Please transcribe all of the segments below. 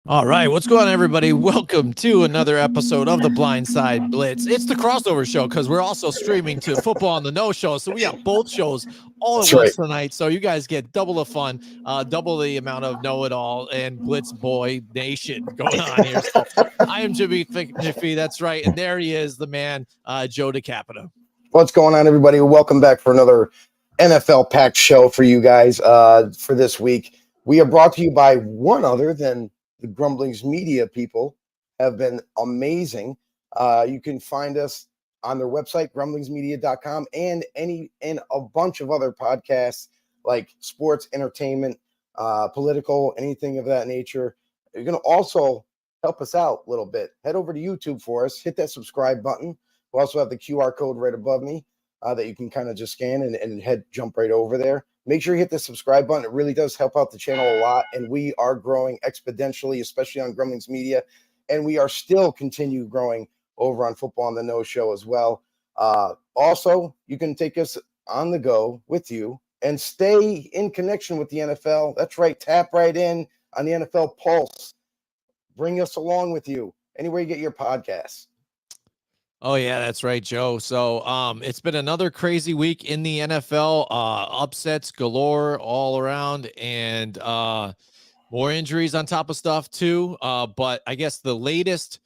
All right, what's going on, everybody? Welcome to another episode of the Blindside Blitz. It's the crossover show because we're also streaming to Football on the No Show, so we got both shows all at That's right. once tonight. So you guys get double the fun, double the amount of know-it-all and Blitz Boy Nation going on here. So I am Jimmy Jiffy, that's right, and there he is, the man, Joe Decapita. What's going on, everybody? Welcome back for another NFL packed show for you guys for this week. We are brought to you by one other than the Grumblings Media people have been amazing. You can find us on their website, grumblingsmedia.com, and a bunch of other podcasts like sports, entertainment, political, anything of that nature. You're going to also help us out a little bit. Head over to YouTube for us, hit that subscribe button. We also have the QR code right above me that you can kind of just scan and jump right over there. Make sure you hit the subscribe button. It really does help out the channel a lot. And we are growing exponentially, especially on Grumblings Media. And we are still continue growing over on Football on the No Show as well. Also, you can take us on the go with you and stay in connection with the NFL. That's right. Tap right in on the NFL Pulse. Bring us along with you anywhere you get your podcasts. Oh yeah, that's right, Joe. So it's been another crazy week in the NFL. Upsets galore all around, and more injuries on top of stuff too. But I guess the latest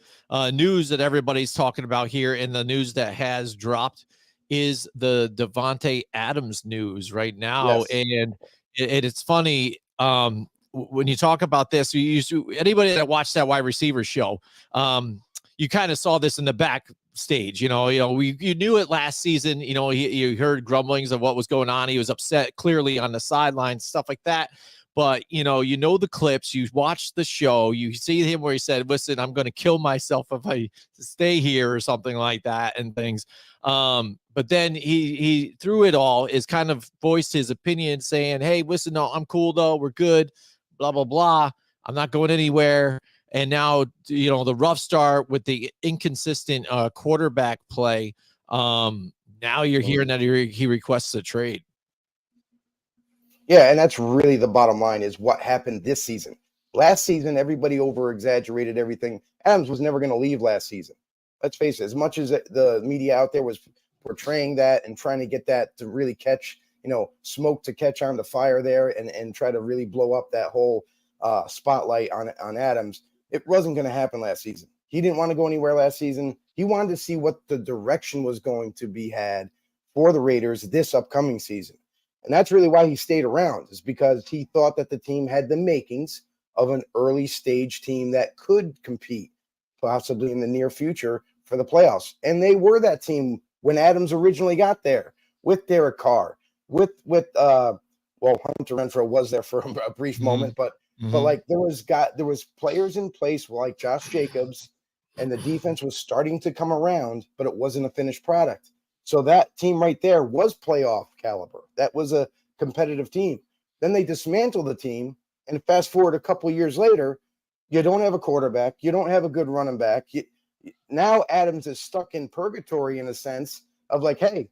news that everybody's talking about here in the news that has dropped is the Davante Adams news right now. Yes. And it's funny when you talk about this, anybody that watched that wide receiver show, you kind of saw this in the backstage. You knew it last season. You heard grumblings of what was going on. He was upset clearly on the sidelines, stuff like that. But you know the clips, you watch the show, you see him where he said, listen, I'm going to kill myself if I stay here or something like that and things. But then he through it all is kind of voiced his opinion saying, hey, listen, no, I'm cool though. We're good. Blah, blah, blah. I'm not going anywhere. And now, the rough start with the inconsistent quarterback play. Now you're hearing that he requests a trade. Yeah, and that's really the bottom line is what happened this season. Last season, everybody over-exaggerated everything. Adams was never going to leave last season. Let's face it, as much as the media out there was portraying that and trying to get that to really catch, smoke to catch on the fire there and try to really blow up that whole spotlight on Adams, it wasn't going to happen last season. He didn't want to go anywhere last season. He wanted to see what the direction was going to be had for the Raiders this upcoming season. And that's really why he stayed around, is because he thought that the team had the makings of an early stage team that could compete possibly in the near future for the playoffs. And they were that team when Adams originally got there with Derek Carr, with Hunter Renfrow was there for a brief moment, but like there was players in place like Josh Jacobs, and the defense was starting to come around, but it wasn't a finished product. So that team right there was playoff caliber. That was a competitive team. Then they dismantled the team, and fast forward a couple of years later, you don't have a quarterback. You don't have a good running back. Now Adams is stuck in purgatory in a sense of like, hey,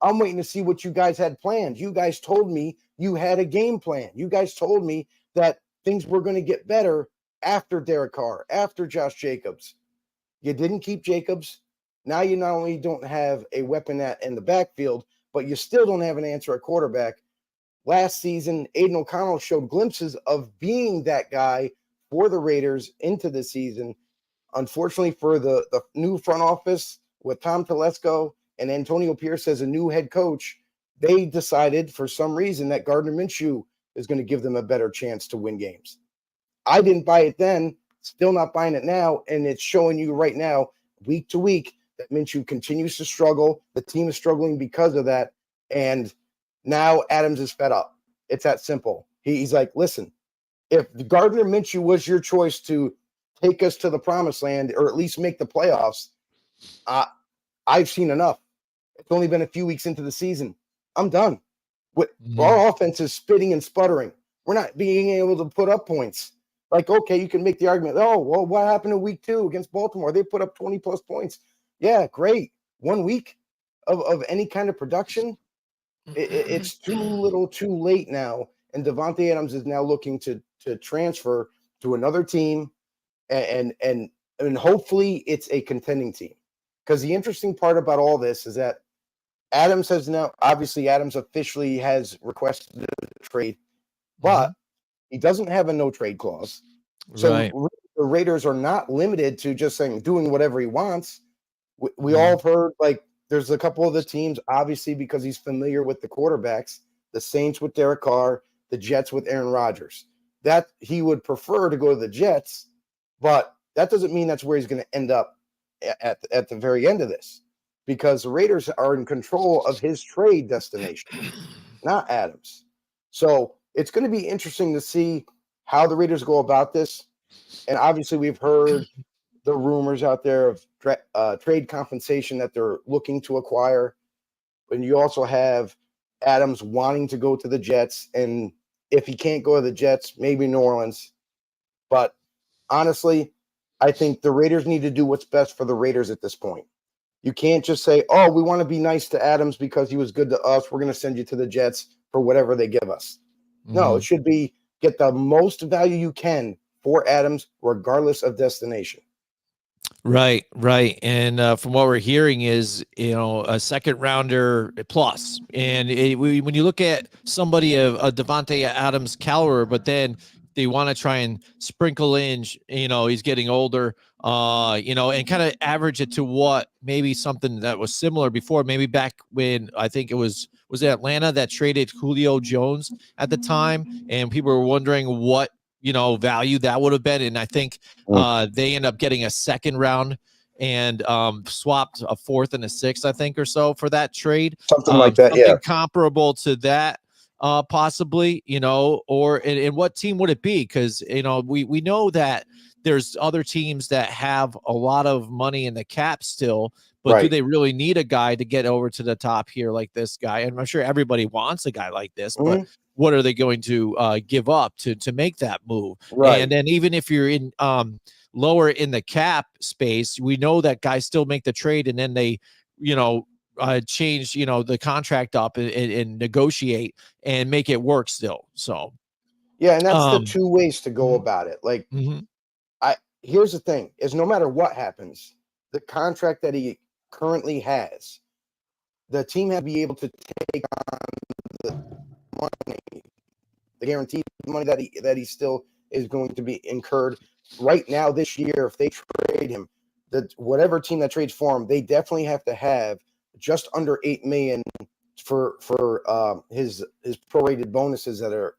I'm waiting to see what you guys had planned. You guys told me you had a game plan. You guys told me that things were going to get better after Derek Carr, after Josh Jacobs. You didn't keep Jacobs. Now you not only don't have a weapon in the backfield, but you still don't have an answer at quarterback. Last season, Aiden O'Connell showed glimpses of being that guy for the Raiders into the season. Unfortunately for the new front office with Tom Telesco and Antonio Pierce as a new head coach, they decided for some reason that Gardner Minshew is going to give them a better chance to win games. I didn't buy it then, still not buying it now, and it's showing you right now, week to week, that Minshew continues to struggle. The team is struggling because of that. And now Adams is fed up. It's that simple. He's like, listen, if Gardner Minshew was your choice to take us to the promised land or at least make the playoffs, I've seen enough. It's only been a few weeks into the season. I'm done. Our offense is spitting and sputtering. We're not being able to put up points. Like, okay, you can make the argument, oh, well, what happened in week 2 against Baltimore? They put up 20-plus points. Yeah, great. 1 week of any kind of production, it's too little too late now. And Davante Adams is now looking to transfer to another team and hopefully it's a contending team. Because the interesting part about all this is that Adams has now, obviously, Adams officially has requested a trade, but he doesn't have a no trade clause. So the Raiders are not limited to just saying doing whatever he wants. We all have heard, like, there's a couple of the teams, obviously, because he's familiar with the quarterbacks, the Saints with Derek Carr, the Jets with Aaron Rodgers, that he would prefer to go to the Jets, but that doesn't mean that's where he's going to end up at the very end of this, because the Raiders are in control of his trade destination, not Adams. So it's going to be interesting to see how the Raiders go about this. And obviously we've heard the rumors out there of trade compensation that they're looking to acquire. And you also have Adams wanting to go to the Jets. And if he can't go to the Jets, maybe New Orleans. But honestly, I think the Raiders need to do what's best for the Raiders at this point. You can't just say, oh, we want to be nice to Adams because he was good to us. We're going to send you to the Jets for whatever they give us. No, it should be get the most value you can for Adams, regardless of destination. Right. And from what we're hearing is, a second rounder plus. And when you look at somebody of a Davante Adams caliber, but then they want to try and sprinkle in, he's getting older, and kind of average it to what maybe something that was similar before, maybe back when I think it was it Atlanta that traded Julio Jones at the time, and people were wondering what value that would have been. And I think they end up getting a second round and swapped a fourth and a sixth, I think, or so for that trade. Something like that, something comparable to that, possibly, or and what team would it be? Because, we know that there's other teams that have a lot of money in the cap still, but do they really need a guy to get over to the top here like this guy? And I'm sure everybody wants a guy like this, but what are they going to give up to make that move? Right. And then even if you're in lower in the cap space, we know that guys still make the trade and then they, change, the contract up and negotiate and make it work still. So, yeah, and that's the two ways to go about it. Like, here's the thing: is no matter what happens, the contract that he currently has, the team has to be able to take on the money, the guaranteed money that he still is going to be incurred right now this year. If they trade him, whatever team that trades for him, they definitely have to have just under $8 million for his prorated bonuses that are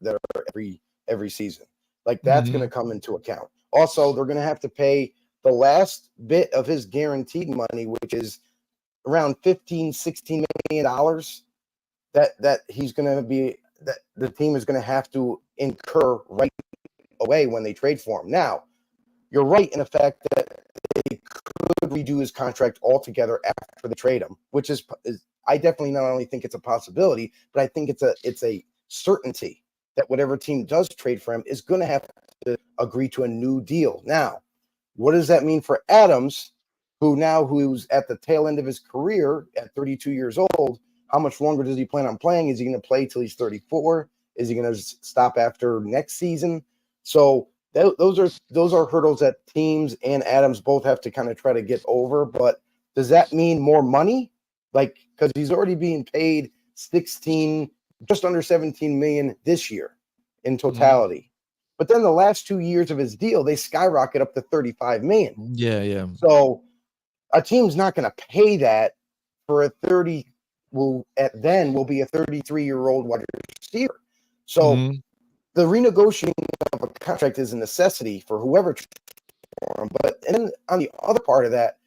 every season. Like, that's going to come into account. Also, they're going to have to pay the last bit of his guaranteed money, which is around $15-16 million that he's going to be, that the team is going to have to incur right away when they trade for him. Now, you're right in the fact that they could redo his contract altogether after they trade him, which is I definitely not only think it's a possibility, but I think it's a certainty that whatever team does trade for him is going to have to agree to a new deal. Now, what does that mean for Adams, who's at the tail end of his career at 32 years old? How much longer does he plan on playing? Is he going to play till he's 34? Is he going to stop after next season? So those are hurdles that teams and Adams both have to kind of try to get over. But does that mean more money? Like, because he's already being paid just under 17 million this year in totality. But then the last 2 years of his deal, they skyrocket up to 35 million. Yeah. So a team's not going to pay that for a 30 will be a 33-year-old wide receiver. So the renegotiating of a contract is a necessity for whoever for him. But then on the other part of that,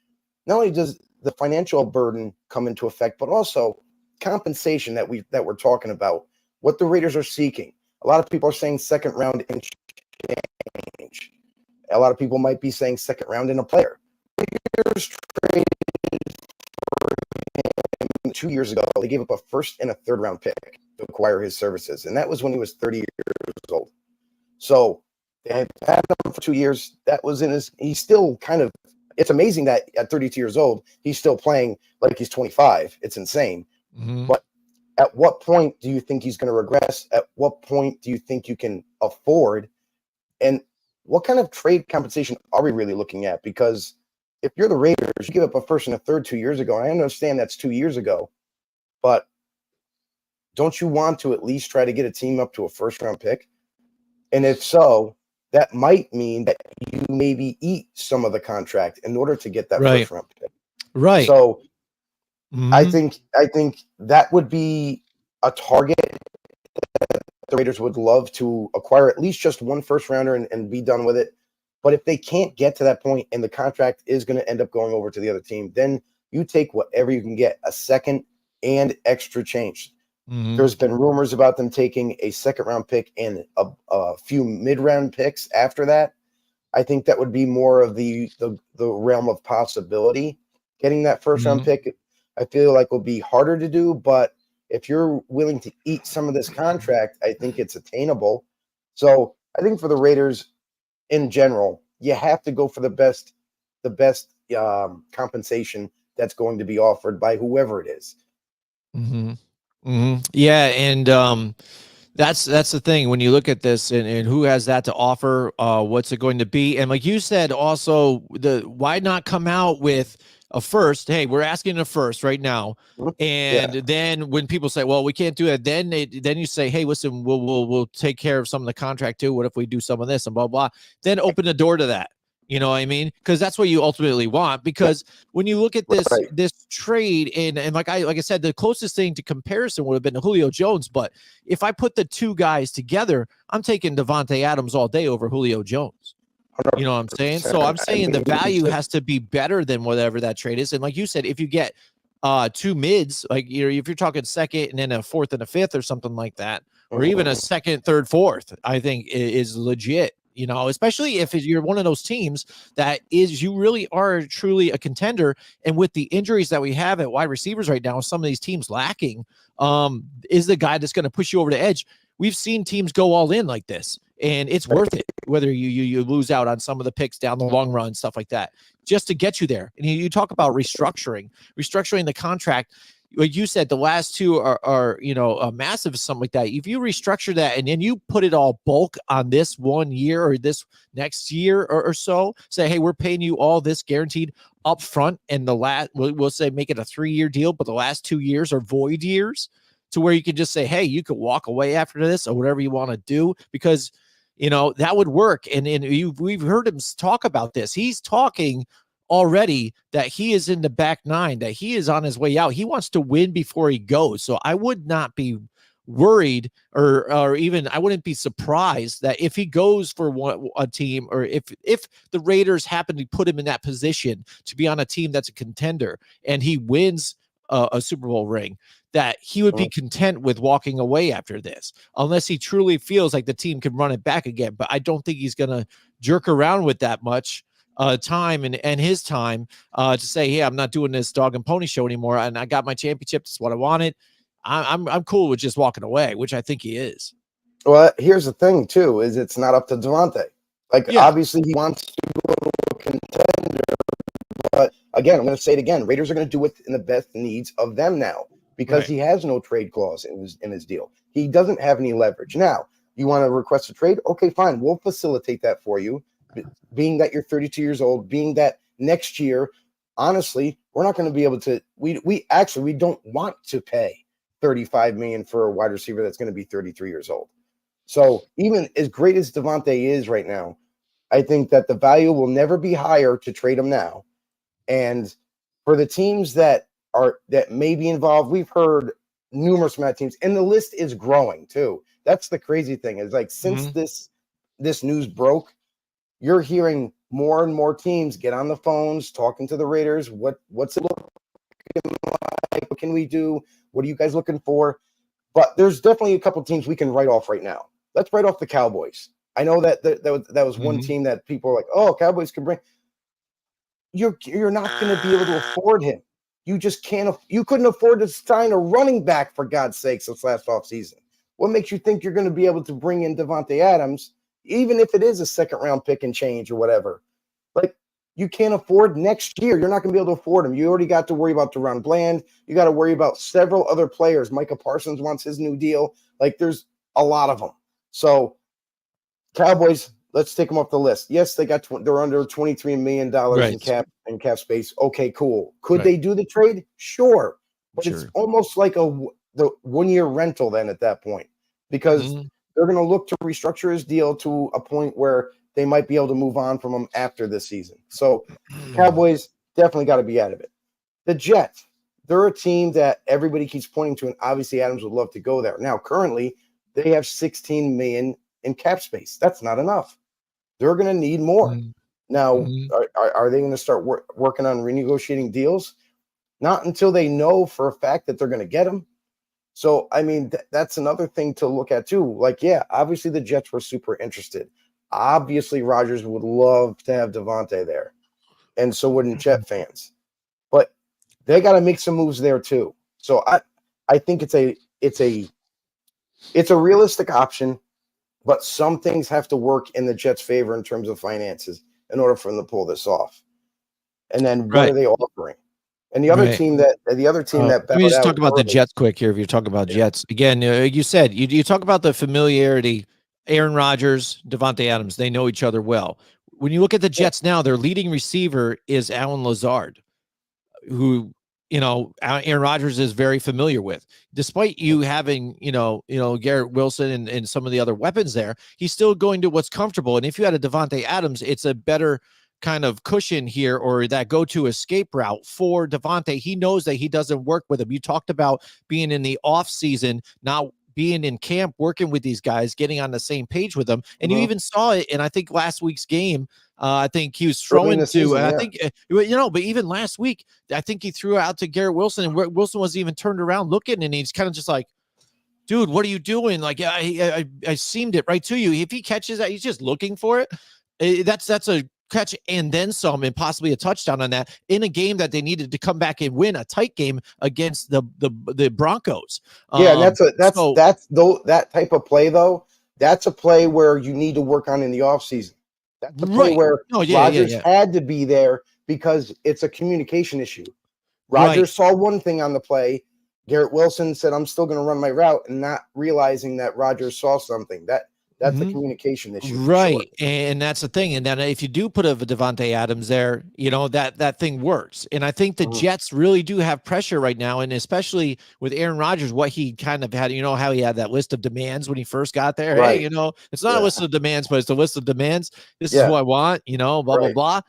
not only does the financial burden come into effect, but also compensation that we're talking about, what the Raiders are seeking. A lot of people are saying second round in change. A lot of people might be saying second round in a player. Raiders traded for him 2 years ago. They gave up a first and a third round pick to acquire his services, and that was when he was 30 years old. So they had him for 2 years. That was he's still kind of, it's amazing that at 32 years old, he's still playing like he's 25. It's insane. But at what point do you think he's going to regress? At what point do you think you can afford? And what kind of trade compensation are we really looking at? Because if you're the Raiders, you give up a first and a third 2 years ago. And I understand that's 2 years ago, but don't you want to at least try to get a team up to a first round pick? And if so, that might mean that you maybe eat some of the contract in order to get that first round pick. Right. So I think that would be a target that the Raiders would love to acquire at least just one first rounder and be done with it. But if they can't get to that point and the contract is going to end up going over to the other team, then you take whatever you can get, a second and extra change. There's been rumors about them taking a second round pick and a few mid-round picks after that. I think that would be more of the realm of possibility. Getting that first round pick, I feel like will be harder to do, but if you're willing to eat some of this contract, I think it's attainable. So I think for the Raiders in general, you have to go for the best compensation that's going to be offered by whoever it is. Yeah, and that's the thing when you look at this and who has that to offer, what's it going to be? And like you said, also why not come out with a first? Hey, we're asking a first right now, and then when people say, well, we can't do it, then you say, hey, listen, we'll take care of some of the contract too. What if we do some of this and blah blah? Then open the door to that. You know what I mean? Because that's what you ultimately want. Because when you look at this trade, and like I said, the closest thing to comparison would have been Julio Jones. But if I put the two guys together, I'm taking Davante Adams all day over Julio Jones. You know what I'm saying? So I'm saying the value has to be better than whatever that trade is. And like you said, if you get two mids, like if you're talking second and then a fourth and a fifth or something like that, or even a second, third, fourth, I think is legit. You know, especially if you're one of those teams that is, you really are truly a contender. And with the injuries that we have at wide receivers right now, some of these teams lacking, is the guy that's going to push you over the edge. We've seen teams go all in like this, and it's worth it, whether you lose out on some of the picks down the long run, stuff like that, just to get you there. And you talk about restructuring the contract. Like you said, the last two are massive, something like that. If you restructure that and then you put it all bulk on this 1 year or this next year or so, say, hey, we're paying you all this guaranteed up front, and the last, we'll say make it a 3-year deal, but the last 2 years are void years, to where you can just say, hey, you could walk away after this or whatever you want to do, because that would work. And we've heard him talk about this. He's talking already that he is in the back nine, that he is on his way out. He wants to win before he goes. So I would not be worried or even I wouldn't be surprised that if he goes for a team, or if the Raiders happen to put him in that position to be on a team that's a contender and he wins a Super Bowl ring, that he would be content with walking away after this, unless he truly feels like the team can run it back again. But I don't think he's going to jerk around with that much time and his time to say, hey, I'm not doing this dog and pony show anymore, and I got my championship. That's what I wanted. I'm cool with just walking away, which I think he is. Well, here's the thing too, is it's not up to Davante. Obviously he wants to go to a contender, but again, I'm going to say it again, Raiders are going to do what's in the best needs of them now, because he has no trade clause in his deal. He doesn't have any leverage. Now, you want to request a trade? Okay, fine. We'll facilitate that for you. Being that you're 32 years old, being that next year, honestly, we're not going to be able to. We don't want to pay $35 million for a wide receiver that's going to be 33 years old. So even as great as Davante is right now, I think that the value will never be higher to trade him now. And for the teams that may be involved, we've heard numerous amount of teams, and the list is growing too. That's the crazy thing. Is like since this news broke, you're hearing more and more teams get on the phones talking to the Raiders. What's it looking like? What can we do? What are you guys looking for? But there's definitely a couple teams we can write off right now. Let's write off the Cowboys. I know that was one team that people are like, oh, Cowboys can bring. You're not going to be able to afford him. You just can't. You couldn't afford to sign a running back, for God's sakes, this last offseason. What makes you think you're going to be able to bring in Davante Adams, even if it is a second-round pick and change or whatever? Like, you can't afford next year. You're not going to be able to afford him. You already got to worry about Deron Bland. You got to worry about several other players. Micah Parsons wants his new deal. Like, there's a lot of them. So, Cowboys, let's take them off the list. Yes, they're under $23 million in cap space. Okay, cool. Could they do the trade? Sure. But it's almost like the 1 year rental then at that point, because they're going to look to restructure his deal to a point where they might be able to move on from him after this season. So Cowboys definitely got to be out of it. The Jets, they're a team that everybody keeps pointing to, and obviously Adams would love to go there. Now, currently, they have $16 million in cap space. That's not enough. They're going to need more. Now, are they going to start working on renegotiating deals? Not until they know for a fact that they're going to get them. So, I mean, that's another thing to look at too. Like, yeah, obviously the Jets were super interested. Obviously, Rodgers would love to have Davante there, and so wouldn't Jet fans. But they got to make some moves there too. So, I think it's a realistic option. But some things have to work in the Jets' favor in terms of finances in order for them to pull this off. And then what are they offering? And the other team that let me just talk about the Jets quick here. If you're talking about Jets again, you said you talk about the familiarity. Aaron Rodgers, Davante Adams, they know each other well. When you look at the Jets now, their leading receiver is Allen Lazard, who Aaron Rodgers is very familiar with. Despite you having, Garrett Wilson and some of the other weapons there, he's still going to what's comfortable. And if you had a Davante Adams, it's a better kind of cushion here, or that go-to escape route for Davante. He knows that he doesn't work with him. You talked about being in the off season, not being in camp, working with these guys, getting on the same page with them. And you even saw it in, I think, last week's game. I think he was throwing but even last week, I think he threw out to Garrett Wilson, and Wilson wasn't even turned around looking, and he's kind of just like, dude, what are you doing? Like, I seamed it right to you. If he catches that, he's just looking for it. That's a catch and then some, and possibly a touchdown on that in a game that they needed to come back and win, a tight game against the Broncos. Yeah, and that type of play though. That's a play where you need to work on in the offseason. That's the play where Rodgers had to be there because it's a communication issue. Rodgers saw one thing on the play. Garrett Wilson said, I'm still going to run my route, and not realizing that Rodgers saw something. That's a communication issue. Right. Sure. And that's the thing. And then if you do put a Davante Adams there, that thing works. And I think the Jets really do have pressure right now. And especially with Aaron Rodgers, what he kind of had, how he had that list of demands when he first got there. Right. Hey, it's not a list of demands, but it's a list of demands. This is who I want, blah, blah, blah.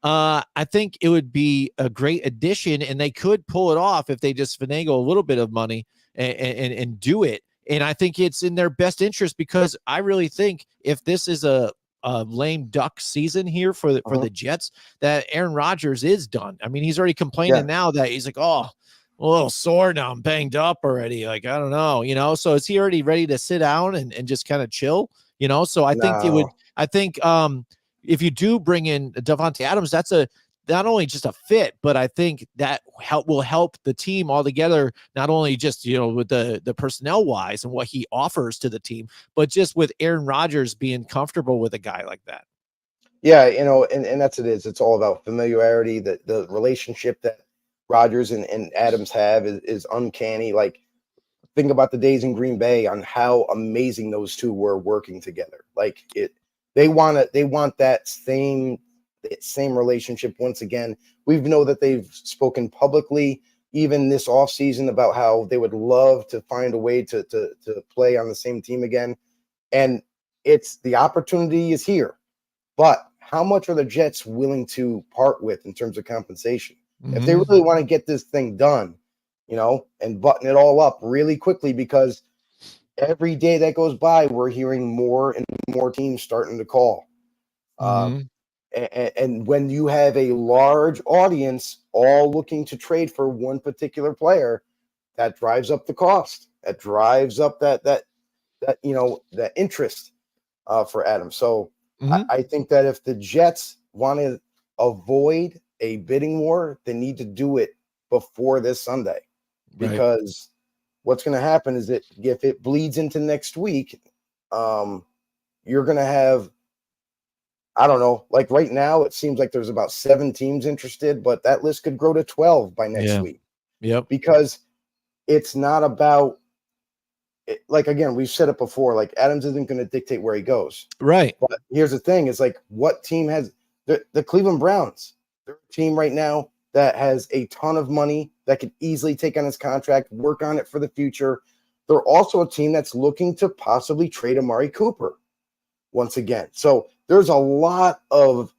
I think it would be a great addition, and they could pull it off if they just finagle a little bit of money and do it. And I think it's in their best interest, because I really think if this is a lame duck season here for the Jets, that Aaron Rodgers is done. I mean, he's already complaining now that he's like, oh, a little sore now, I'm banged up already. Like, I don't know, so is he already ready to sit down and just kind of chill, So I think if you do bring in Davante Adams, that's not only just a fit, but I think that will help the team all together, not only just, with the personnel wise and what he offers to the team, but just with Aaron Rodgers being comfortable with a guy like that. Yeah. And that's it is. It's all about familiarity. The relationship that Rodgers and Adams have is uncanny. Like, think about the days in Green Bay on how amazing those two were working together. Like, they want that same relationship once again. We know that they've spoken publicly, even this offseason, about how they would love to find a way to play on the same team again. And the opportunity is here. But how much are the Jets willing to part with in terms of compensation? If they really want to get this thing done, and button it all up really quickly, because every day that goes by, we're hearing more and more teams starting to call. And when you have a large audience all looking to trade for one particular player, that drives up the cost. That drives up that interest for Adams. So I think that if the Jets want to avoid a bidding war, they need to do it before this Sunday, because what's going to happen is that if it bleeds into next week, you're going to have, I don't know, like right now, it seems like there's about 7 teams interested, but that list could grow to 12 by next week. Yep. Because it's not about like, again, we've said it before, like Adams isn't going to dictate where he goes. Right. But here's the thing: is like, what team has the Cleveland Browns? They're a team right now that has a ton of money that could easily take on his contract, work on it for the future. They're also a team that's looking to possibly trade Amari Cooper once again. So there's a lot of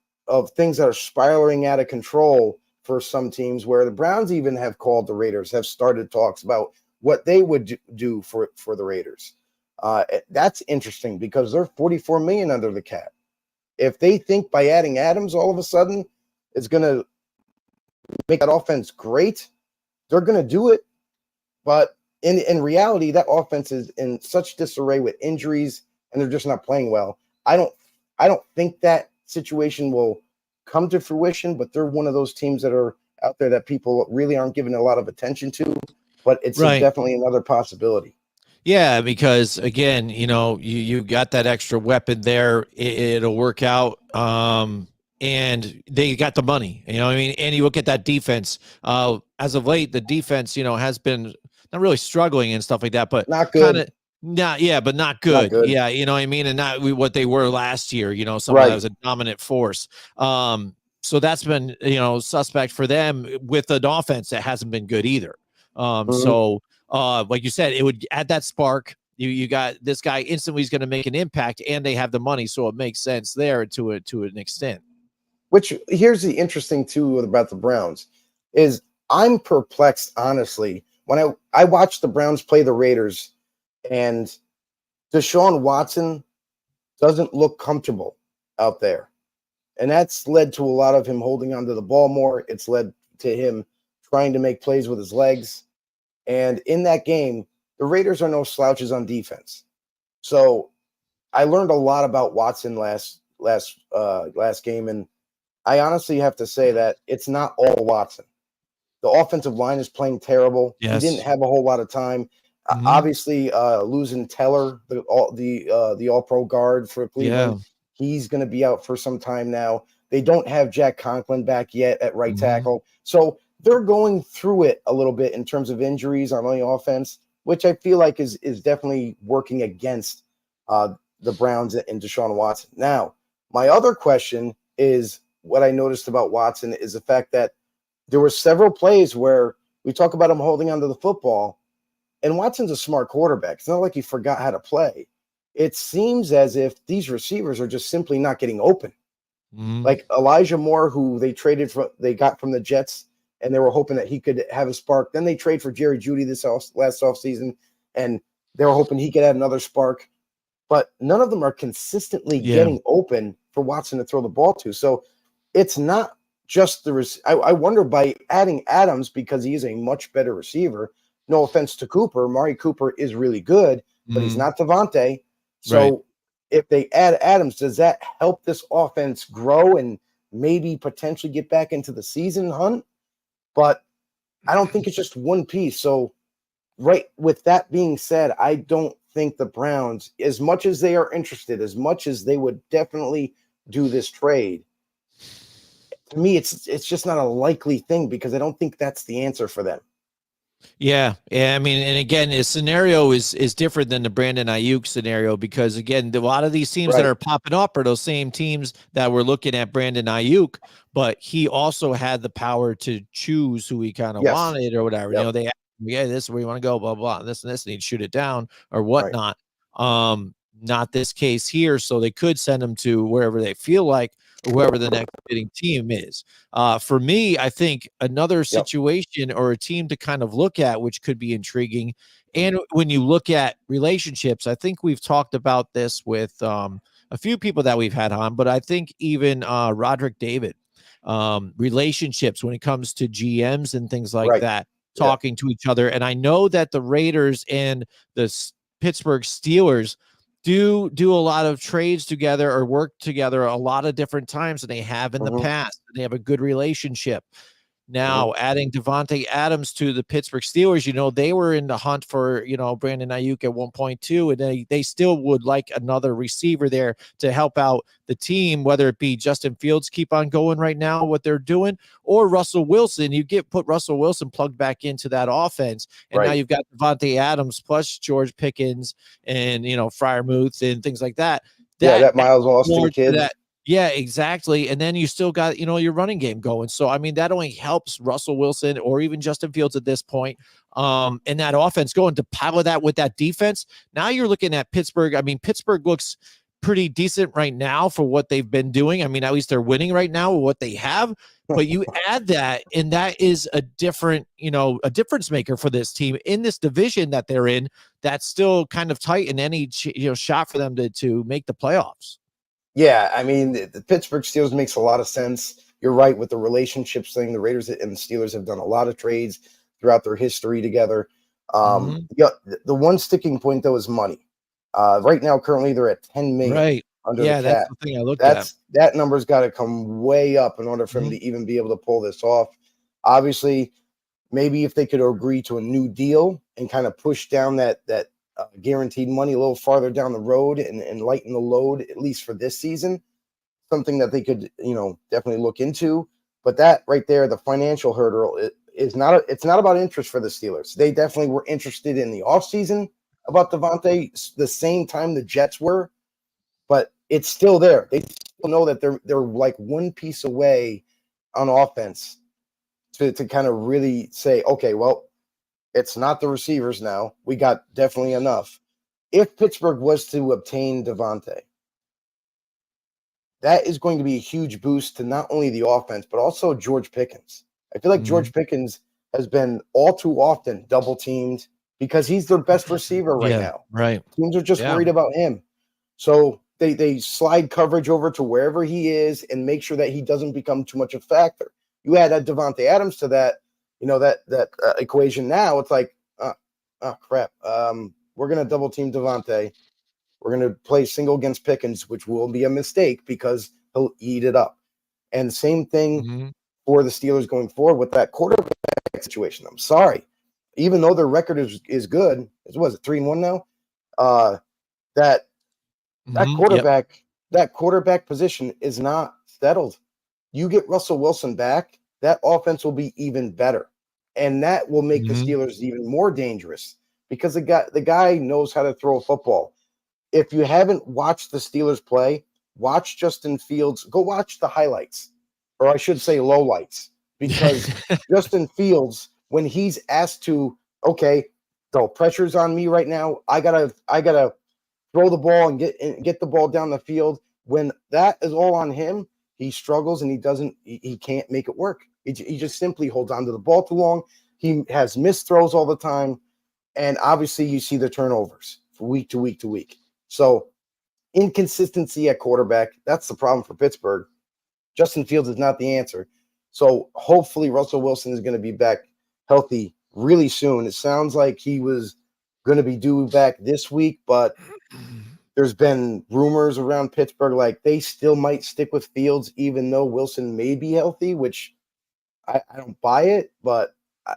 things that are spiraling out of control for some teams, where the Browns even have called the Raiders, have started talks about what they would do for the Raiders. That's interesting because they're $44 million under the cap. If they think by adding Adams all of a sudden it's going to make that offense great, they're going to do it. But in reality, that offense is in such disarray with injuries, and they're just not playing well. I don't think that situation will come to fruition, but they're one of those teams that are out there that people really aren't giving a lot of attention to. But it's definitely another possibility. Yeah, because again, you got that extra weapon there. It'll work out. And they got the money, you know what I mean? And you look at that defense. As of late, the defense, has been not really struggling and stuff like that, but not good. But not good. Not good. Yeah, you know what I mean? And not what they were last year, someone that was a dominant force. So that's been, suspect for them with an offense that hasn't been good either. So like you said, it would add that spark. You got this guy instantly is going to make an impact, and they have the money, so it makes sense there to an extent. Which, here's the interesting too about the Browns is I'm perplexed, honestly, when I watched the Browns play the Raiders, and Deshaun Watson doesn't look comfortable out there. And that's led to a lot of him holding onto the ball more. It's led to him trying to make plays with his legs. And in that game, the Raiders are no slouches on defense. So I learned a lot about Watson last game, and I honestly have to say that it's not all Watson. The offensive line is playing terrible. Yes. He didn't have a whole lot of time. Obviously, losing Teller, the All-Pro guard for Cleveland, he's going to be out for some time now. They don't have Jack Conklin back yet at right tackle. So they're going through it a little bit in terms of injuries on the offense, which I feel like is definitely working against the Browns and Deshaun Watson. Now, my other question is, what I noticed about Watson is the fact that there were several plays where we talk about him holding onto the football, and Watson's a smart quarterback. It's not like he forgot how to play. It seems as if these receivers are just simply not getting open. Like Elijah Moore, who they got from the Jets, and they were hoping that he could have a spark. Then they trade for Jerry Jeudy last offseason, and they were hoping he could add another spark. But none of them are consistently getting open for Watson to throw the ball to. So it's not just I wonder, by adding Adams, because he is a much better receiver. No offense to Cooper. Amari Cooper is really good, but he's not Davante. So if they add Adams, does that help this offense grow and maybe potentially get back into the season hunt? But I don't think it's just one piece. So with that being said, I don't think the Browns, as much as they are interested, as much as they would definitely do this trade, to me, it's just not a likely thing, because I don't think that's the answer for them. Yeah. I mean, and again, the scenario is different than the Brandon Ayuk scenario, because again, a lot of these teams that are popping up are those same teams that were looking at Brandon Ayuk, but he also had the power to choose who he kind of wanted or whatever. They this is where you want to go, blah, blah, this and this, and he'd shoot it down or whatnot. Not this case here. So they could send him to wherever they feel like, or whoever the next fitting team is. For me, I think another situation or a team to kind of look at, which could be intriguing. And when you look at relationships, I think we've talked about this with a few people that we've had on, but I think even Roderick David, relationships when it comes to GMs and things like that, talking to each other. And I know that the Raiders and the Pittsburgh Steelers do a lot of trades together or work together a lot of different times, and they have in the past. They have a good relationship. Now adding Davante Adams to the Pittsburgh Steelers, they were in the hunt for, Brandon Ayuk at 1.2, and they still would like another receiver there to help out the team, whether it be Justin Fields keep on going right now, what they're doing, or Russell Wilson. You put Russell Wilson plugged back into that offense, and now you've got Davante Adams plus George Pickens and, Freiermuth and things like that. That Miles Austin kid. Yeah, exactly. And then you still got, your running game going. So, I mean, that only helps Russell Wilson or even Justin Fields at this point. And that offense going to pilot that with that defense. Now you're looking at Pittsburgh. I mean, Pittsburgh looks pretty decent right now for what they've been doing. I mean, at least they're winning right now with what they have. But you add that, and that is a different, a difference maker for this team in this division that they're in. That's still kind of tight, and any shot for them to make the playoffs. Yeah, I mean, the Pittsburgh Steelers makes a lot of sense. You're right with the relationships thing. The Raiders and the Steelers have done a lot of trades throughout their history together. The one sticking point, though, is money. Right now, currently, they're at $10 million under the cap. That's the thing I looked at. That number's got to come way up in order for them to even be able to pull this off. Obviously, maybe if they could agree to a new deal and kind of push down that guaranteed money a little farther down the road and lighten the load, at least for this season, something that they could, definitely look into. But that right there, the financial hurdle, it's not about interest for the Steelers. They definitely were interested in the offseason about Davante the same time the Jets were, but it's still there. They still know that they're like one piece away on offense to kind of really say, okay, well, it's not the receivers now. We got definitely enough. If Pittsburgh was to obtain Davante, that is going to be a huge boost to not only the offense, but also George Pickens. I feel like George Pickens has been all too often double teamed because he's their best receiver right now. Right. Teams are just worried about him. So they slide coverage over to wherever he is and make sure that he doesn't become too much a factor. You add Davante Adams to that, that equation. Now it's like, crap. We're going to double team Davante. We're going to play single against Pickens, which will be a mistake because he'll eat it up. And same thing for the Steelers going forward with that quarterback situation. I'm sorry. Even though their record is good, was it 3-1 now? That quarterback position is not settled. You get Russell Wilson back, that offense will be even better. And that will make the Steelers even more dangerous because the guy knows how to throw a football. If you haven't watched the Steelers play, watch Justin Fields. Go watch the highlights, or I should say lowlights, because Justin Fields, when he's asked to, okay, the pressure's on me right now. I gotta throw the ball and get the ball down the field. When that is all on him, he struggles and he can't make it work. He just simply holds on to the ball too long. He has missed throws all the time. And obviously you see the turnovers from week to week to week. So inconsistency at quarterback, that's the problem for Pittsburgh. Justin Fields is not the answer. So hopefully Russell Wilson is going to be back healthy really soon. It sounds like he was going to be due back this week, but there's been rumors around Pittsburgh like they still might stick with Fields even though Wilson may be healthy, which I don't buy it, but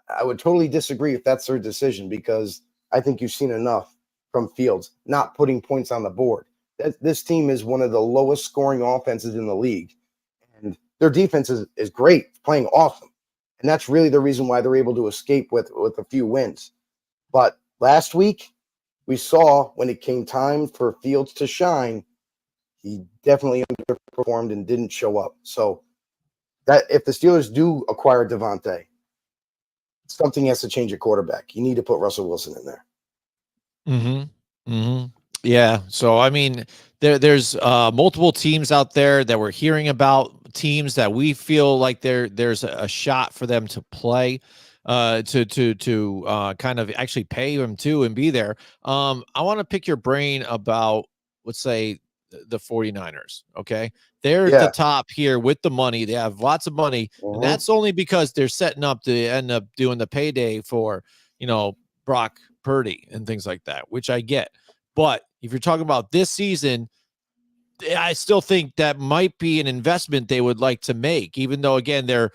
I would totally disagree if that's their decision because I think you've seen enough from Fields not putting points on the board. This team is one of the lowest scoring offenses in the league, and their defense is great, playing awesome. And that's really the reason why they're able to escape with a few wins. But last week, we saw when it came time for Fields to shine, he definitely underperformed and didn't show up. So that if the Steelers do acquire Davante, something has to change at quarterback. You need to put Russell Wilson in there. Yeah. So, I mean, there's multiple teams out there that we're hearing about, teams that we feel like there's a shot for them to play, to kind of actually pay them too and be there. I want to pick your brain about, let's say, the 49ers. Okay. They're at the top here with the money. They have lots of money. And that's only because they're setting up to end up doing the payday for, Brock Purdy and things like that, which I get. But if you're talking about this season, I still think that might be an investment they would like to make, even though, again, they're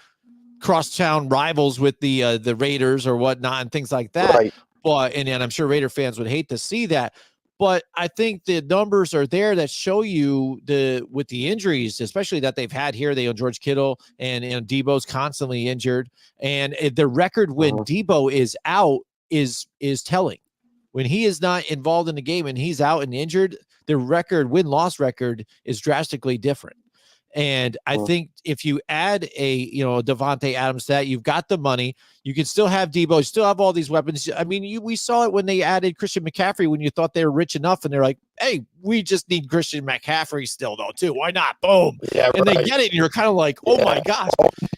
crosstown rivals with the Raiders or whatnot and things like that. Right. But and I'm sure Raider fans would hate to see that. But I think the numbers are there that show you with the injuries, especially that they've had here. They own George Kittle and Debo's constantly injured, and the record when Debo is out is telling. When he is not involved in the game and he's out and injured, the record win-loss record is drastically different. And I think if you add a Davante Adams to that, you've got the money. You can still have Debo. You still have all these weapons. I mean, we saw it when they added Christian McCaffrey when you thought they were rich enough, and they're like, "Hey, we just need Christian McCaffrey still, though, too. Why not? Boom!" Yeah, and they get it, and you're kind of like, "Oh my gosh,"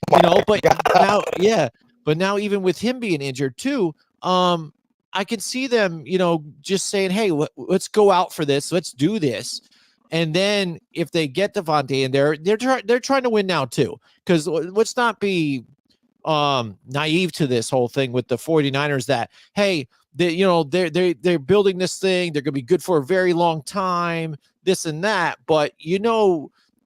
But now, but now even with him being injured too, I can see them, just saying, "Hey, let's go out for this. Let's do this." And then if they get Davante in there, they're trying to win now too. Because let's not be naive to this whole thing with the 49ers that, hey, they're building this thing. They're going to be good for a very long time, this and that. But,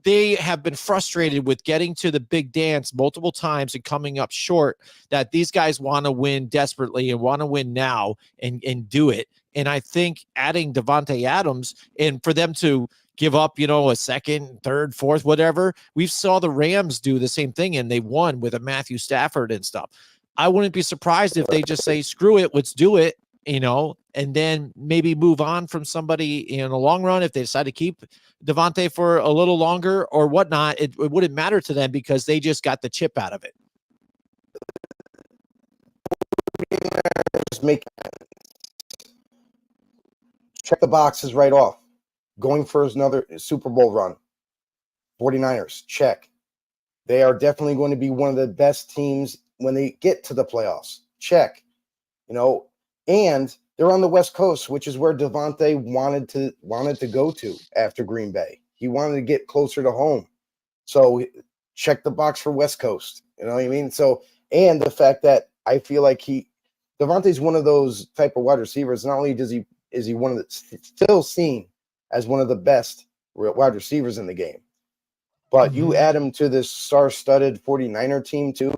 they have been frustrated with getting to the big dance multiple times and coming up short, that these guys want to win desperately and want to win now and do it. And I think adding Davante Adams and for them to give up, a second, third, fourth, whatever. We saw the Rams do the same thing, and they won with a Matthew Stafford and stuff. I wouldn't be surprised if they just say, screw it, let's do it, and then maybe move on from somebody in the long run if they decide to keep Davante for a little longer or whatnot. It wouldn't matter to them because they just got the chip out of it. Just check the boxes right off. Going for another Super Bowl run. 49ers, check. They are definitely going to be one of the best teams when they get to the playoffs. Check. And they're on the West Coast, which is where Davante wanted to go to after Green Bay. He wanted to get closer to home. So check the box for West Coast. You know what I mean? So, and the fact that I feel like Davante's one of those type of wide receivers. Not only is he one of the still seen as one of the best wide receivers in the game. But you add him to this star-studded 49er team too,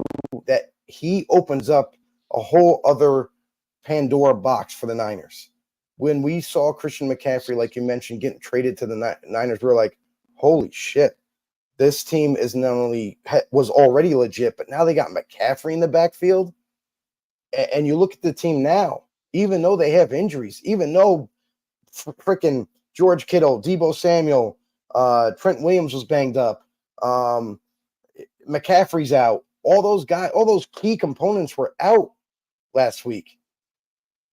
that he opens up a whole other Pandora box for the Niners. When we saw Christian McCaffrey, like you mentioned, getting traded to the Niners, we were like, holy shit. This team is not only was already legit, but now they got McCaffrey in the backfield. And you look at the team now, even though they have injuries, even though freaking George Kittle, Debo Samuel, Trent Williams was banged up. McCaffrey's out. All those guys, all those key components were out last week.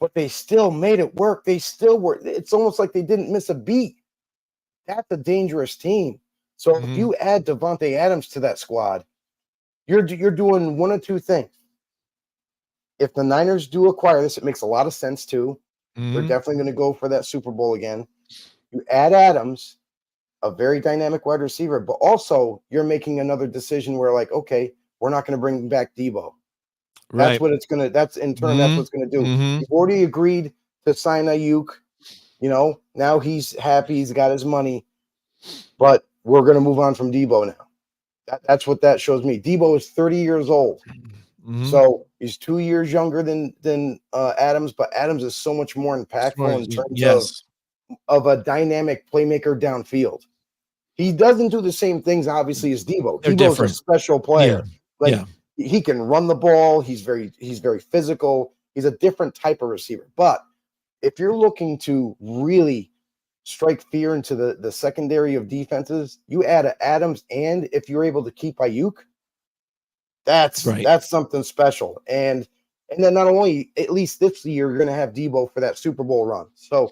But they still made it work. They still were. It's almost like they didn't miss a beat. That's a dangerous team. So if you add Davante Adams to that squad, you're doing one of two things. If the Niners do acquire this, it makes a lot of sense too. They're definitely going to go for that Super Bowl again. You add Adams, a very dynamic wide receiver, but also you're making another decision where, like, okay, we're not going to bring back Debo. Right. That's what it's going to, that's in turn, that's what's going to do. You've already agreed to sign Ayuk. Now he's happy, he's got his money, but we're going to move on from Debo now. That's what that shows me. Debo is 30 years old. So he's 2 years younger than Adams, but Adams is so much more impactful in terms of a dynamic playmaker downfield. He doesn't do the same things, obviously, as Debo. Debo's a special player. He can run the ball. He's very physical. He's a different type of receiver. But if you're looking to really strike fear into the secondary of defenses, you add Adams, and if you're able to keep Ayuk, that's something special. And then not only, at least this year, you're going to have Debo for that Super Bowl run. So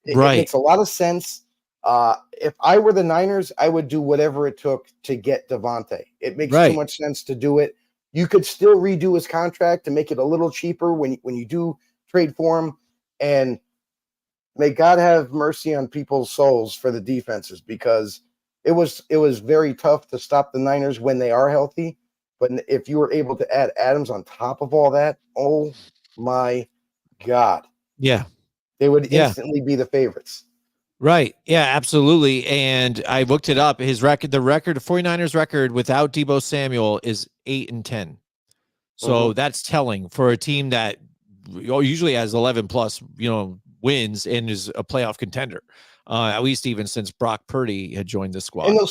it makes a lot of sense. If I were the Niners, I would do whatever it took to get Davante. It makes too much sense to do it. You could still redo his contract to make it a little cheaper when you do trade for him. And may God have mercy on people's souls for the defenses, because it was very tough to stop the Niners when they are healthy. But if you were able to add Adams on top of all that, oh my God. Yeah. They would instantly be the favorites. Right. Yeah, absolutely. And I looked it up. The 49ers record without Debo Samuel is 8-10. So that's telling for a team that usually has 11 plus, wins and is a playoff contender. At least even since Brock Purdy had joined the squad. And they'll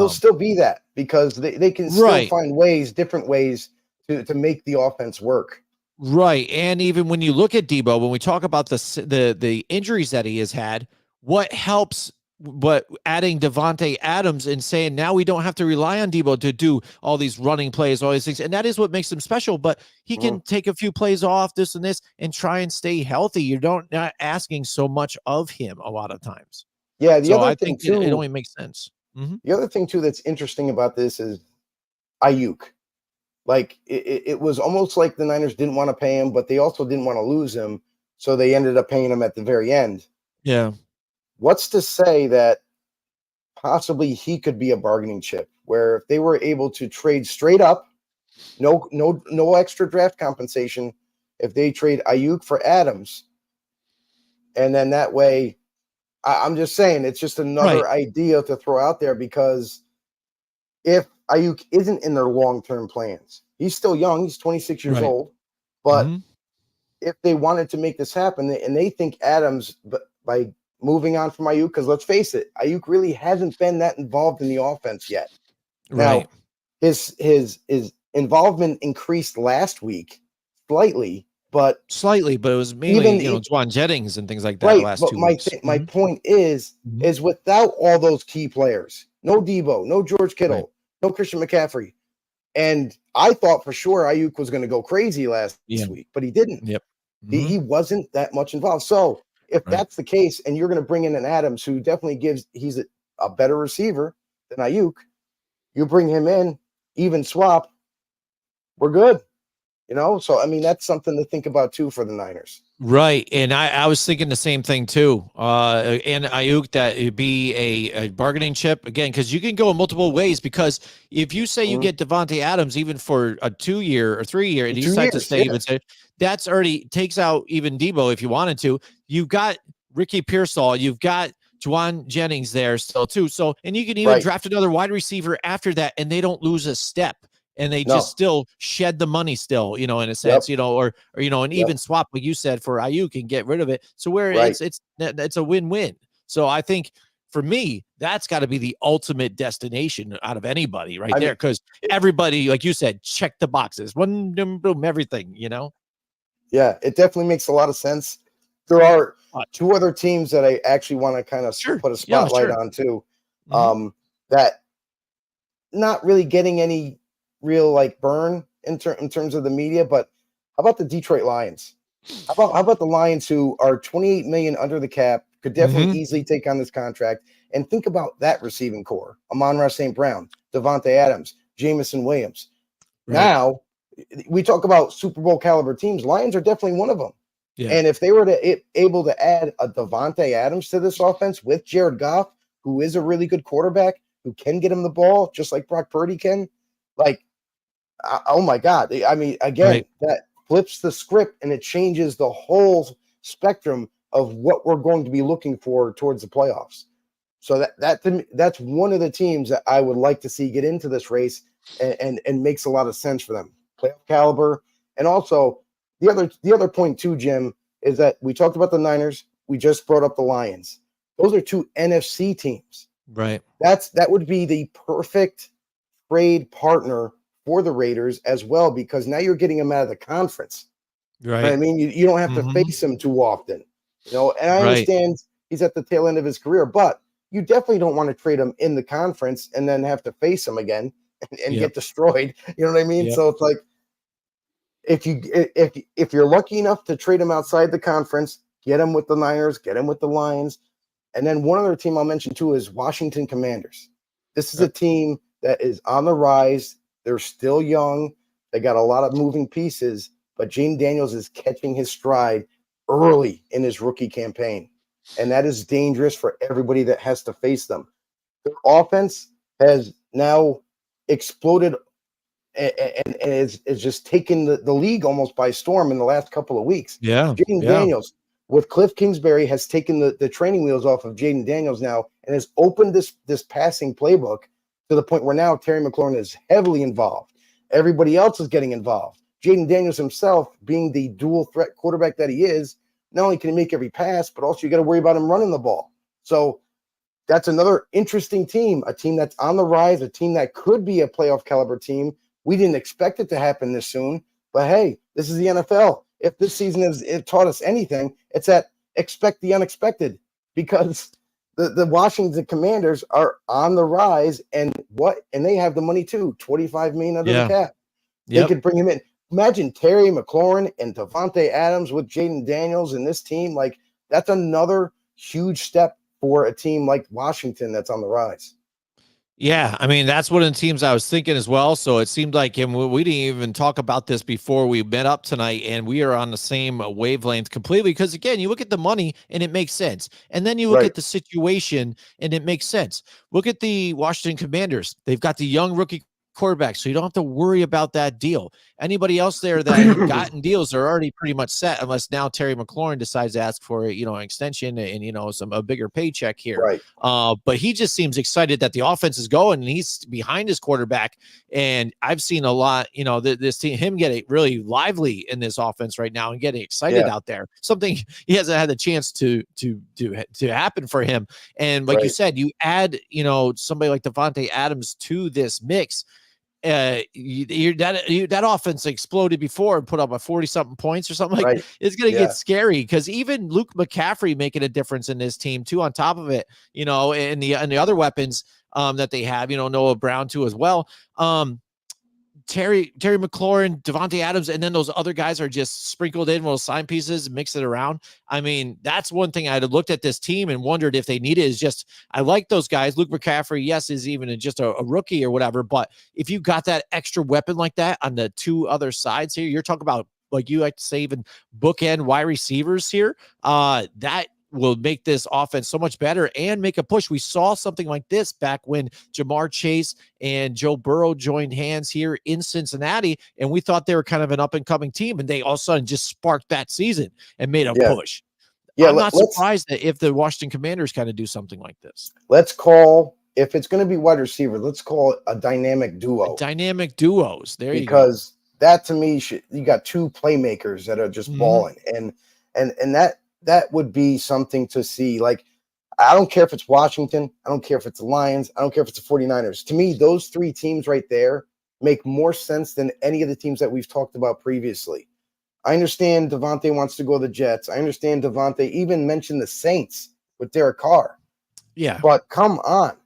still be that because they can still find different ways to make the offense work. Right. And even when you look at Debo, when we talk about the injuries that he has had, what helps but adding Davante Adams and saying now we don't have to rely on Debo to do all these running plays, all these things. And that is what makes him special. But he can take a few plays off, this and this, and try and stay healthy. You're not asking so much of him a lot of times. Yeah, I think it only makes sense. The other thing too that's interesting about this is Ayuk. Like it was almost like the Niners didn't want to pay him, but they also didn't want to lose him, so they ended up paying him at the very end. Yeah. What's to say that possibly he could be a bargaining chip where if they were able to trade straight up, no extra draft compensation, if they trade Ayuk for Adams, and then that way, I'm just saying it's just another idea to throw out there because if Ayuk isn't in their long-term plans, he's still young, he's 26 years old, but if they wanted to make this happen and they think Adams by moving on from Ayuk, because let's face it, Ayuk really hasn't been that involved in the offense yet. Now, his involvement increased last week slightly, but it was mainly Juwan Jennings and things like that. Last but 2 weeks. My point is without all those key players, no Debo, no George Kittle, no Christian McCaffrey, and I thought for sure Ayuk was going to go crazy last week, but he didn't. He wasn't that much involved. So if that's the case, and you're going to bring in an Adams who definitely he's a better receiver than Ayuk, you bring him in, even swap, we're good. So I mean that's something to think about too for the Niners. Right, and I was thinking the same thing too. And Ayuk, that it'd be a bargaining chip again because you can go in multiple ways. Because if you say you get Davante Adams even for a 2-year or 3-year, and you decide to stay, that's already takes out even Debo if you wanted to. You've got Ricky Pearsall, you've got Juwan Jennings there still too. So, and you can even draft another wide receiver after that, and they don't lose a step. And they just still shed the money still, in a sense, or an even swap, like you said, for Ayuk and get rid of it. So where it's a win-win. So I think for me, that's got to be the ultimate destination out of anybody there. Because everybody, like you said, check the boxes, boom, everything, Yeah, it definitely makes a lot of sense. There are 2 other teams that I actually want to kind of put a spotlight on too. That not really getting any real burn in terms of the media, but how about the Detroit Lions? How about the Lions who are 28 million under the cap, could definitely easily take on this contract, and think about that receiving core: Amon-Ra St. Brown, Davante Adams, Jamison Williams. Now we talk about Super Bowl caliber teams. Lions are definitely one of them. And if they were able to add a Davante Adams to this offense with Jared Goff, who is a really good quarterback, who can get him the ball just like Brock Purdy can, oh my God. I mean, again, that flips the script and it changes the whole spectrum of what we're going to be looking for towards the playoffs. So that's one of the teams that I would like to see get into this race and makes a lot of sense for them. Playoff caliber. And also the other point too, Jim, is that we talked about the Niners. We just brought up the Lions. Those are 2 NFC teams. Right. That would be the perfect trade partner for the Raiders as well, because now you're getting them out of the conference. Right. I mean, you don't have to face him too often, and I understand he's at the tail end of his career, but you definitely don't want to trade him in the conference and then have to face him again and get destroyed. You know what I mean? So it's like, if you're lucky enough to trade him outside the conference, get him with the Niners, get him with the Lions. And then one other team I'll mention too is Washington Commanders. This is a team that is on the rise. They're still young. They got a lot of moving pieces, but Jaden Daniels is catching his stride early in his rookie campaign. And that is dangerous for everybody that has to face them. Their offense has now exploded and is just taken the league almost by storm in the last couple of weeks. Jaden Daniels with Cliff Kingsbury has taken the training wheels off of Jaden Daniels now and has opened this passing playbook to the point where now Terry McLaurin is heavily involved. Everybody else is getting involved. Jaden Daniels himself, being the dual threat quarterback that he is, not only can he make every pass, but also you got to worry about him running the ball. So that's another interesting team, a team that's on the rise, a team that could be a playoff caliber team. We didn't expect it to happen this soon, but hey, this is the NFL. If this season has taught us anything, it's that expect the unexpected, because the Washington Commanders are on the rise, and they have the money too, $25 million under the cap. They could bring him in. Imagine Terry McLaurin and Davante Adams with Jaden Daniels in this team. Like, that's another huge step for a team like Washington that's on the rise. Yeah, I mean, that's one of the teams I was thinking as well. So it seemed like, and we didn't even talk about this before we met up tonight, and we are on the same wavelength completely. Because again, you look at the money and it makes sense, and then you look at the situation and it makes sense. Look at the Washington Commanders; they've got the young rookie quarterback, so you don't have to worry about that deal. Anybody else there that gotten deals are already pretty much set, unless now Terry McLaurin decides to ask for an extension and a bigger paycheck here. Right. But he just seems excited that the offense is going, and he's behind his quarterback. And I've seen a lot, this team, him getting really lively in this offense right now and getting excited out there. Something he hasn't had the chance to happen for him. And like you said, you add, somebody like Davante Adams to this mix. That offense exploded before and put up a 40-something points or something like that. It's going to get scary, because even Luke McCaffrey making a difference in this team too, on top of it, and the other weapons that they have, Noah Brown too as well. Terry McLaurin, Davante Adams, and then those other guys are just sprinkled in little sign pieces, mix it around. I mean, that's one thing I'd have looked at this team and wondered if they needed is just, I like those guys. Luke McCaffrey, yes, is even just a rookie or whatever, but if you got that extra weapon like that on the two other sides here, you're talking about, like you like to say, even bookend wide receivers here, that will make this offense so much better and make a push. We saw something like this back when Jamar Chase and Joe Burrow joined hands here in Cincinnati, and we thought they were kind of an up-and-coming team, and they all of a sudden just sparked that season and made a push. Yeah, I'm not surprised that if the Washington Commanders kind of do something like this. Let's call, if it's going to be wide receiver, let's call it a dynamic duo. Dynamic duos. There you go. Because that, to me, you got two playmakers that are just balling, and that would be something to see. Like, I don't care if it's Washington. I don't care if it's the Lions. I don't care if it's the 49ers. To me, those three teams right there make more sense than any of the teams that we've talked about previously. I understand Davante wants to go to the Jets. I understand Davante even mentioned the Saints with Derek Carr. Yeah. But come on.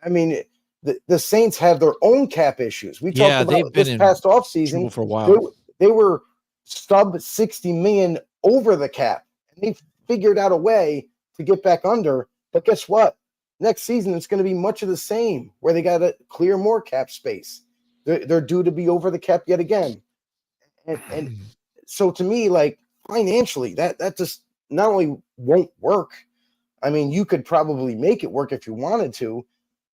I mean, the Saints have their own cap issues. We talked about this past offseason for a while. They were sub $60 million over the cap. They figured out a way to get back under, but guess what? Next season, it's going to be much of the same, where they got to clear more cap space. They're due to be over the cap yet again. And so to me, like, financially, that just not only won't work. I mean, you could probably make it work if you wanted to,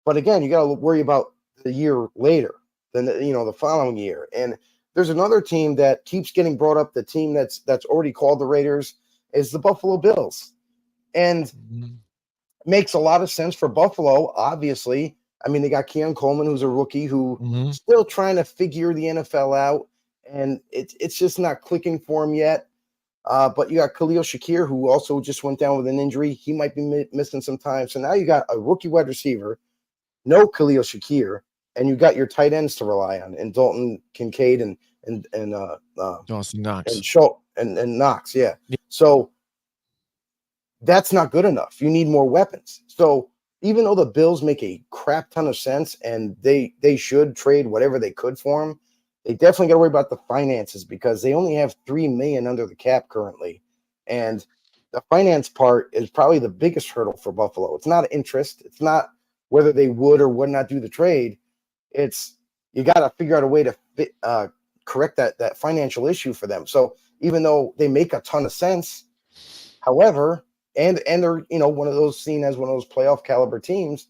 but again, you got to worry about the year later, then the following year. And there's another team that keeps getting brought up, the team that's already called the Raiders, is the Buffalo Bills. And makes a lot of sense for Buffalo, obviously. I mean, they got Keon Coleman, who's a rookie, who still trying to figure the NFL out, and it's just not clicking for him yet. But you got Khalil Shakir, who also just went down with an injury. He might be missing some time. So now you got a rookie wide receiver, no Khalil Shakir, and you got your tight ends to rely on, and Dalton Kincaid and Dawson Knox and Schultz and Knox. Yeah. So that's not good enough. You need more weapons. So even though the Bills make a crap ton of sense and they should trade whatever they could for him, they definitely got to worry about the finances, because they only have $3 million under the cap currently. And the finance part is probably the biggest hurdle for Buffalo. It's not interest. It's not whether they would or would not do the trade. It's, you got to figure out a way to correct that financial issue for them. So even though they make a ton of sense, however, and they're, one of those seen as one of those playoff caliber teams.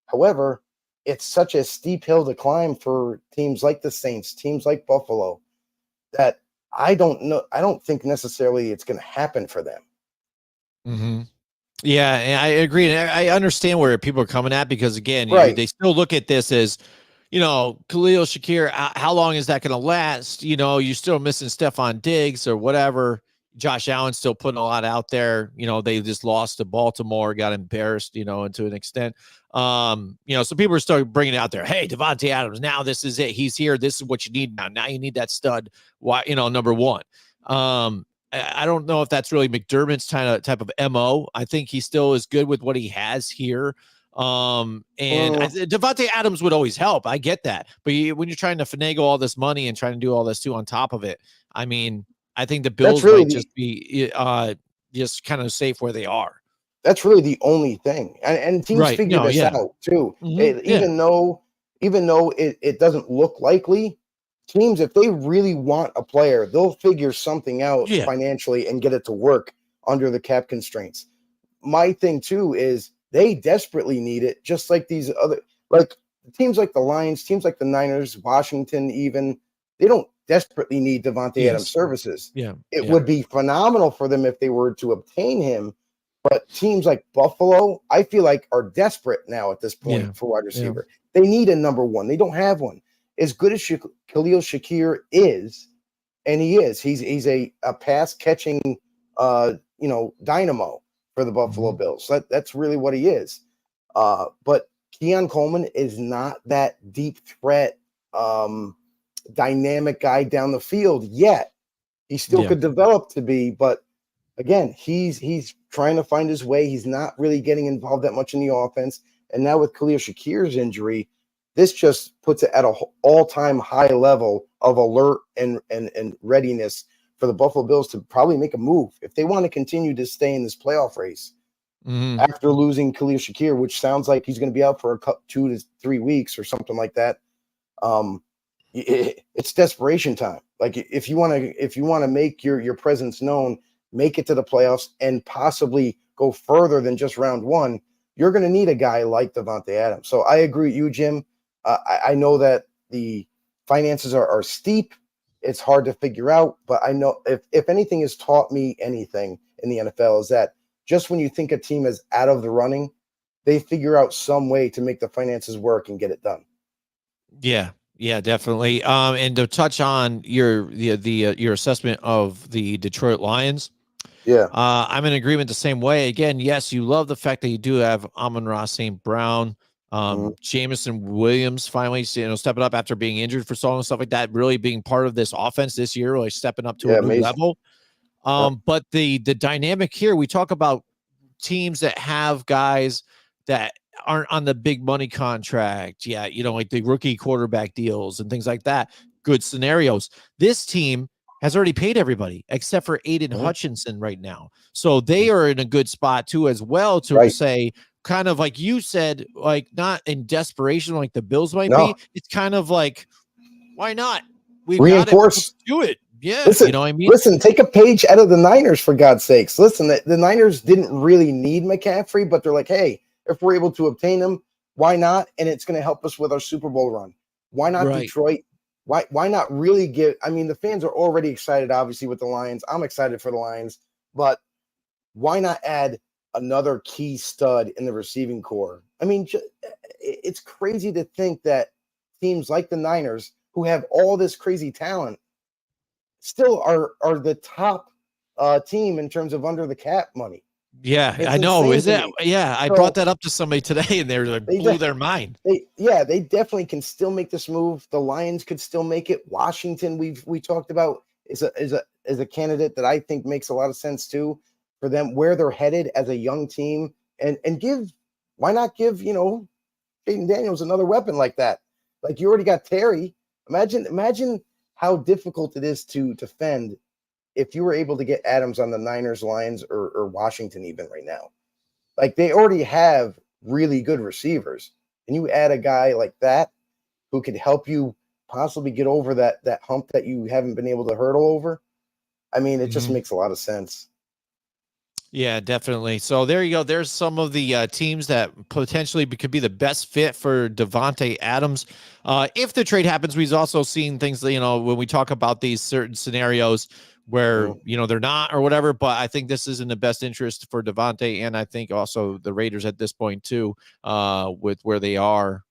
However, it's such a steep hill to climb for teams like the Saints, teams like Buffalo, that I don't think necessarily it's going to happen for them. Mm-hmm. Yeah, and I agree. And I understand where people are coming at, because again, right. They still look at this as, Khalil Shakir, how long is that going to last? You're still missing Stephon Diggs or whatever. Josh Allen's still putting a lot out there. They just lost to Baltimore, got embarrassed, to an extent. So people are starting bringing it out there. Hey, Davante Adams, now this is it. He's here. This is what you need now. Now you need that stud. Why, number one. I don't know if that's really McDermott's type of MO. I think he still is good with what he has here. Davante Adams would always help. I get that. But when you're trying to finagle all this money and trying to do all this too on top of it, I mean, I think the Bills might just be just kind of safe where they are. That's really the only thing. And teams figure this out too. Even though it doesn't look likely, teams, if they really want a player, they'll figure something out financially and get it to work under the cap constraints. My thing too is they desperately need it, just like these other, like teams like the Lions, teams like the Niners, Washington, even, they don't desperately need Davante Adams' services. It would be phenomenal for them if they were to obtain him. But teams like Buffalo, I feel like, are desperate now at this point for wide receiver. They need a number one. They don't have one. As good as Khalil Shakir is, and he is, he's a pass catching, dynamo for the Buffalo Bills. That's really what he is. But Keon Coleman is not that deep threat, dynamic guy down the field yet. He still could develop to be, but again, he's trying to find his way. He's not really getting involved that much in the offense. And now with Khalil Shakir's injury, this just puts it at an all-time high level of alert and readiness for the Buffalo Bills to probably make a move if they want to continue to stay in this playoff race. After losing Khalil Shakir, which sounds like he's going to be out for 2 to 3 weeks or something like that. It's desperation time. Like if you want to make your presence known, make it to the playoffs and possibly go further than just round one, you're going to need a guy like Davante Adams. So I agree with you, Jim. I know that the finances are steep. It's hard to figure out, but I know if anything has taught me anything in the NFL is that just when you think a team is out of the running, they figure out some way to make the finances work and get it done. Yeah, definitely. And to touch on your assessment of the Detroit Lions, I'm in agreement the same way. Again, yes, you love the fact that you do have Amon-Ra St. Brown, Jameson Williams finally, stepping up after being injured for so long and stuff like that, really being part of this offense this year, really stepping up to a new level. But the dynamic here, we talk about teams that have guys that aren't on the big money contract. Like the rookie quarterback deals and things like that. Good scenarios. This team has already paid everybody except for Aiden Hutchinson right now. So they are in a good spot too, as well, to say, kind of like you said, like not in desperation like the Bills might be. It's kind of like, why not? We've reinforce, do it. Yeah, listen, you know what I mean? Listen, take a page out of the Niners, for God's sakes. Listen, the Niners didn't really need McCaffrey, but they're like, hey, if we're able to obtain him, why not? And it's going to help us with our Super Bowl run. Why not Detroit? Why not really give? I mean, the fans are already excited, obviously, with the Lions. I'm excited for the Lions, but why not add another key stud in the receiving core? I mean, it's crazy to think that teams like the Niners, who have all this crazy talent, still are the top team in terms of under the cap money. Yeah, I know. Is it? Yeah, I brought that up to somebody today, and they blew their mind. They definitely can still make this move. The Lions could still make it. Washington, we talked about, is a candidate that I think makes a lot of sense too for them, where they're headed as a young team, and why not give Jaden Daniels another weapon like that? Like you already got Terry. Imagine how difficult it is to defend if you were able to get Adams on the Niners, Lions, or Washington even right now. Like they already have really good receivers, and you add a guy like that who could help you possibly get over that hump that you haven't been able to hurdle over. I mean, it just makes a lot of sense. Yeah, definitely. So there you go. There's some of the teams that potentially could be the best fit for Davante Adams. If the trade happens, we've also seen things that, when we talk about these certain scenarios where, they're not or whatever. But I think this is in the best interest for Davante, and I think also the Raiders at this point too, with where they are,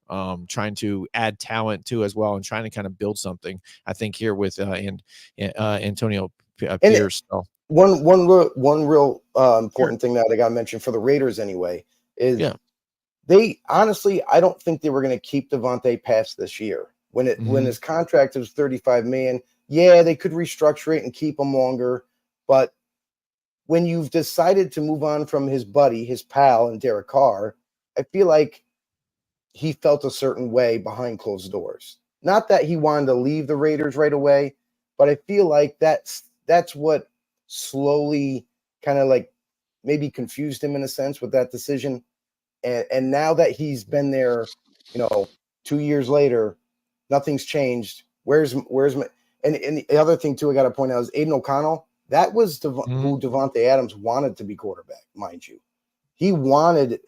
trying to add talent too as well, and trying to kind of build something. I think here with Antonio Pierce. So. One real important thing that I got to mention for the Raiders anyway is they honestly, I don't think they were going to keep Davante past this year. When his contract was $35 million, yeah, they could restructure it and keep him longer. But when you've decided to move on from his buddy, his pal, and Derek Carr, I feel like he felt a certain way behind closed doors. Not that he wanted to leave the Raiders right away, but I feel like that's what slowly kind of like maybe confused him in a sense with that decision. And now that he's been there, 2 years later, nothing's changed. Where's my and the other thing too I got to point out is Aiden O'Connell. That was who Davante Adams wanted to be quarterback, mind you. He wanted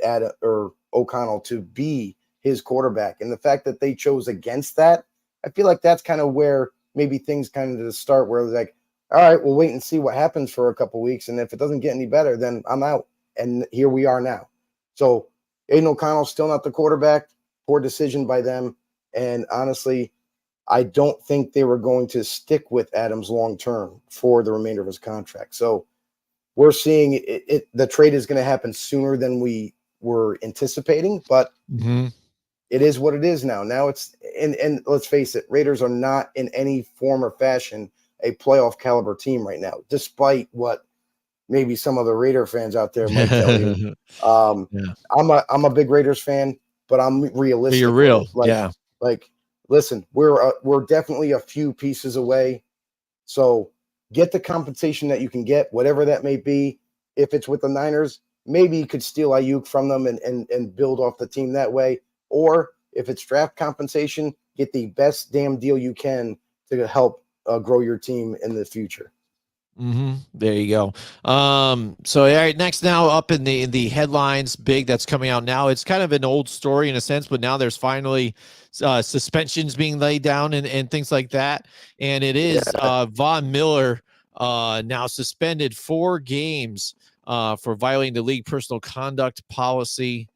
O'Connell to be his quarterback, and the fact that they chose against that, I feel like that's kind of where maybe things kind of start where it's like, all right, we'll wait and see what happens for a couple of weeks, and if it doesn't get any better, then I'm out. And here we are now. So Aiden O'Connell's still not the quarterback. Poor decision by them. And honestly, I don't think they were going to stick with Adams long term for the remainder of his contract. So we're seeing the trade is going to happen sooner than we were anticipating, but it is what it is now. Now it's and let's face it, Raiders are not in any form or fashion a playoff caliber team right now, despite what maybe some of the Raider fans out there might tell you. I'm a big Raiders fan, but I'm realistic. You're real. Listen, we're definitely a few pieces away. So get the compensation that you can get, whatever that may be. If it's with the Niners, maybe you could steal Ayuk from them and build off the team that way. Or if it's draft compensation, get the best damn deal you can to help grow your team in the future. There you go. So all right, next now up in the headlines, big that's coming out now. It's kind of an old story in a sense, but now there's finally suspensions being laid down and things like that. And it is Von Miller now suspended 4 games for violating the league personal conduct policy.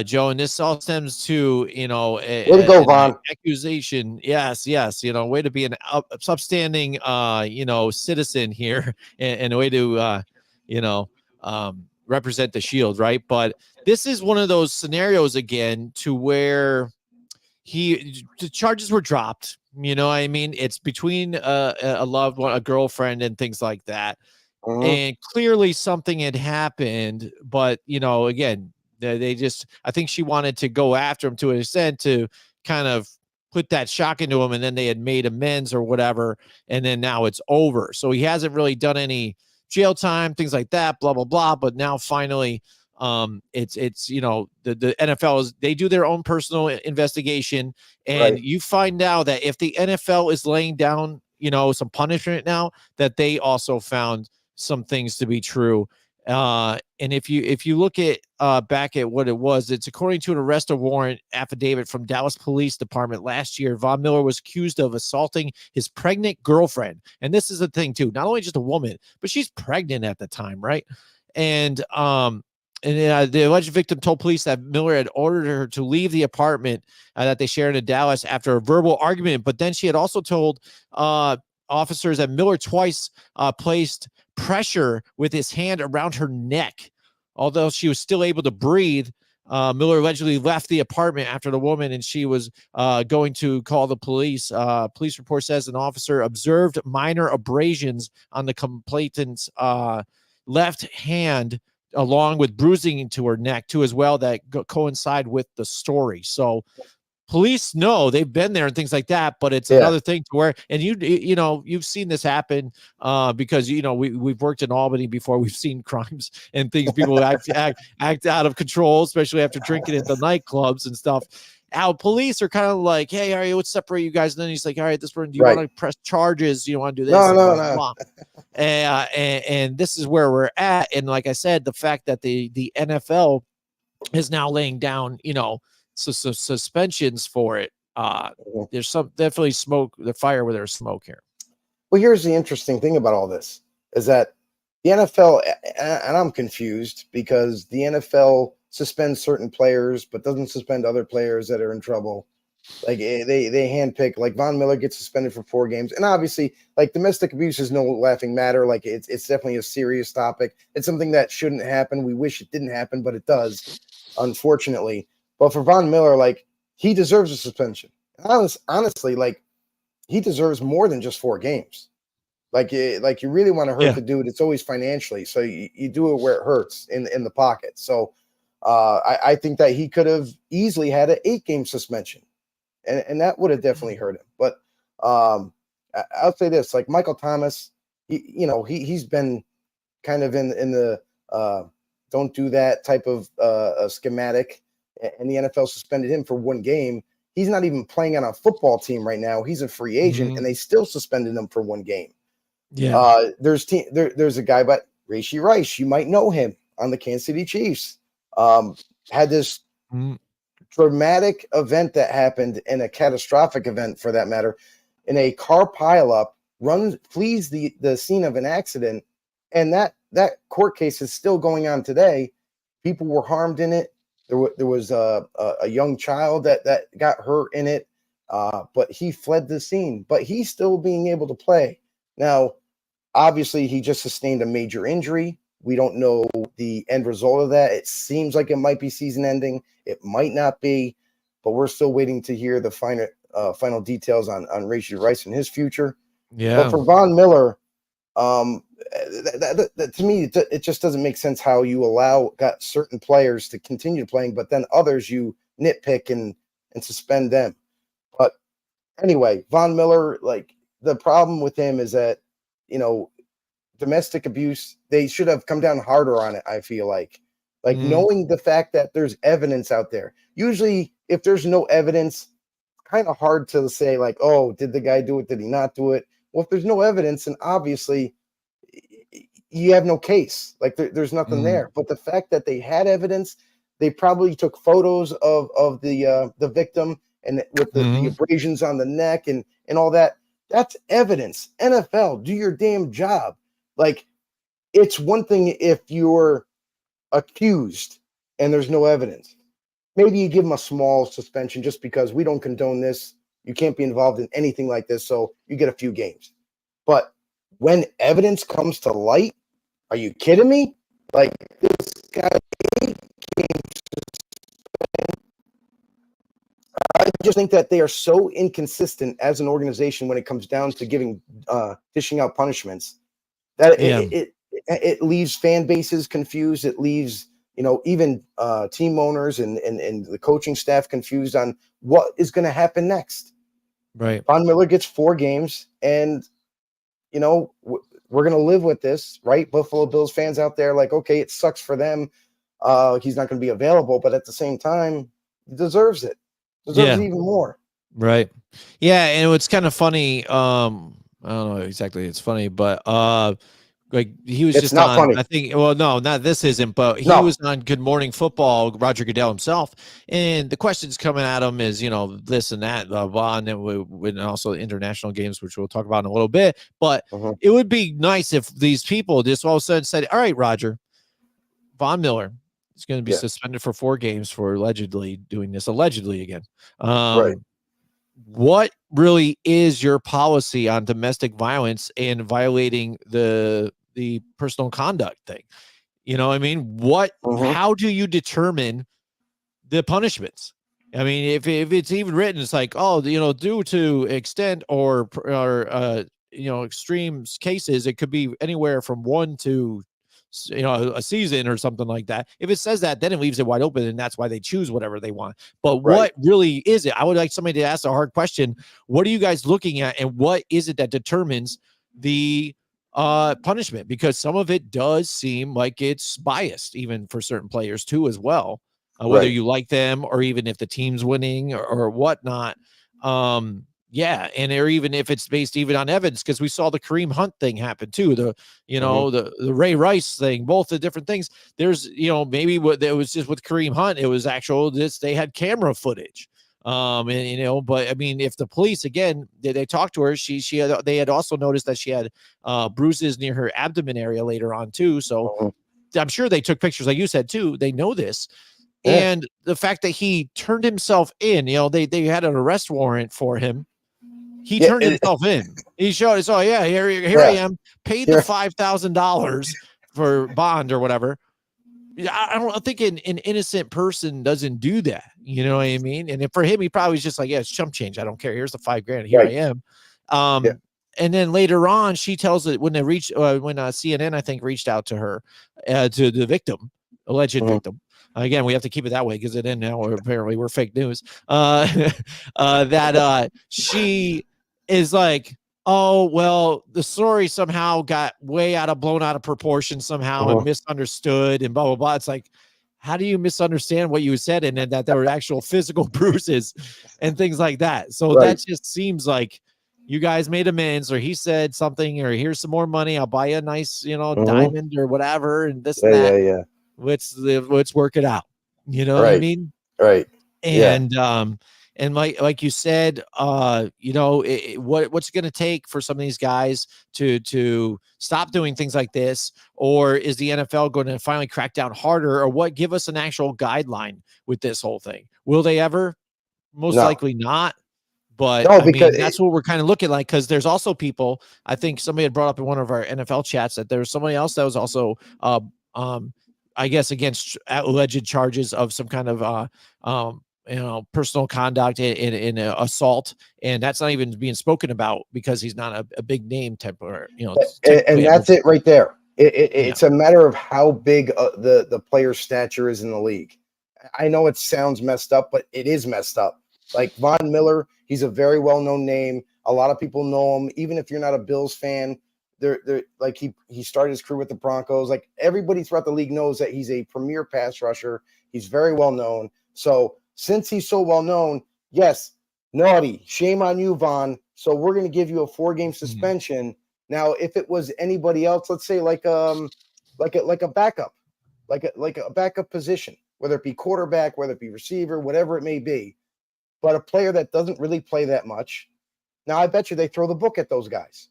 Joe, and this all stems to, way to go, Von. Accusation. Yes. Way to be an upstanding, citizen here and a way to, represent the Shield. Right. But this is one of those scenarios again to where the charges were dropped. It's between a loved one, a girlfriend and things like that. And clearly something had happened, but, again, I think she wanted to go after him to an extent to kind of put that shock into him. And then they had made amends or whatever. And then now it's over. So he hasn't really done any jail time, things like that, blah, blah, blah. But now finally, it's the NFL they do their own personal investigation. And you find out that if the NFL is laying down, some punishment now, that they also found some things to be true. And if you look at back at what it was, it's according to an arrest warrant affidavit from Dallas Police Department last year. Von Miller was accused of assaulting his pregnant girlfriend. And this is the thing too, not only just a woman, but she's pregnant at the time. Right. And the alleged victim told police that Miller had ordered her to leave the apartment that they shared in Dallas after a verbal argument. But then she had also told officers that Miller twice placed pressure with his hand around her neck. Although she was still able to breathe, Miller allegedly left the apartment after the woman and she was going to call the police. Police report says an officer observed minor abrasions on the complainant's left hand, along with bruising to her neck too as well, that coincide with the story. So police know, they've been there and things like that, but it's another thing to where, and you've seen this happen because we've worked in Albany before. We've seen crimes and things. People act out of control, especially after drinking at the nightclubs and stuff. Our police are kind of like, hey, all right, let's separate you guys. And then he's like, all right, this person, do you want to press charges? You want to do this? No. And this is where we're at. And like I said, the fact that the NFL is now laying down, so suspensions for it. There's definitely smoke, the fire where there's smoke here. Well, here's the interesting thing about all this is that the NFL, and I'm confused because the NFL suspends certain players, but doesn't suspend other players that are in trouble. Like they handpick, like Von Miller gets suspended for 4 games, and obviously, like domestic abuse is no laughing matter. Like it's definitely a serious topic. It's something that shouldn't happen. We wish it didn't happen, but it does, unfortunately. But for Von Miller, like he deserves a suspension. Honestly, like he deserves more than just 4 games. Like you really want to hurt the dude. It's always financially, so you do it where it hurts in the pocket. So I think that he could have easily had an 8-game suspension. And that would have definitely hurt him. But I'll say this: like Michael Thomas, he's been kind of in the don't do that type of schematic, and the NFL suspended him for 1 game. He's not even playing on a football team right now. He's a free agent, and they still suspended him for 1 game. Yeah. There's a guy, but Rashee Rice, you might know him on the Kansas City Chiefs. Had this dramatic event that happened, and a catastrophic event for that matter, in a car pileup, flees the scene of an accident, and that court case is still going on today. People were harmed in it. There was a young child that got hurt in it, but he fled the scene. But he's still being able to play. Now, obviously, he just sustained a major injury. We don't know the end result of that. It seems like it might be season ending. It might not be, but we're still waiting to hear the final details on Rashee Rice and his future. Yeah. But for Von Miller, to me, it just doesn't make sense how you got certain players to continue playing, but then others you nitpick and suspend them. But anyway, Von Miller, like the problem with him is that, domestic abuse, they should have come down harder on it. I feel like knowing the fact that there's evidence out there. Usually if there's no evidence, kind of hard to say like, oh, did the guy do it? Did he not do it? Well, if there's no evidence, and obviously you have no case, like there's nothing there. But the fact that they had evidence, they probably took photos of the victim and with the abrasions on the neck and all that. That's evidence. NFL, do your damn job. Like, it's one thing if you're accused and there's no evidence. Maybe you give them a small suspension just because we don't condone this. You can't be involved in anything like this, so you get a few games. But when evidence comes to light, are you kidding me? Like, this guy 8 games. I just think that they are so inconsistent as an organization when it comes down to dishing out punishments that it leaves fan bases confused. It leaves, even team owners and the coaching staff confused on what is going to happen next. Right. Von Miller gets 4 games, and we're going to live with this, right? Buffalo Bills fans out there, like, okay, it sucks for them. He's not going to be available, but at the same time, he deserves it. Deserves it even more. Right. Yeah, and it's kind of funny. I don't know exactly. It's funny, but like he was just on. Funny. I think. Well, no, not this isn't. But he was on Good Morning Football. Roger Goodell himself, and the questions coming at him is, this and that, Von, and also international games, which we'll talk about in a little bit. But it would be nice if these people just all of a sudden said, "All right, Roger, Von Miller is going to be suspended for 4 games for allegedly doing this again." Right. What really is your policy on domestic violence and violating the personal conduct thing? You know what I mean? How do you determine the punishments? I mean, if it's even written, it's like, oh, due to extent or extreme cases, it could be anywhere from 1 to a season or something like that. If it says that, then it leaves it wide open, and that's why they choose whatever they want. But what really is it? I would like somebody to ask a hard question. What are you guys looking at, and what is it that determines the punishment? Because some of it does seem like it's biased, even for certain players too, as well. Whether you like them or even if the team's winning or whatnot. And or even if it's based even on evidence, because we saw the Kareem Hunt thing happen too. The Ray Rice thing, both the different things. There's maybe what it was just with Kareem Hunt, it was they had camera footage But I mean, if the police, again, they talked to her, they had also noticed that she had bruises near her abdomen area later on too. So I'm sure they took pictures, like you said too. They know this. Yeah. And the fact that he turned himself in, they had an arrest warrant for him. He turned himself in. He showed us, oh yeah, here I am, paid the $5,000 for bond or whatever. I don't think an innocent person doesn't do that. You know what I mean? And for him, he probably was just like, yeah, it's chump change. I don't care. Here's the $5,000. Here I am. And then later on, she tells it when CNN, I think, reached out to her, to the victim, alleged victim. Again, we have to keep it that way because it in now. Apparently, we're fake news. That she is like, oh, well, the story somehow got blown out of proportion somehow and misunderstood and blah, blah, blah. It's like, how do you misunderstand what you said and then that there were actual physical bruises and things like that? So that just seems like you guys made amends, or he said something, or here's some more money. I'll buy you a nice, diamond or whatever. And this and that. Yeah. Let's work it out. You know what I mean? Right. And, and like you said, what's it going to take for some of these guys to stop doing things like this? Or is the NFL going to finally crack down harder, or what? Give us an actual guideline with this whole thing. Will they ever? Most likely not. But no, because that's what we're kind of looking like. Because there's also people, I think somebody had brought up in one of our NFL chats that there's somebody else that was also, I guess, against alleged charges of some kind of, personal conduct in assault, and that's not even being spoken about because he's not a big name temporary, and that's it right there. It's a matter of how big the player's stature is in the league. I know it sounds messed up, but it is messed up. Like Von Miller, he's a very well-known name. A lot of people know him, even if you're not a Bills fan. They're like he started his career with the Broncos. Like everybody throughout the league knows that he's a premier pass rusher. He's very well known. So since he's so well known, yes, naughty, shame on you, Von. So we're going to give you a 4-game suspension. Now, if it was anybody else, let's say like a backup, like a backup position, whether it be quarterback, whether it be receiver, whatever it may be, but a player that doesn't really play that much. Now, I bet you they throw the book at those guys.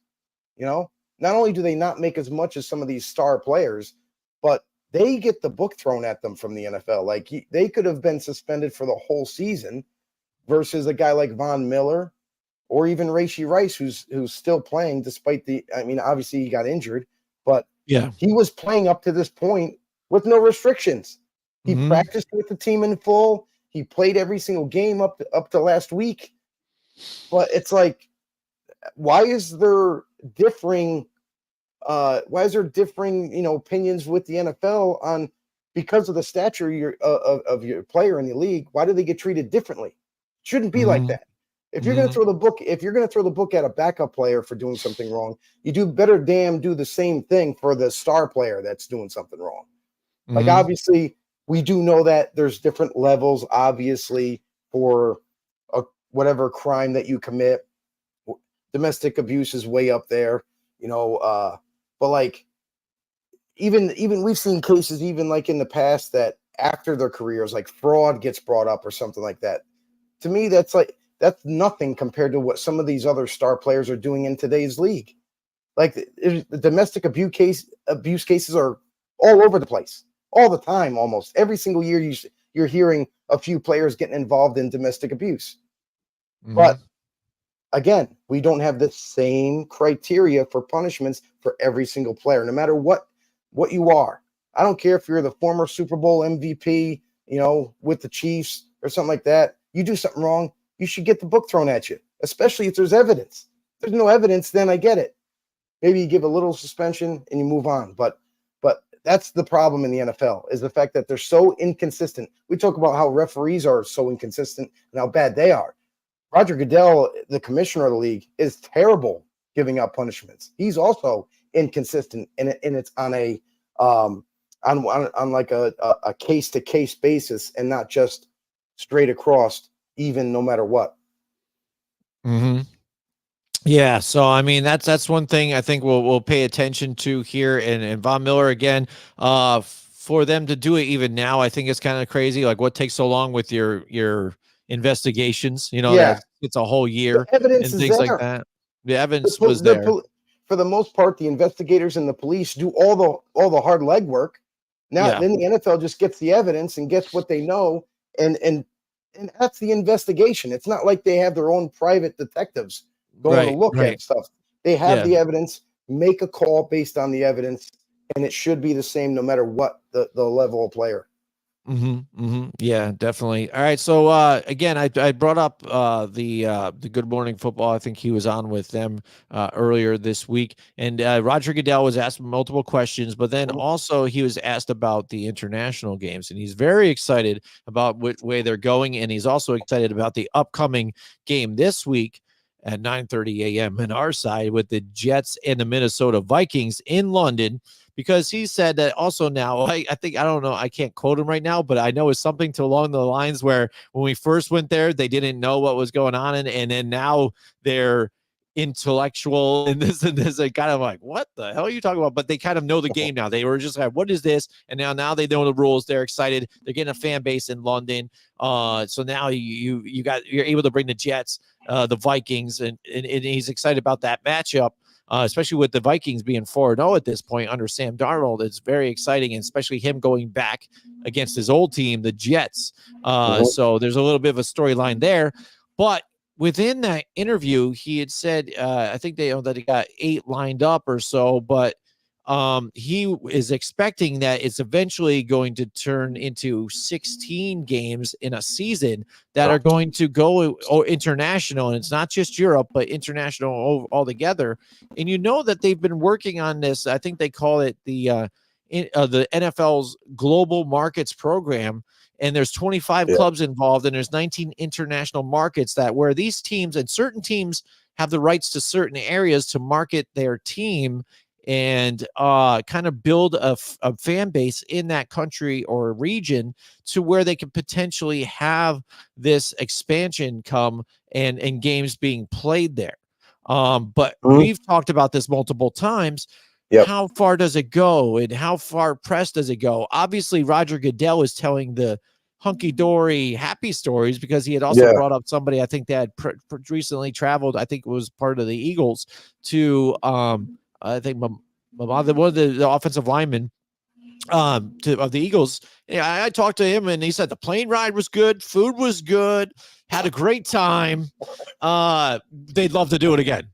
Not only do they not make as much as some of these star players, but they get the book thrown at them from the NFL. Like they could have been suspended for the whole season versus a guy like Von Miller or even Rashee Rice, who's still playing despite obviously he got injured, but he was playing up to this point with no restrictions. He practiced with the team in full. He played every single game up to last week. But it's like, why is there differing opinions with the NFL on because of the stature of your player in the league? Why do they get treated differently? Shouldn't be like that. If you're going to throw the book at a backup player for doing something wrong, you do the same thing for the star player that's doing something wrong. Like obviously we do know that there's different levels, obviously, for whatever crime that you commit. Domestic abuse is way up there, but like even we've seen cases even like in the past that after their careers, like fraud gets brought up or something like that. To me, that's nothing compared to what some of these other star players are doing in today's league. Like the domestic abuse cases are all over the place, all the time, almost every single year. You're hearing a few players getting involved in domestic abuse, but again, we don't have the same criteria for punishments for every single player, no matter what you are. I don't care if you're the former Super Bowl MVP, with the Chiefs or something like that. You do something wrong, you should get the book thrown at you, especially if there's evidence. If there's no evidence, then I get it. Maybe you give a little suspension and you move on. But that's the problem in the NFL, is the fact that they're so inconsistent. We talk about how referees are so inconsistent and how bad they are. Roger Goodell, the commissioner of the league, is terrible giving out punishments. He's also inconsistent, and it's on a like a case to case basis and not just straight across, even no matter what. Yeah, so I mean that's one thing I think we'll pay attention to here, and Von Miller again. For them to do it even now, I think it's kind of crazy. Like, what takes so long with your investigations, Yeah. that it's a whole year The evidence and is things like there. that. The evidence was there. For the most part, the investigators and the police do all the hard legwork. Now, then the NFL just gets the evidence and gets what they know, and that's the investigation. It's not like they have their own private detectives going to look at stuff. They have the evidence, make a call based on the evidence, and it should be the same no matter what the level of player. Yeah, definitely. All right. So again, I brought up the Good Morning Football. I think he was on with them earlier this week, and Roger Goodell was asked multiple questions, but then also he was asked about the international games, and he's very excited about what way they're going, and he's also excited about the upcoming game this week at 9:30 a.m. in our side with the Jets and the Minnesota Vikings in London. Because he said that also now, I think, I don't know, I can't quote him right now, but I know it's something to along the lines where when we first went there, they didn't know what was going on. And then now they're intellectual and this and this, and kind of like, what the hell are you talking about? But they kind of know the game now. They were just like, what is this? And now they know the rules. They're excited. They're getting a fan base in London. So now you're able to bring the Jets, the Vikings, and he's excited about that matchup. Especially with the Vikings being 4-0 at this point under Sam Darnold. It's very exciting, and especially him going back against his old team, the Jets. So there's a little bit of a storyline there. But within that interview, he had said, I think that he got 8 lined up or so, but he is expecting that it's eventually going to turn into 16 games in a season that are going to go international. And it's not just Europe, but international altogether. And that they've been working on this. I think they call it the NFL's Global Markets Program. And there's 25 clubs involved, and there's 19 international markets where these teams and certain teams have the rights to certain areas to market their team and kind of build a fan base in that country or region to where they can potentially have this expansion come and games being played there. But we've talked about this multiple times. How far does it go, and how far pressed does it go? Obviously, Roger Goodell is telling the hunky-dory happy stories because he had also brought up somebody I think that had recently traveled. I think it was part of the Eagles to I think one of the offensive linemen of the Eagles. I talked to him and he said the plane ride was good, food was good, had a great time. They'd love to do it again.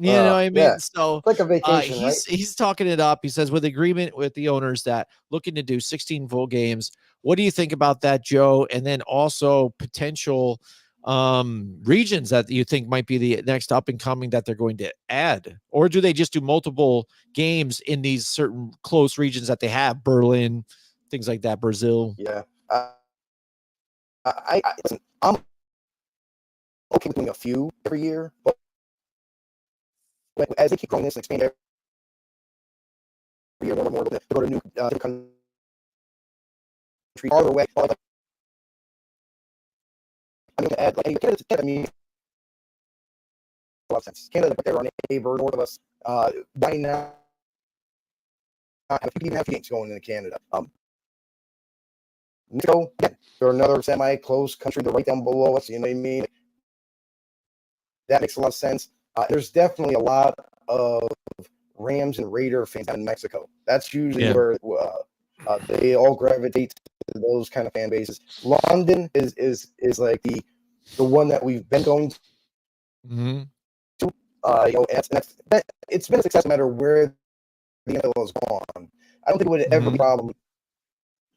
You know what I mean? So it's like a vacation, right? He's talking it up. He says with agreement with the owners that looking to do 16 full games. What do you think about that, Joe? And then also potential regions that you think might be the next up and coming that they're going to add, or do they just do multiple games in these certain close regions that they have, Berlin, things like that, Brazil? I'm okay with doing a few every year, but as they keep growing this and expand every year more and more, to go to new country farther away. I'm going to add, Canada, a lot of sense. Canada, they're our neighbor, north of us. Why not have games going into Canada? Mexico, they're another semi-close country. They're right down below us. You know what I mean? That makes a lot of sense. There's definitely a lot of Rams and Raider fans in Mexico. That's usually where they all gravitate to those kind of fan bases. London is like the one that we've been going to. It's been a success no matter where the NFL has gone. I don't think it would ever be a problem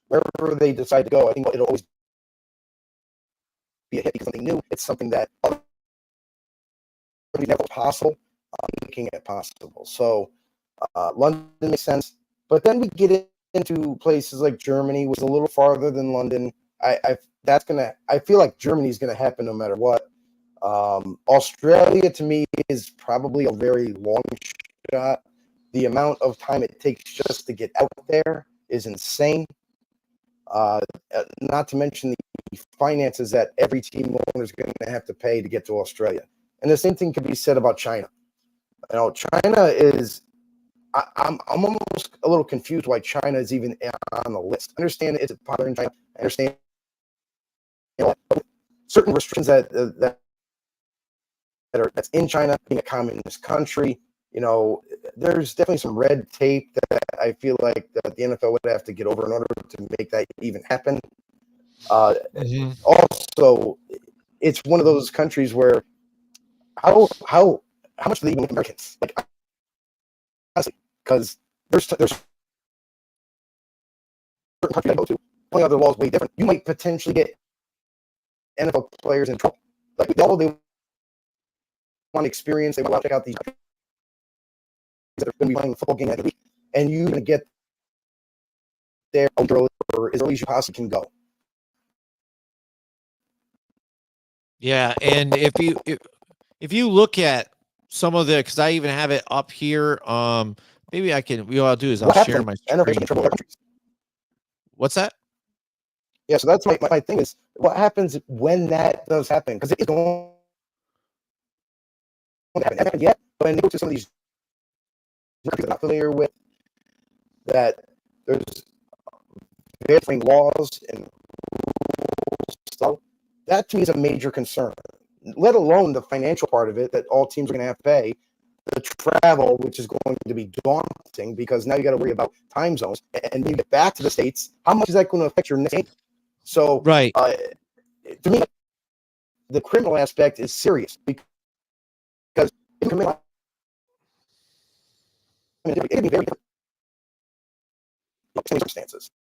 wherever they decide to go. I think it'll always be a hit because something new. It's something that never possible. Making it possible. So London makes sense, but then we get into places like Germany, which is a little farther than London. I feel like Germany's gonna happen no matter what. Australia to me is probably a very long shot. The amount of time it takes just to get out there is insane. Not to mention the finances that every team owner is going to have to pay to get to Australia. And the same thing can be said about China. China is. I'm almost a little confused why China is even on the list. I understand it's popular in China. I understand. certain restrictions that's in China, being a communist country. There's definitely some red tape that I feel like that the NFL would have to get over in order to make that even happen. Also, it's one of those countries where how much do they even make Americans? Like, honestly, because there's certain countries I go to, playing other laws way different. You might potentially get NFL players in trouble. Like, although they want to experience, they want to check out these countries that are going to be playing a football game every week, and you're going to get there or as early as you possibly can go. Yeah, and if you look at some of the, because I even have it up here, maybe I can. What I'll do is I'll share my screen. What's that? Yeah, so that's my thing is what happens when that does happen, because it's going to happen. It hasn't yet, but when you go to some of these countries I'm not familiar with, that there's different laws and rules, so that to me is a major concern. Let alone the financial part of it that all teams are going to have to pay, the travel, which is going to be daunting because now you got to worry about time zones, and you get back to the States. How much is that going to affect your next game? So, right. To me, the criminal aspect is serious because it can be very different circumstances.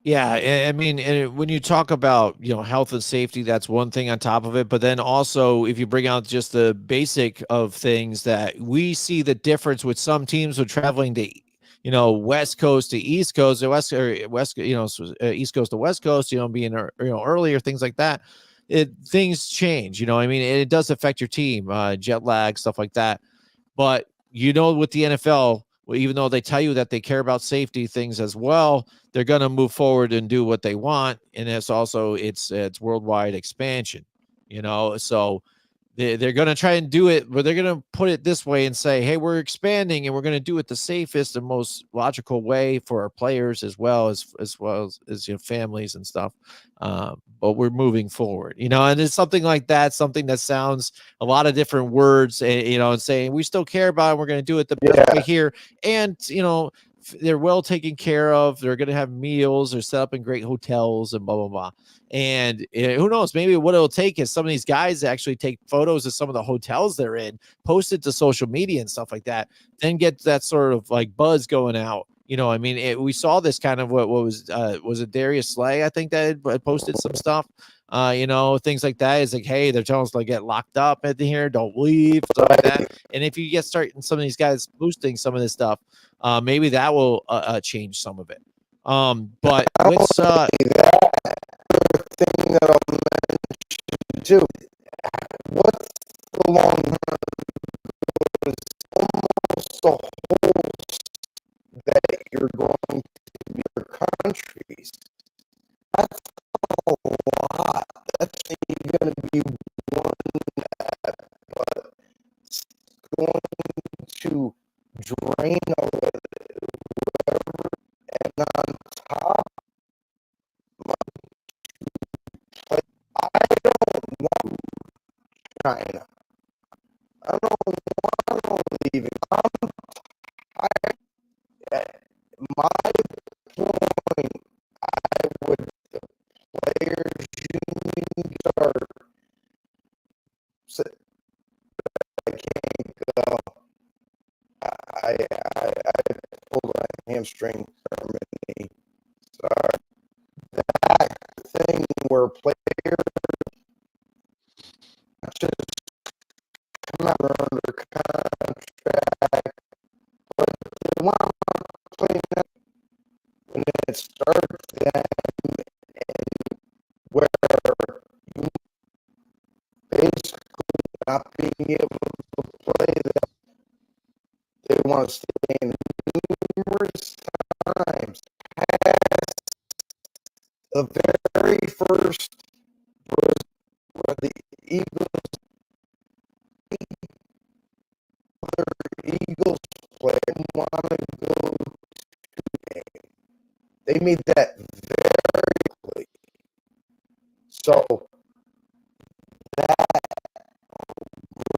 Yeah, I mean, and when you talk about, health and safety, that's one thing on top of it. But then also, if you bring out just the basic of things, that we see the difference with some teams with traveling to, West Coast to East Coast, or East Coast to West Coast, being earlier, things like that. Things change, I mean, it does affect your team, jet lag, stuff like that. But with the NFL, even though they tell you that they care about safety things as well, they're going to move forward and do what they want. And it's also it's worldwide expansion, so they're going to try and do it, but they're going to put it this way and say, hey, we're expanding and we're going to do it the safest and most logical way for our players as well as families and stuff. But we're moving forward, and it's something like that, something that sounds a lot of different words, and saying we still care about it. We're going to do it the best way here. And, they're well taken care of. They're going to have meals. They're set up in great hotels and blah, blah, blah. And who knows, maybe what it'll take is some of these guys actually take photos of some of the hotels they're in, post it to social media and stuff like that, then get that sort of like buzz going out. I mean, we saw this kind of what was it Darius Slay, I think, that had posted some stuff, things like that. It's like, hey, they're telling us to get locked up at here, don't leave, stuff like that. And if you get starting some of these guys boosting some of this stuff, maybe that will change some of it. But let's that thing that I'll mention too. What's the long run? Almost the whole that you're going to your countries. That's a lot. That's going to be one that, but it's going to drain a little, and on top, I don't want China. I don't want to leave it. My point, I would, the players unions are, I can't go. I pulled my hamstring permanently. Sorry. That thing where players just come out under contract, but they want to play when it starts them, and where you basically not being able to play them, they want to stay in numerous times. The very first was where the Eagles player want to go to game. They made that So that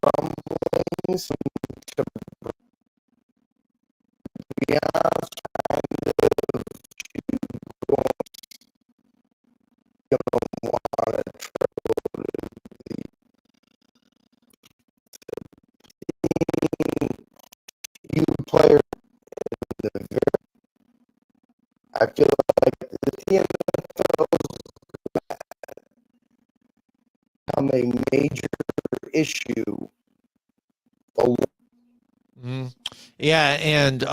rumblings to be honest, don't want to you player. I feel like the NFL become a major issue. Yeah, and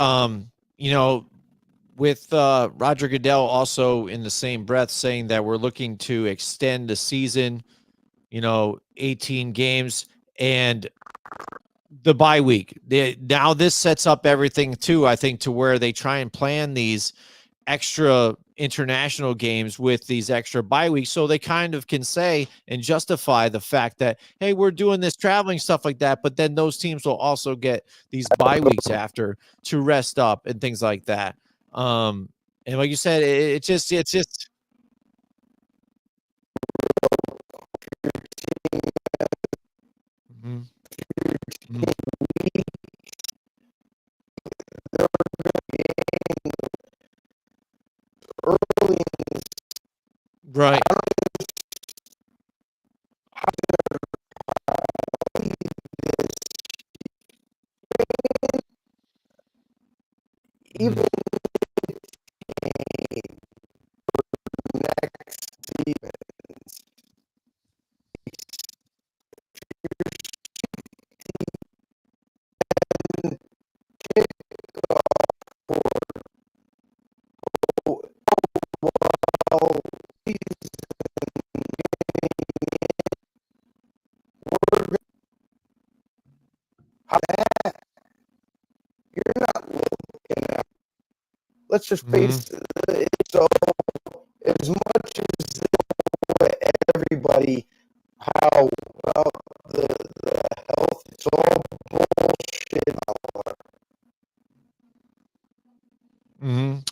with Roger Goodell also in the same breath saying that we're looking to extend the season, 18 games and the bye week. Now this sets up everything too, I think, to where they try and plan these extra international games with these extra bye weeks, so they kind of can say and justify the fact that, hey, we're doing this traveling stuff like that, but then those teams will also get these bye weeks after to rest up and things like that. And like you said, it's just Mhm. Mhm. Early Right. even Mhm. next season, well, you're not looking at. Let's just Mhm. face it. So, as much as everybody, how well the health, it's all bullshit.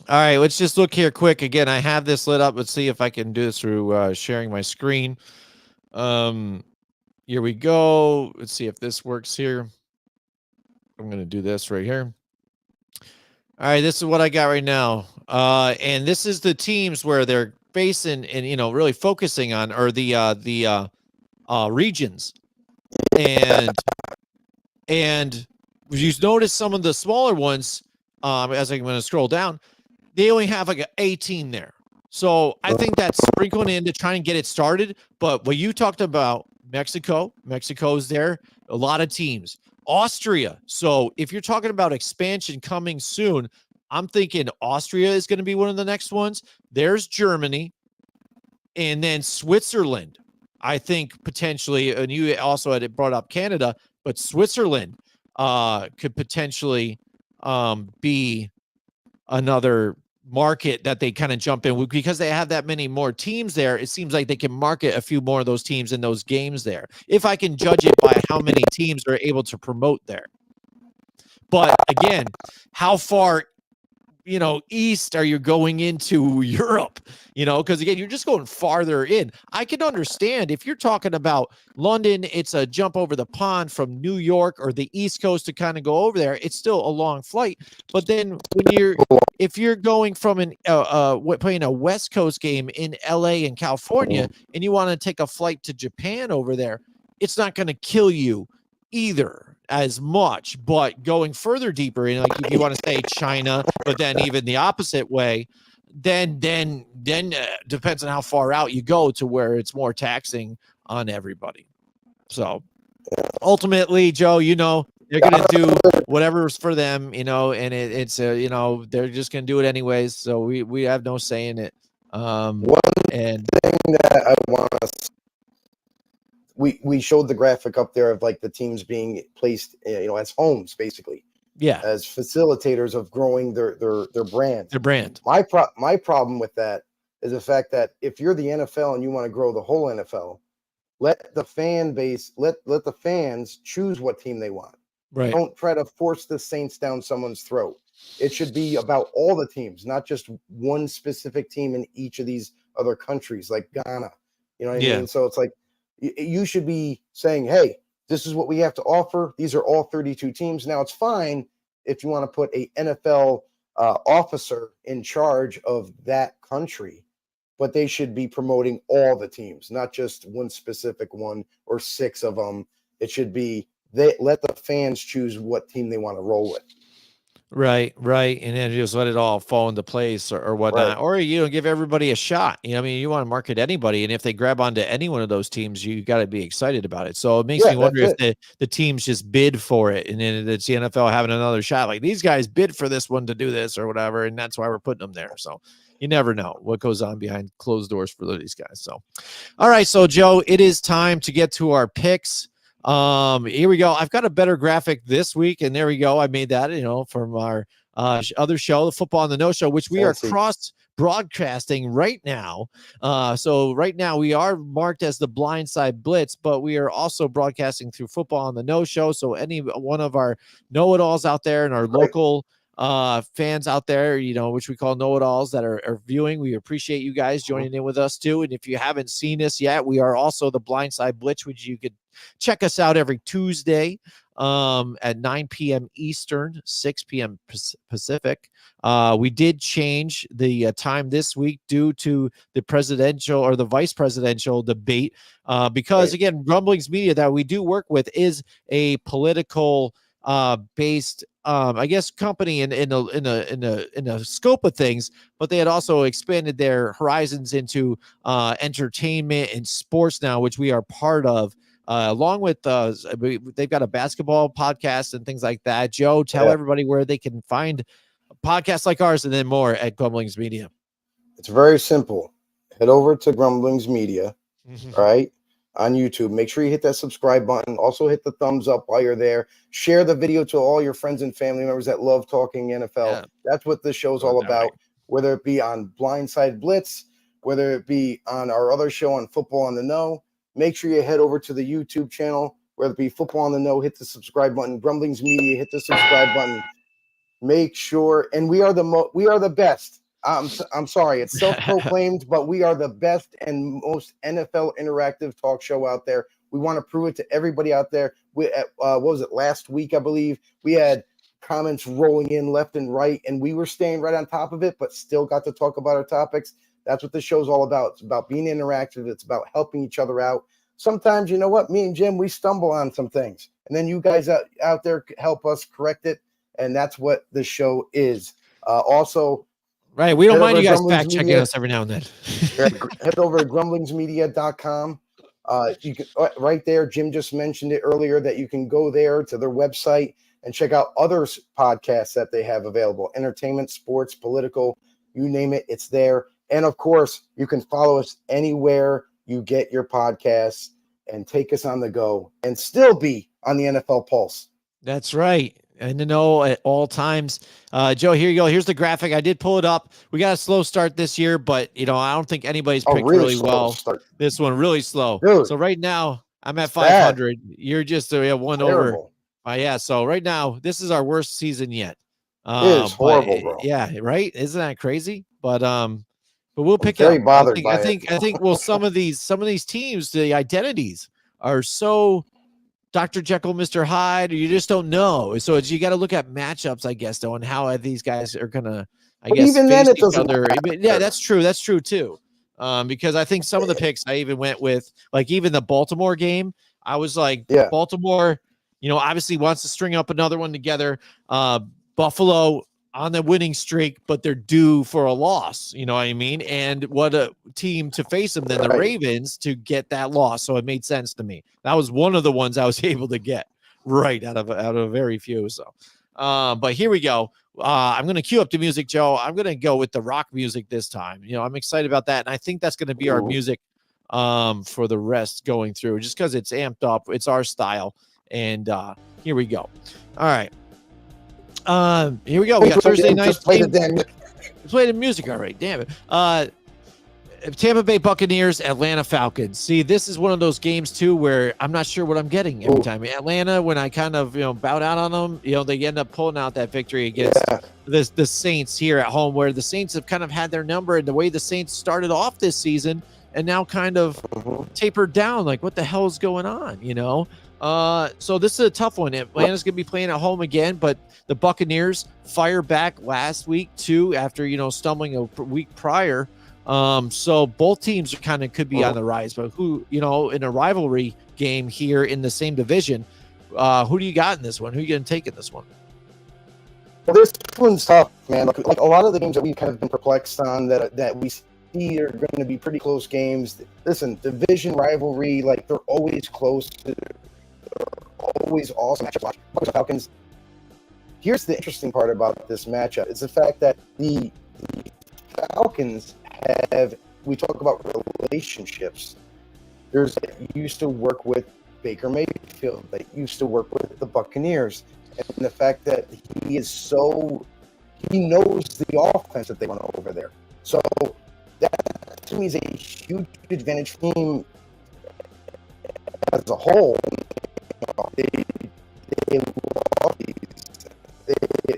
All right, let's just look here quick. Again, I have this lit up. Let's see if I can do this through sharing my screen. Here we go. Let's see if this works here. I'm going to do this right here. All right, this is what I got right now. And this is the teams where they're facing and really focusing on, or the regions. And you notice some of the smaller ones, as I'm going to scroll down, they only have like an 18 there. So I think that's sprinkling in to try and get it started. But what you talked about, Mexico's there, a lot of teams. Austria. So if you're talking about expansion coming soon, I'm thinking Austria is going to be one of the next ones. There's Germany, and then Switzerland. I think potentially, and you also had brought up Canada, but Switzerland could potentially be another market that they kind of jump in with, because they have that many more teams there. It seems like they can market a few more of those teams in those games there, if I can judge it by how many teams are able to promote there. But again, how far east are you going into Europe? Because again, you're just going farther in. I can understand if you're talking about London, it's a jump over the pond from New York or the East Coast to kind of go over there. It's still a long flight. But then if you're going from playing a West Coast game in LA and California, and you want to take a flight to Japan over there, it's not going to kill you either as much. But going further deeper in, like if you want to say China, but then even the opposite way, then depends on how far out you go to where it's more taxing on everybody. So ultimately, Joe, they're going to do whatever's for them, and it's they're just going to do it anyways. So we have no say in it. One thing that I want to, we showed the graphic up there of like the teams being placed, as homes, basically. Yeah, as facilitators of growing their brand. their brand. My problem with that is the fact that if you're the NFL and you want to grow the whole NFL, let the fan base, let the fans choose what team they want. Right. Don't try to force the Saints down someone's throat. It should be about all the teams, not just one specific team in each of these other countries like Ghana. You know what I Yeah. mean? So it's like you should be saying, hey, this is what we have to offer. These are all 32 teams. Now, it's fine if you want to put a NFL officer in charge of that country, but they should be promoting all the teams, not just one specific one or 6 of them. It should be they let the fans choose what team they want to roll with. Right, right, and then just let it all fall into place or whatnot, Right. or give everybody a shot. I mean, you want to market anybody, and if they grab onto any one of those teams, you got to be excited about it. So it makes Yeah, me wonder that's if it. the teams just bid for it, and then it's the NFL having another shot. Like these guys bid for this one to do this or whatever, and that's why we're putting them there. So you never know what goes on behind closed doors for these guys. So, all right, so Joe, it is time to get to our picks. Here we go. I've got a better graphic this week, and there we go. I made that, from our other show, the Football on the No Show, which we are Fancy. cross broadcasting right now. So right now we are marked as the Blindside Blitz, but we are also broadcasting through Football on the No Show. So any one of our know-it-alls out there and our local fans out there, which we call know-it-alls that are viewing, we appreciate you guys joining in with us too. And if you haven't seen us yet, we are also the Blindside Blitz, which you could check us out every Tuesday at 9 p.m. Eastern, 6 p.m. Pacific. We did change the time this week due to the presidential or the vice presidential debate, because again, Rumblings Media that we do work with is a political based I guess company in a scope of things, but they had also expanded their horizons into entertainment and sports now, which we are part of. Along with they've got a basketball podcast and things like that. Joe, tell everybody where they can find podcasts like ours and then more at Grumblings Media. It's very simple. Head over to Grumblings Media, all right, on YouTube. Make sure you hit that subscribe button. Also hit the thumbs up while you're there. Share the video to all your friends and family members that love talking NFL. Yeah. That's what this show's all about, right. Whether it be on Blindside Blitz, whether it be on our other show on Football on the No. Make sure you head over to the YouTube channel, whether it be Football on the No, hit the subscribe button. Grumblings Media, hit the subscribe button. Make sure, and we are the best. I'm sorry, it's self-proclaimed, but we are the best and most NFL interactive talk show out there. We want to prove it to everybody out there. What was it, last week, I believe? We had comments rolling in left and right, and we were staying right on top of it, but still got to talk about our topics. That's what the show's all about. It's about being interactive. It's about helping each other out. Sometimes, you know what, me and Jim, we stumble on some things, and then you guys out there help us correct it, and that's what the show is. Also, right, we don't mind you guys fact checking us every now and then. Head over to grumblingsmedia.com. You can right there. Jim just mentioned it earlier that you can go there to their website and check out other podcasts that they have available: entertainment, sports, political, you name it, it's there. And of course, you can follow us anywhere you get your podcasts and take us on the go and still be on the NFL Pulse. That's right. And to know at all times. Joe, here you go. Here's the graphic. I did pull it up. We got a slow start this year, but I don't think anybody's picked really well. Start. This one really slow. Dude, so right now I'm at 500. Bad. You're just one terrible. Over. Yeah. So right now this is our worst season yet. It is horrible, bro. Yeah. Right. Isn't that crazy? But we'll pick very it up. Bothered I think. Well, some of these teams, the identities are so Dr. Jekyll, Mr. Hyde, or you just don't know. So you got to look at matchups, I guess, though, and how these guys are gonna, face each other. Yeah, that's true. That's true too. Because I think some of the picks I even went with, like even the Baltimore game, I was like, Baltimore, obviously wants to string up another one together. Buffalo on the winning streak, but they're due for a loss. You know what I mean? And what a team to face them than the Ravens to get that loss. So it made sense to me. That was one of the ones I was able to get right out of very few. So, but here we go. I'm going to cue up the music, Joe. I'm going to go with the rock music this time. I'm excited about that. And I think that's going to be our music for the rest going through, just because it's amped up. It's our style. And here we go. All right. Here we go. We got Thursday night. Play the music already. Damn it. Tampa Bay Buccaneers, Atlanta Falcons. See, this is one of those games too where I'm not sure what I'm getting every time. Atlanta, when I kind of bowed out on them, they end up pulling out that victory against the Saints here at home, where the Saints have kind of had their number. And the way the Saints started off this season, and now kind of tapered down. Like, what the hell is going on? So this is a tough one. Atlanta's going to be playing at home again, but the Buccaneers fire back last week too, after, stumbling a week prior. So both teams are kind of could be on the rise, but who, in a rivalry game here in the same division, who do you got in this one? Who are you going to take in this one? Well, this one's tough, man. Like a lot of the games that we've kind of been perplexed on that we see are going to be pretty close games. Listen, division rivalry, like they're always close. They're always awesome matchup. Watch Falcons. Here's the interesting part about this matchup: is the fact that the Falcons have. We talk about relationships. There's that used to work with Baker Mayfield, that used to work with the Buccaneers, and the fact that he knows the offense that they want over there. So that to me is a huge advantage for him as a whole. They love these.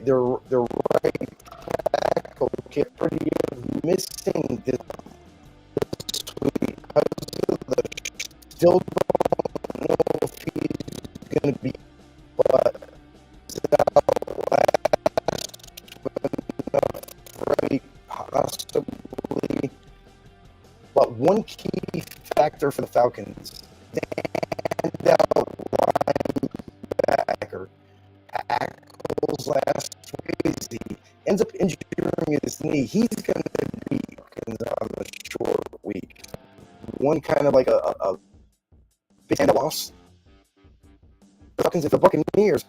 They're right tackle kept pretty missing this week. Still don't know if he's going to be, but possibly. But one key factor for the Falcons, standout linebacker, tackles last week, ends up injuring his knee. He's going to be on a short week. One kind of like a big loss. The Falcons, if the Buccaneers,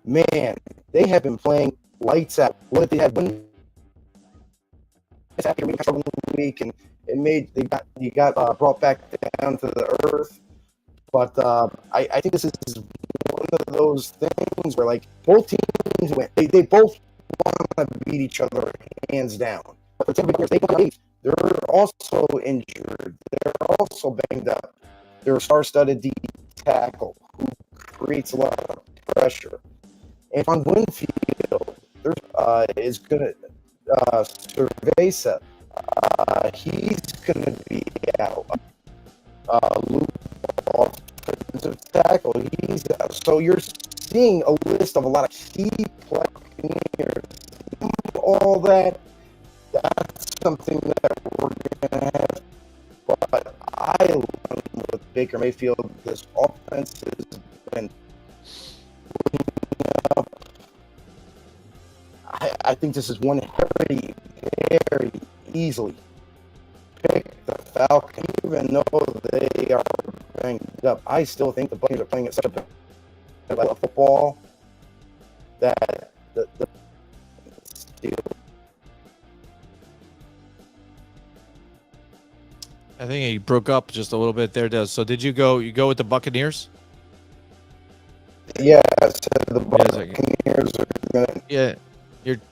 man, they have been playing lights out. What if they had one after week and he got brought back down to the earth? But I think this is one of those things where like both teams went. They both want to beat each other hands down. But they're also injured. They're also banged up. They're a star-studded D tackle who creates a lot of pressure. And on Winfield, is going to Cerveza. He's going to be out. Luke, offensive tackle, he's out. So you're seeing a list of a lot of key players. All that's something that we're going to have. But I love with Baker Mayfield. This offense has been. I think this is one very, very easily pick the Falcons, even though they are banged up. I still think the Buccaneers are playing at such a level of football that the still. I think he broke up just a little bit there, Des. So did you go with the Buccaneers? Yeah, I said the Buccaneers are gonna. Yeah.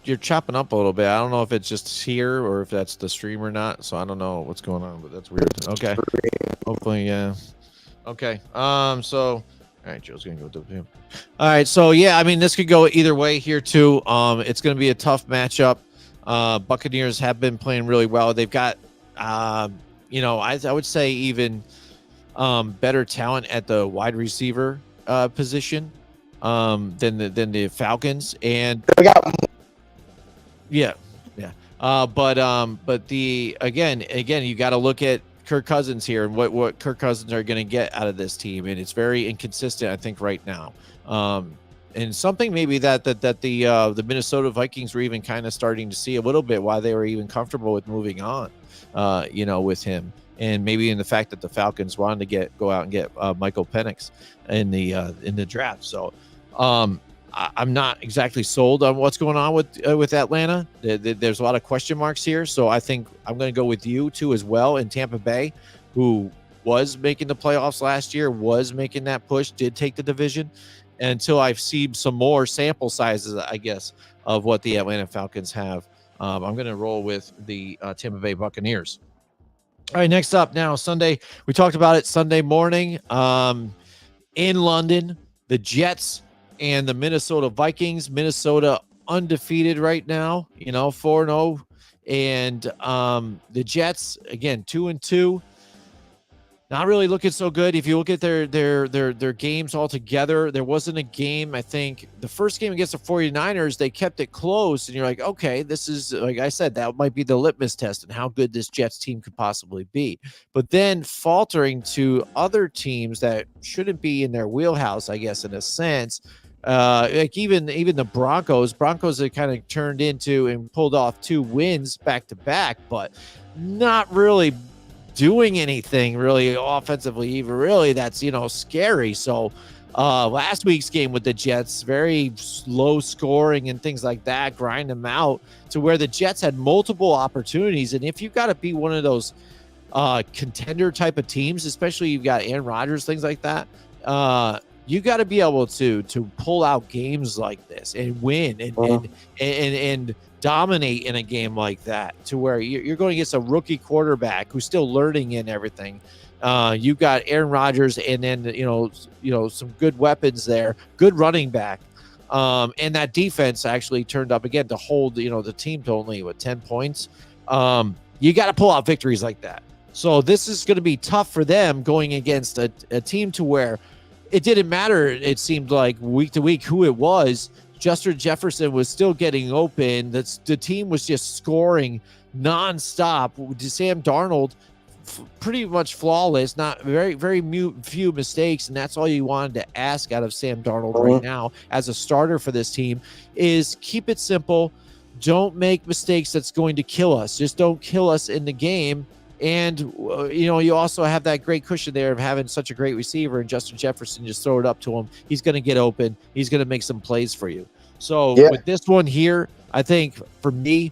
You're chopping up a little bit. I don't know if it's just here or if that's the stream or not. So I don't know what's going on, but that's weird. Okay. Hopefully, yeah. Okay. So all right, Joe's gonna go to him. All right. So yeah, I mean, this could go either way here too. It's gonna be a tough matchup. Buccaneers have been playing really well. They've got I would say even better talent at the wide receiver position than the Falcons, and yeah. But the again, you got to look at Kirk Cousins here and what Kirk Cousins are going to get out of this team, and it's very inconsistent, I think, right now. And something maybe that the Minnesota Vikings were even kind of starting to see a little bit why they were even comfortable with moving on, with him, and maybe in the fact that the Falcons wanted to go out and get Michael Penix in the draft. So. I'm not exactly sold on what's going on with Atlanta. There's a lot of question marks here. So I think I'm going to go with you too as well in Tampa Bay, who was making the playoffs last year, was making that push, did take the division. And until I've seen some more sample sizes, I guess, of what the Atlanta Falcons have, I'm going to roll with the Tampa Bay Buccaneers. All right, next up now, Sunday. We talked about it Sunday morning in London, the Jets and the Minnesota Vikings. Minnesota undefeated right now, 4-0. And the Jets, again, 2-2. Not really looking so good. If you look at their games all together, there wasn't a game. I think the first game against the 49ers, they kept it close, and you're like, okay, this is, like I said, that might be the litmus test and how good this Jets team could possibly be. But then faltering to other teams that shouldn't be in their wheelhouse, I guess, in a sense. Like even the Broncos have kind of turned into and pulled off 2 wins back to back, but not really doing anything really offensively, even really that's, scary. So last week's game with the Jets, very low scoring and things like that, grind them out to where the Jets had multiple opportunities. And if you've got to be one of those contender type of teams, especially you've got Aaron Rodgers, things like that, you got to be able to pull out games like this and win and dominate in a game like that, to where you're going against a rookie quarterback who's still learning in everything. You've got Aaron Rodgers, and then some good weapons there, good running back, and that defense actually turned up again to hold the team to only 10 points. You got to pull out victories like that. So this is going to be tough for them going against a team to where it didn't matter, it seemed like, week to week who it was. Justin Jefferson was still getting open. The team was just scoring nonstop. Sam Darnold, pretty much flawless, not very few mistakes, and that's all you wanted to ask out of Sam Darnold right now as a starter for this team, is keep it simple. Don't make mistakes that's going to kill us. Just don't kill us in the game. And, you also have that great cushion there of having such a great receiver, and Justin Jefferson, just throw it up to him. He's going to get open. He's going to make some plays for you. So with this one here, I think for me,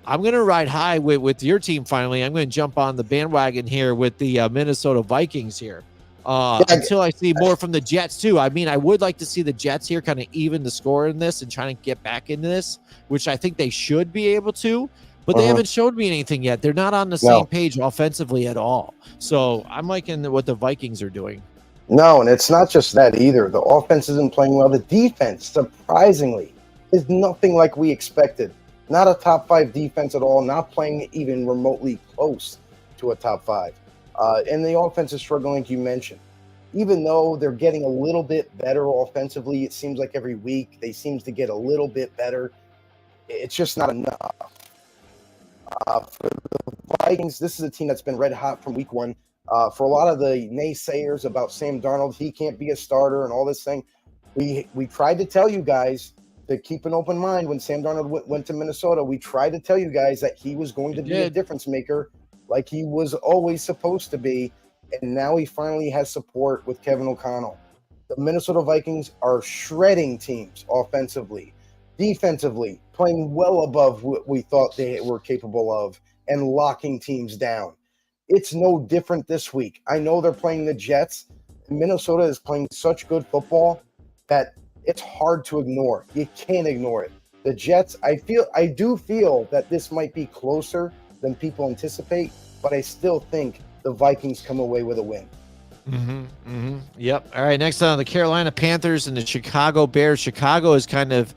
I'm going to ride high with your team finally. I'm going to jump on the bandwagon here with the Minnesota Vikings here until I see more from the Jets too. I mean, I would like to see the Jets here kind of even the score in this and trying to get back into this, which I think they should be able to. But they haven't showed me anything yet. They're not on the same page offensively at all. So I'm liking what the Vikings are doing. No, and it's not just that either. The offense isn't playing well. The defense, surprisingly, is nothing like we expected. Not a top 5 defense at all, not playing even remotely close to a top 5. And the offense is struggling, like you mentioned. Even though they're getting a little bit better offensively, it seems like every week they seem to get a little bit better. It's just not enough. For the Vikings, this is a team that's been red hot from week 1. For a lot of the naysayers about Sam Darnold, he can't be a starter and all this thing, we tried to tell you guys to keep an open mind when Sam Darnold went to Minnesota. We tried to tell you guys that he was going to be a difference maker like he was always supposed to be, and now he finally has support with Kevin O'Connell. The Minnesota Vikings are shredding teams offensively. Defensively, playing well above what we thought they were capable of and locking teams down. It's no different this week. I know they're playing the Jets. Minnesota is playing such good football that it's hard to ignore. You can't ignore it. The Jets, I do feel that this might be closer than people anticipate, but I still think the Vikings come away with a win. Yep. All right. Next on the Carolina Panthers and the Chicago Bears. Chicago has kind of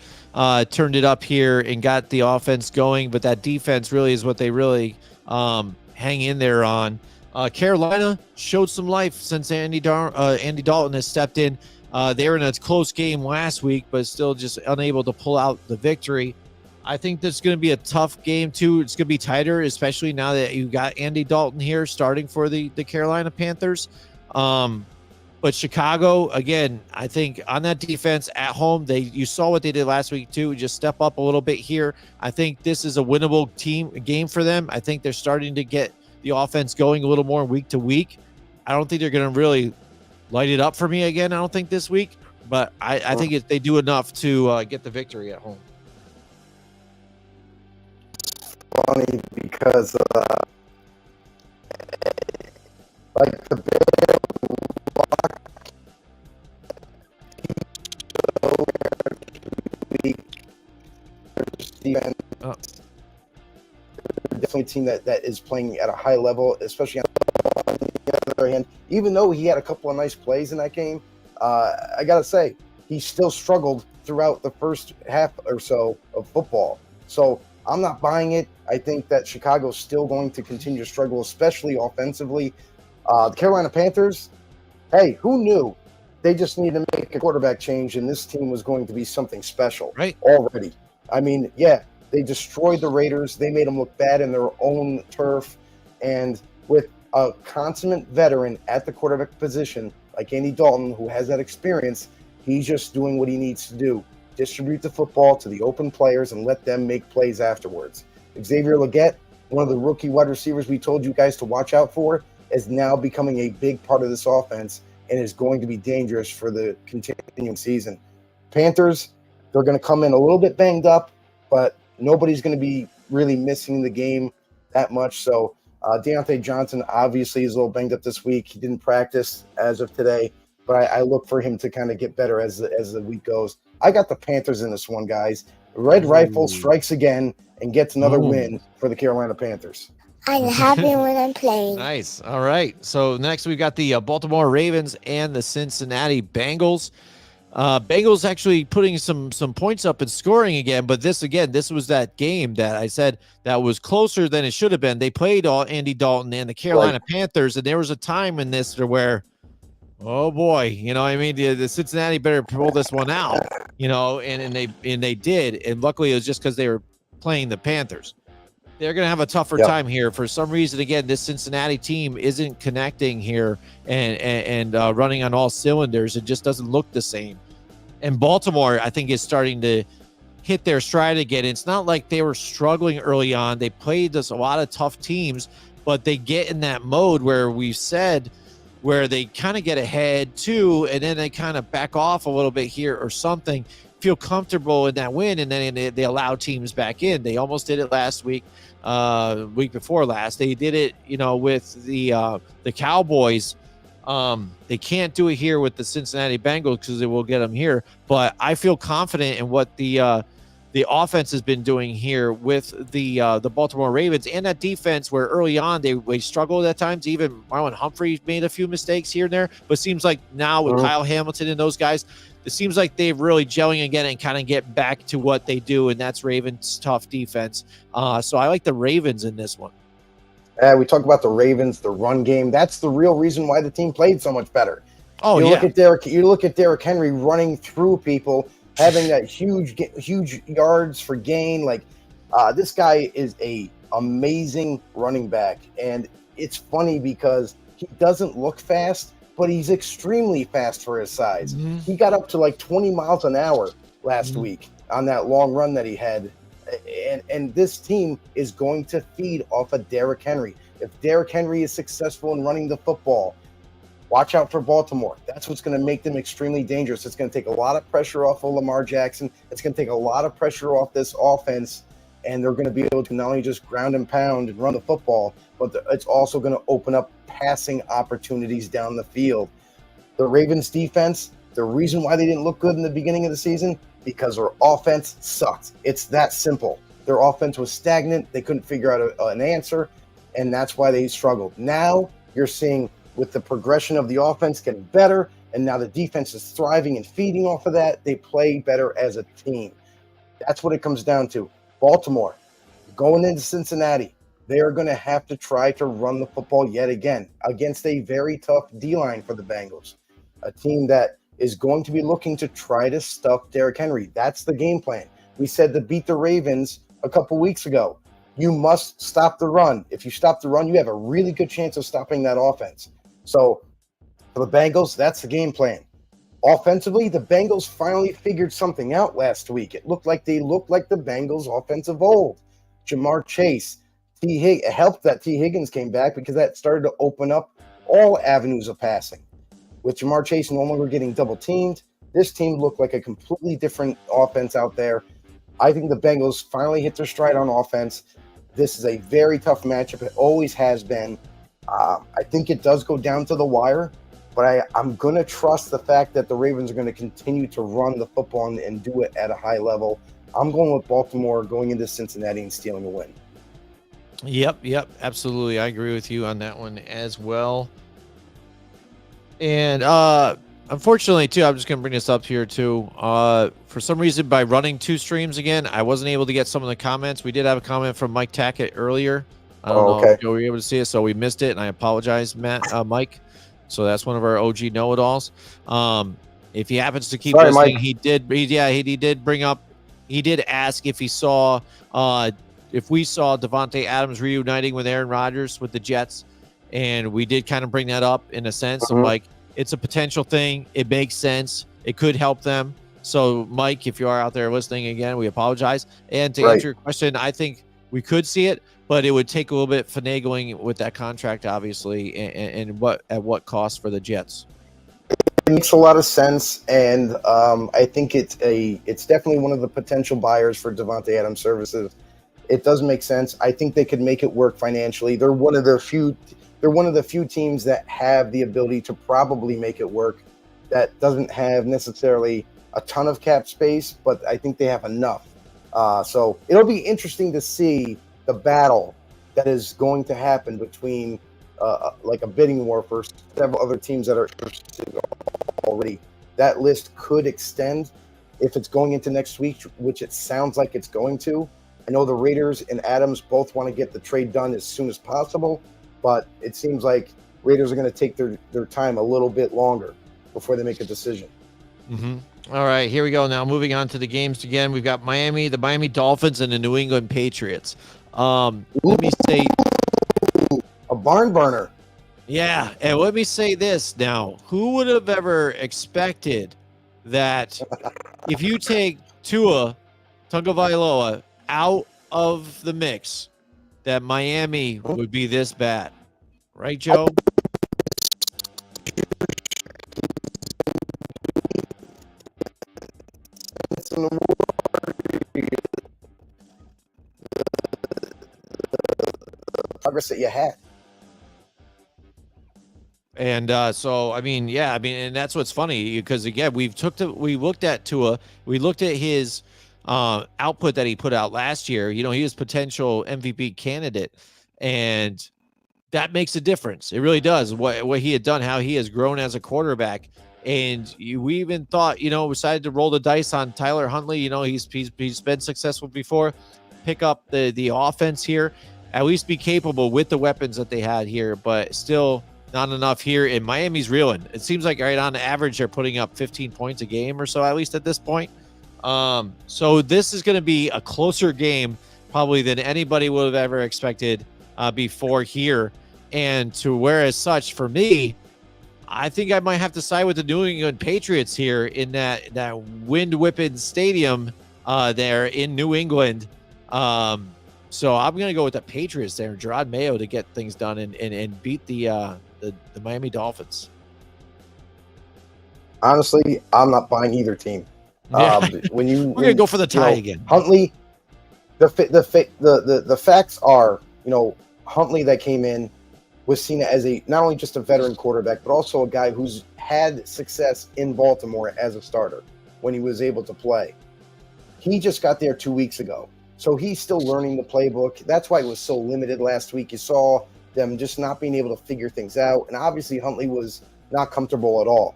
turned it up here and got the offense going, but that defense really is what they really hang in there on. Carolina showed some life since Andy Dalton has stepped in. They were in a close game last week, but still just unable to pull out the victory. I think that's going to be a tough game too. It's going to be tighter, especially now that you got Andy Dalton here starting for the Carolina Panthers. But Chicago, again, I think on that defense at home, you saw what they did last week too. Just step up a little bit here. I think this is a winnable game for them. I think they're starting to get the offense going a little more week to week. I don't think they're going to really light it up for me again. I don't think this week, but I think they do enough to get the victory at home. Funny because like the Bears defense, definitely a team that is playing at a high level, especially on the other hand. Even though he had a couple of nice plays in that game, I gotta say he still struggled throughout the first half or so of football. So I'm not buying it. I think that Chicago's still going to continue to struggle, especially offensively. The Carolina Panthers, hey, who knew? They just need to make a quarterback change, and this team was going to be something special Right. already. I mean, yeah, they destroyed the Raiders. They made them look bad in their own turf. And with a consummate veteran at the quarterback position, like Andy Dalton, who has that experience, he's just doing what he needs to do. Distribute the football to the open players and let them make plays afterwards. Xavier Legette, one of the rookie wide receivers we told you guys to watch out for, is now becoming a big part of this offense and is going to be dangerous for the continuing season. Panthers, they're going to come in a little bit banged up, but nobody's going to be really missing the game that much. So Deontay Johnson obviously is a little banged up this week. He didn't practice as of today, but I look for him to kind of get better as the week goes. I got the Panthers in this one, guys. Red Rifle strikes again and gets another win for the Carolina Panthers. I'm happy when I'm playing. Nice. All right. So next we got the Baltimore Ravens and the Cincinnati Bengals. Bengals actually putting some points up and scoring again, but this was that game that I said that was closer than it should have been. They played Andy Dalton and the Carolina Panthers, and there was a time in this where, oh boy, I mean, the Cincinnati better pull this one out, and they did, and luckily it was just because they were playing the Panthers. They're going to have a tougher time here. For some reason, again, this Cincinnati team isn't connecting here and running on all cylinders. It just doesn't look the same. And Baltimore, I think, is starting to hit their stride again. It's not like they were struggling early on. They played a lot of tough teams, but they get in that mode where we've said where they kind of get ahead too, and then they kind of back off a little bit here or something, feel comfortable in that win, and then they allow teams back in. They almost did it last week. Week before last, they did it, with the Cowboys. They can't do it here with the Cincinnati Bengals because they will get them here. But I feel confident in what the offense has been doing here with the Baltimore Ravens and that defense, where early on they struggled at times. Even Marlon Humphrey made a few mistakes here and there, but seems like now with Kyle Hamilton and those guys, it seems like they're really gelling again and kind of get back to what they do, and that's Ravens' tough defense. So I like the Ravens in this one. We talk about the Ravens, the run game. That's the real reason why the team played so much better. Oh, you look at Derrick Henry running through people, having that huge yards for gain. Like this guy is a amazing running back, and it's funny because he doesn't look fast, but he's extremely fast for his size. He got up to like 20 miles an hour last week on that long run that he had. And this team is going to feed off of Derrick Henry. If Derrick Henry is successful in running the football, watch out for Baltimore. That's what's going to make them extremely dangerous. It's going to take a lot of pressure off of Lamar Jackson. It's going to take a lot of pressure off this offense, and they're going to be able to not only just ground and pound and run the football, but it's also going to open up passing opportunities down the field. The Ravens defense, the reason why they didn't look good in the beginning of the season, because their offense sucked. It's that simple. Their offense was stagnant. They couldn't figure out an answer, and that's why they struggled. Now you're seeing with the progression of the offense getting better, and now the defense is thriving and feeding off of that. They play better as a team. That's what it comes down to. Baltimore, going into Cincinnati, they are going to have to try to run the football yet again against a very tough D-line for the Bengals, a team that is going to be looking to try to stuff Derrick Henry. That's the game plan. We said to beat the Ravens a couple weeks ago, you must stop the run. If you stop the run, you have a really good chance of stopping that offense. So for the Bengals, that's the game plan. Offensively, the Bengals finally figured something out last week. It looked like the Bengals offense of old. Jamar Chase, it helped that T. Higgins came back because that started to open up all avenues of passing. With Jamar Chase no longer getting double teamed, this team looked like a completely different offense out there. I think the Bengals finally hit their stride on offense. This is a very tough matchup. It always has been. I think it does go down to the wire, but I'm going to trust the fact that the Ravens are going to continue to run the football and do it at a high level. I'm going with Baltimore going into Cincinnati and stealing a win. Yep, absolutely. I agree with you on that one as well. And unfortunately, too, I'm just going to bring this up here, too. For some reason, by running two streams again, I wasn't able to get some of the comments. We did have a comment from Mike Tackett earlier I don't know Okay. if you were able to see it, so we missed it, and I apologize, Mike. So that's one of our OG know-it-alls. If he happens to keep Sorry, listening, Mike. he did bring up, he did ask if he saw, if we saw Davante Adams reuniting with Aaron Rodgers with the Jets, and we did kind of bring that up in a sense of like, it's a potential thing. It makes sense. It could help them. So, Mike, if you are out there listening again, we apologize. And to answer your question, I think we could see it, but it would take a little bit finagling with that contract, obviously, and what at what cost for the Jets. It makes a lot of sense, and I think it's definitely one of the potential buyers for Davante Adams services. It does make sense. I think they could make it work financially. They're one of the few teams that have the ability to probably make it work. That doesn't have necessarily a ton of cap space, but I think they have enough. So it'll be interesting to see the battle that is going to happen between like a bidding war for several other teams that are already. That list could extend if it's going into next week, which it sounds like it's going to. I know the Raiders and Adams both want to get the trade done as soon as possible, but it seems like Raiders are going to take their time a little bit longer before they make a decision. All right, here we go. Now moving on to the games again. We've got the Miami Dolphins, and the New England Patriots. Let me say, a barn burner. Yeah, and let me say this now. Who would have ever expected that if you take Tua Tagovailoa out of the mix, that Miami would be this bad? Right, Joe? Progress that you had. And so, I mean, and that's what's funny, because again, we looked at Tua, we looked at his output that he put out last year. You know, he was potential MVP candidate, and that makes a difference. It really does. What he had done, how he has grown as a quarterback, and we even thought, decided to roll the dice on Tyler Huntley. You know, he's been successful before. Pick up the offense here, at least be capable with the weapons that they had here, but still not enough here. And Miami's reeling. It seems like right on average they're putting up 15 points a game or so, at least at this point. So this is going to be a closer game probably than anybody would have ever expected before here. And to where as such, for me, I think I might have to side with the New England Patriots here in that wind-whipping stadium there in New England. So I'm going to go with the Patriots there, Gerard Mayo, to get things done and beat the Miami Dolphins. Honestly, I'm not buying either team. Yeah. We're going to go for the tie again. Huntley, the facts are, Huntley that came in was seen as not only just a veteran quarterback, but also a guy who's had success in Baltimore as a starter when he was able to play. He just got there 2 weeks ago. So he's still learning the playbook. That's why it was so limited last week. You saw them just not being able to figure things out. And obviously Huntley was not comfortable at all.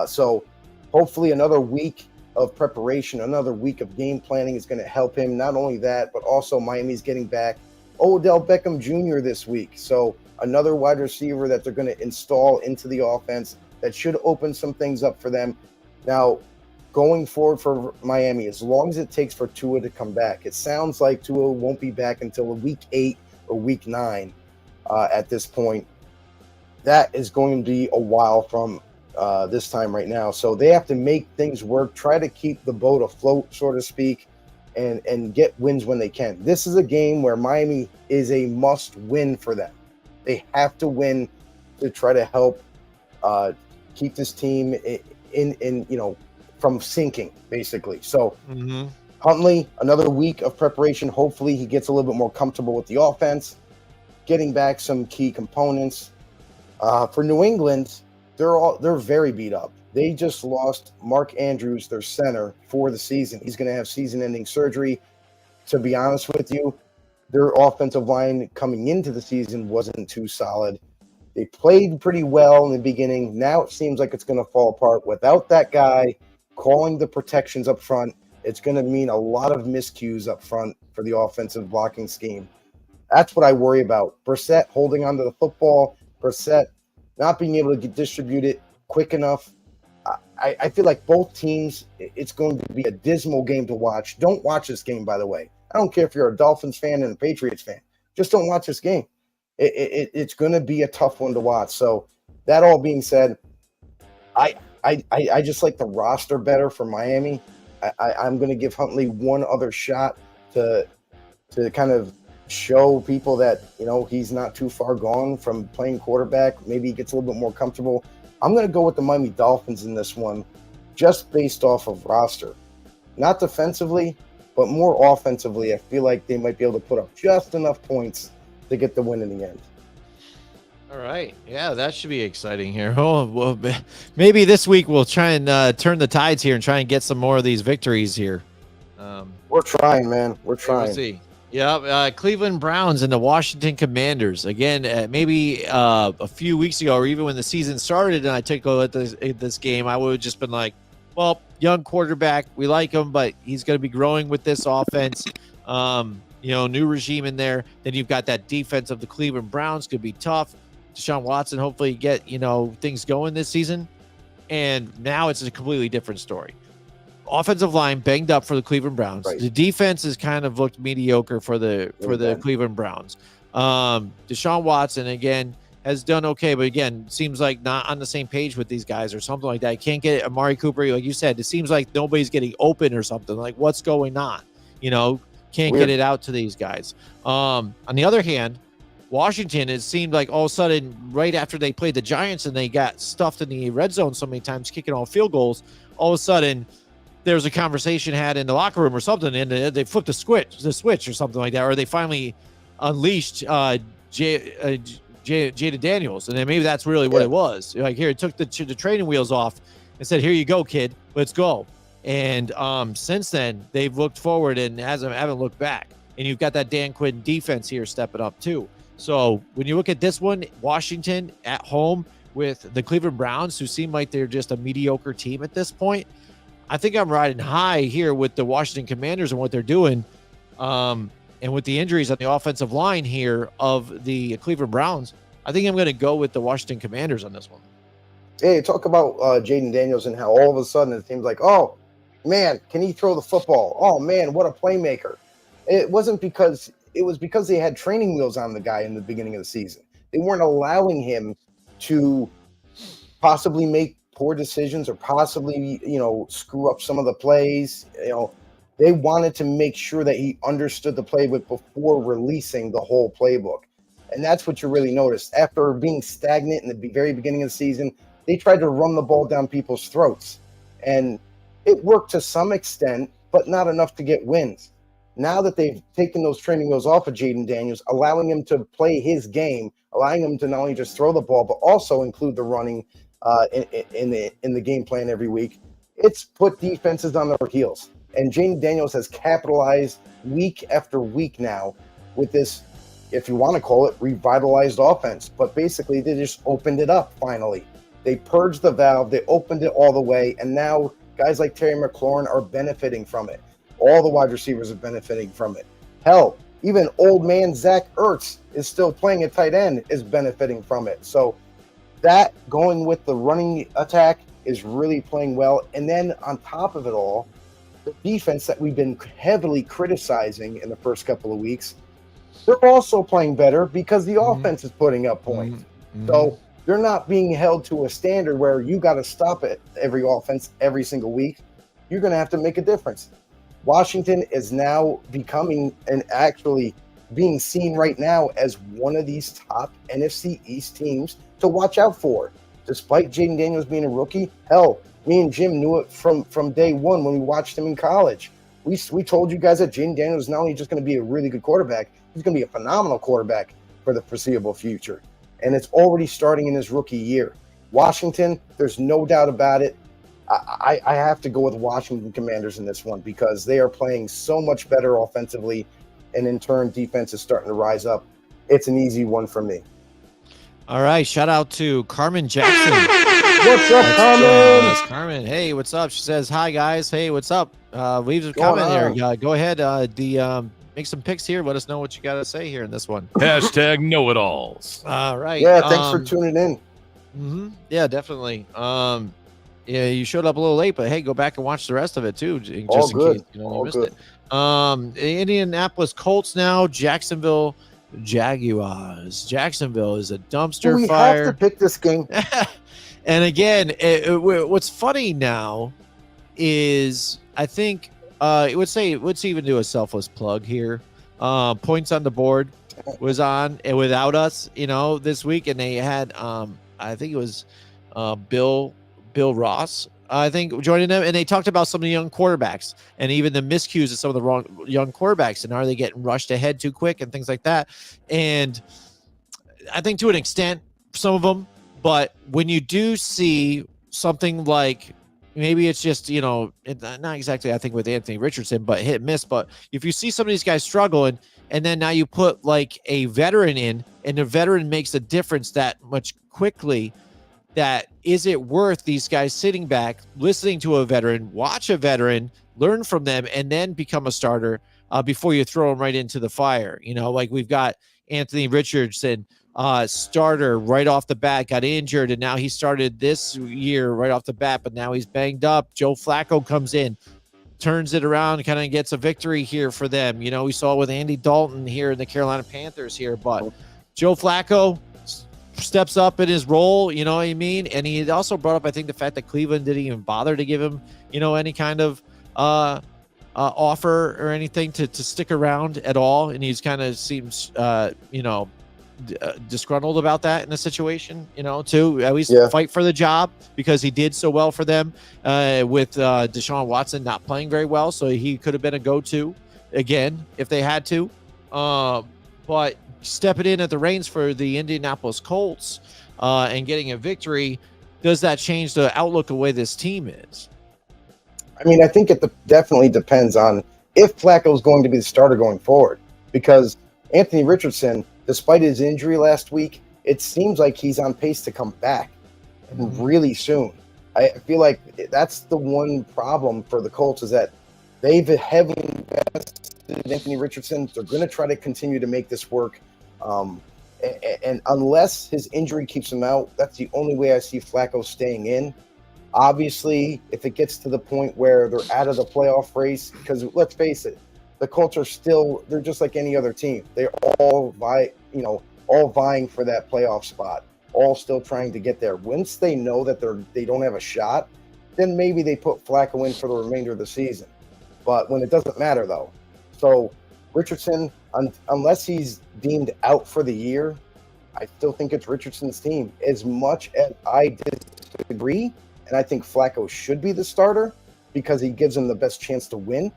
So hopefully another week of preparation, another week of game planning is going to help him. Not only that, but also Miami's getting back Odell Beckham Jr. this week. So another wide receiver that they're going to install into the offense that should open some things up for them. Now, going forward for Miami, as long as it takes for Tua to come back, it sounds like Tua won't be back until week 8 or week 9 at this point. That is going to be a while from this time right now. So they have to make things work, try to keep the boat afloat, so to speak, and get wins when they can. This is a game where Miami is a must win for them. They have to win to try to help keep this team in from sinking, basically. So Huntley, another week of preparation. Hopefully he gets a little bit more comfortable with the offense, getting back some key components. For New England, they're very beat up. They just lost Mark Andrews, their center, for the season. He's going to have season-ending surgery. To be honest with you, their offensive line coming into the season wasn't too solid. They played pretty well in the beginning. Now it seems like it's going to fall apart. Without that guy calling the protections up front, it's going to mean a lot of miscues up front for the offensive blocking scheme. That's what I worry about. Brissett holding onto the football, Brissett not being able to distribute it quick enough. I feel like both teams, it's going to be a dismal game to watch. Don't watch this game, by the way. I don't care if you're a Dolphins fan and a Patriots fan. Just don't watch this game. It's going to be a tough one to watch. So that all being said, I just like the roster better for Miami. I'm going to give Huntley one other shot to kind of show people that, he's not too far gone from playing quarterback. Maybe he gets a little bit more comfortable. I'm going to go with the Miami Dolphins in this one, just based off of roster. Not defensively, but more offensively. I feel like they might be able to put up just enough points to get the win in the end. All right. Yeah, that should be exciting here. Oh, well, maybe this week we'll try and turn the tides here and try and get some more of these victories here. We're trying, man. We're trying. We'll see. Yeah, Cleveland Browns and the Washington Commanders. Again, maybe a few weeks ago, or even when the season started, and I took a look at this game, I would have just been like, well, young quarterback, we like him, but he's going to be growing with this offense. New regime in there. Then you've got that defense of the Cleveland Browns, could be tough. Deshaun Watson, hopefully get, things going this season. And now it's a completely different story. Offensive line banged up for the Cleveland Browns. Right. The defense has kind of looked mediocre for the Cleveland Browns. Deshaun Watson, again, has done okay, but again, seems like not on the same page with these guys or something like that. Can't get Amari Cooper, like you said. It seems like nobody's getting open or something. Like, what's going on? Can't Weird. get it out to these guys. On the other hand, Washington, it seemed like all of a sudden, right after they played the Giants and they got stuffed in the red zone so many times, kicking all field goals, all of a sudden there was a conversation had in the locker room or something, and they flipped the switch or something like that, or they finally unleashed Jaden Daniels, and then maybe that's really what it was. Like, here, it took the training wheels off and said, "Here you go, kid, let's go." And since then, they've looked forward and haven't looked back. And you've got that Dan Quinn defense here stepping up too. So when you look at this one, Washington at home with the Cleveland Browns, who seem like they're just a mediocre team at this point, I think I'm riding high here with the Washington Commanders and what they're doing. And with the injuries on the offensive line here of the Cleveland Browns, I think I'm going to go with the Washington Commanders on this one. Hey, talk about Jaden Daniels and how all of a sudden it seems like, oh, man, can he throw the football? Oh, man, what a playmaker. It was because they had training wheels on the guy in the beginning of the season. They weren't allowing him to possibly make poor decisions or possibly, screw up some of the plays. They wanted to make sure that he understood the playbook before releasing the whole playbook. And that's what you really noticed. After being stagnant in the very beginning of the season, they tried to run the ball down people's throats. And it worked to some extent, but not enough to get wins. Now that they've taken those training wheels off of Jaden Daniels, allowing him to play his game, allowing him to not only just throw the ball, but also include the running in the game plan every week, it's put defenses on their heels. And Jaden Daniels has capitalized week after week now with this, if you want to call it, revitalized offense. But basically, they just opened it up finally. They purged the valve, they opened it all the way, and now guys like Terry McLaurin are benefiting from it. All the wide receivers are benefiting from it. Hell, even old man Zach Ertz is still playing at tight end, is benefiting from it. So that, going with the running attack, is really playing well. And then on top of it all, the defense that we've been heavily criticizing in the first couple of weeks, they're also playing better because the offense is putting up points. So they're not being held to a standard where you got to stop it every offense every single week. You're going to have to make a difference. Washington is now becoming and actually being seen right now as one of these top NFC East teams to watch out for. Despite Jaden Daniels being a rookie, hell, me and Jim knew it from day one when we watched him in college. We told you guys that Jaden Daniels is not only just going to be a really good quarterback, he's going to be a phenomenal quarterback for the foreseeable future. And it's already starting in his rookie year. Washington, there's no doubt about it. I have to go with Washington Commanders in this one because they are playing so much better offensively, and in turn, defense is starting to rise up. It's an easy one for me. All right, shout out to Carmen Jackson. What's up, Carmen? Carmen, hey, what's up? She says, hi, guys. Hey, what's up? Leaves a comment here. Go ahead. make some picks here. Let us know what you got to say here in this one. Hashtag know-it-alls. All right. Yeah, thanks for tuning in. Yeah, definitely. Yeah, you showed up a little late, but hey, go back and watch the rest of it too, just All in good. case you All missed good. it. The Indianapolis Colts now, Jacksonville Jaguars. Jacksonville is a dumpster We fire. have to pick this game. And again, what's funny now is I think let's even do a selfless plug here. Points on the board was on and without us, this week, and they had I think it was Bill Ross, I think, joining them, and they talked about some of the young quarterbacks and even the miscues of some of the wrong young quarterbacks, and are they getting rushed ahead too quick and things like that. And I think to an extent, some of them, but when you do see something like, maybe it's just, not exactly, I think, with Anthony Richardson, but hit and miss. But if you see some of these guys struggling, and then now you put like a veteran in, and the veteran makes a difference that much quickly, that is it worth these guys sitting back, listening to a veteran, watch a veteran, learn from them, and then become a starter before you throw them right into the fire? Like we've got Anthony Richardson, starter right off the bat, got injured, and now he started this year right off the bat, but now he's banged up. Joe Flacco comes in, turns it around, kind of gets a victory here for them. We saw with Andy Dalton here in the Carolina Panthers here, but Joe Flacco steps up in his role, you know what I mean? And he also brought up, I think, the fact that Cleveland didn't even bother to give him, any kind of offer or anything to stick around at all. And he's kind of seems, disgruntled about that in the situation, to at least fight for the job, because he did so well for them with Deshaun Watson not playing very well. So he could have been a go-to again if they had to. But stepping in at the reins for the Indianapolis Colts and getting a victory, does that change the outlook of the way this team is? I mean, I think it definitely depends on if Flacco is going to be the starter going forward, because Anthony Richardson, despite his injury last week, it seems like he's on pace to come back really soon. I feel like that's the one problem for the Colts, is that they've heavily invested in Anthony Richardson. They're going to try to continue to make this work. And unless his injury keeps him out, that's the only way I see Flacco staying in. Obviously, if it gets to the point where they're out of the playoff race, because let's face it, the Colts are still, they're just like any other team. They're all vying for that playoff spot, all still trying to get there. Once they know that they don't have a shot, then maybe they put Flacco in for the remainder of the season. But when it doesn't matter, though. So Richardson, unless he's deemed out for the year, I still think it's Richardson's team. As much as I disagree, and I think Flacco should be the starter because he gives him the best chance to win.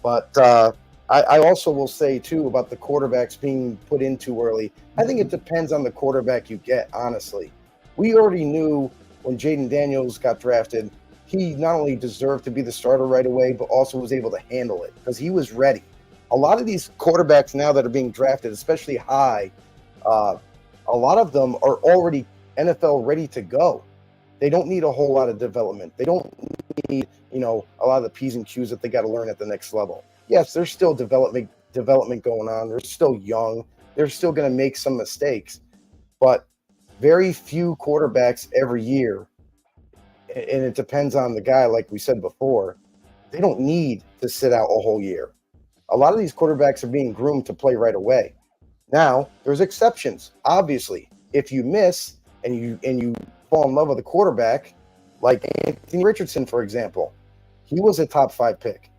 But I also will say, too, about the quarterbacks being put in too early. I think it depends on the quarterback you get, honestly. We already knew when Jaden Daniels got drafted, he not only deserved to be the starter right away, but also was able to handle it because he was ready. A lot of these quarterbacks now that are being drafted, especially high, a lot of them are already NFL ready to go. They don't need a whole lot of development. They don't need, a lot of the P's and Q's that they got to learn at the next level. Yes, there's still development going on. They're still young. They're still going to make some mistakes. But very few quarterbacks every year, and it depends on the guy, like we said before, they don't need to sit out a whole year. A lot of these quarterbacks are being groomed to play right away. Now, there's exceptions. Obviously, if you miss and you fall in love with a quarterback, like Anthony Richardson, for example, he was a top 5 pick.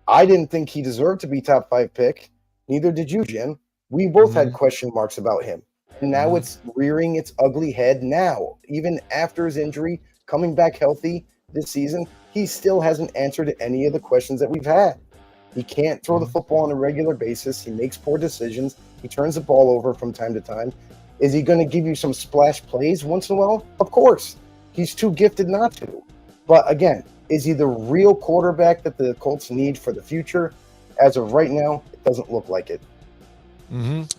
I didn't think he deserved to be top 5 pick. Neither did you, Jim. We both had question marks about him. And now it's rearing its ugly head now. Even after his injury, coming back healthy this season, he still hasn't answered any of the questions that we've had. He can't throw the football on a regular basis. He makes poor decisions. He turns the ball over from time to time. Is he going to give you some splash plays once in a while? Of course. He's too gifted not to. But again, is he the real quarterback that the Colts need for the future? As of right now, it doesn't look like it.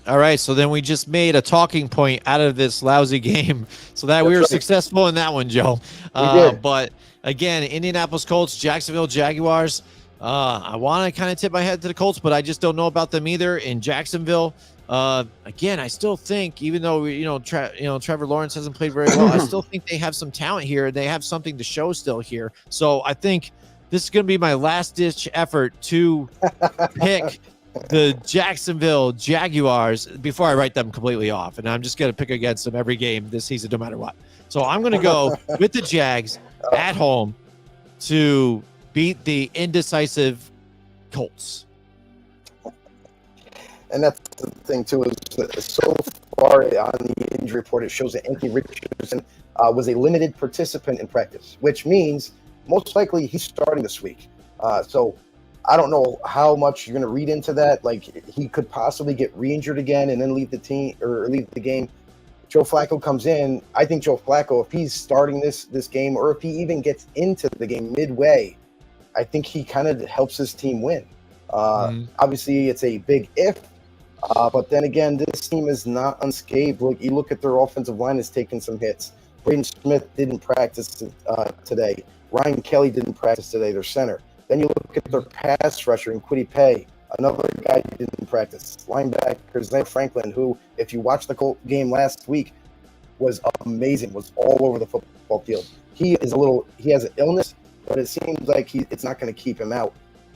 All right, so then we just made a talking point out of this lousy game, so that we were successful in that one, Joe. We did. But again, Indianapolis Colts, Jacksonville Jaguars. I want to kind of tip my head to the Colts, but I just don't know about them either. In Jacksonville, again, I still think, even though Trevor Lawrence hasn't played very well, I still think they have some talent here. They have something to show still here. So I think this is going to be my last ditch effort to pick the Jacksonville Jaguars before I write them completely off. And I'm just going to pick against them every game this season, no matter what. So I'm going to go with the Jags at home to beat the indecisive Colts. And that's the thing, too, is that so far on the injury report, it shows that Anthony Richardson was a limited participant in practice, which means most likely he's starting this week. So I don't know how much you're going to read into that. Like, he could possibly get re-injured again and then leave the team or leave the game. Joe Flacco comes in. I think Joe Flacco, if he's starting this game, or if he even gets into the game midway, I think he kind of helps his team win. Obviously, it's a big if, but then again, this team is not unscathed. Look, you look at their offensive line has taken some hits. Braden Smith didn't practice today. Ryan Kelly didn't practice today, their center. Then you look at their pass rusher in Kwity Paye, another guy who didn't practice. Linebacker Zach Franklin, who, if you watched the Colt game last week, was amazing, was all over the football field. He has an illness, but it seems like it's not going to keep him out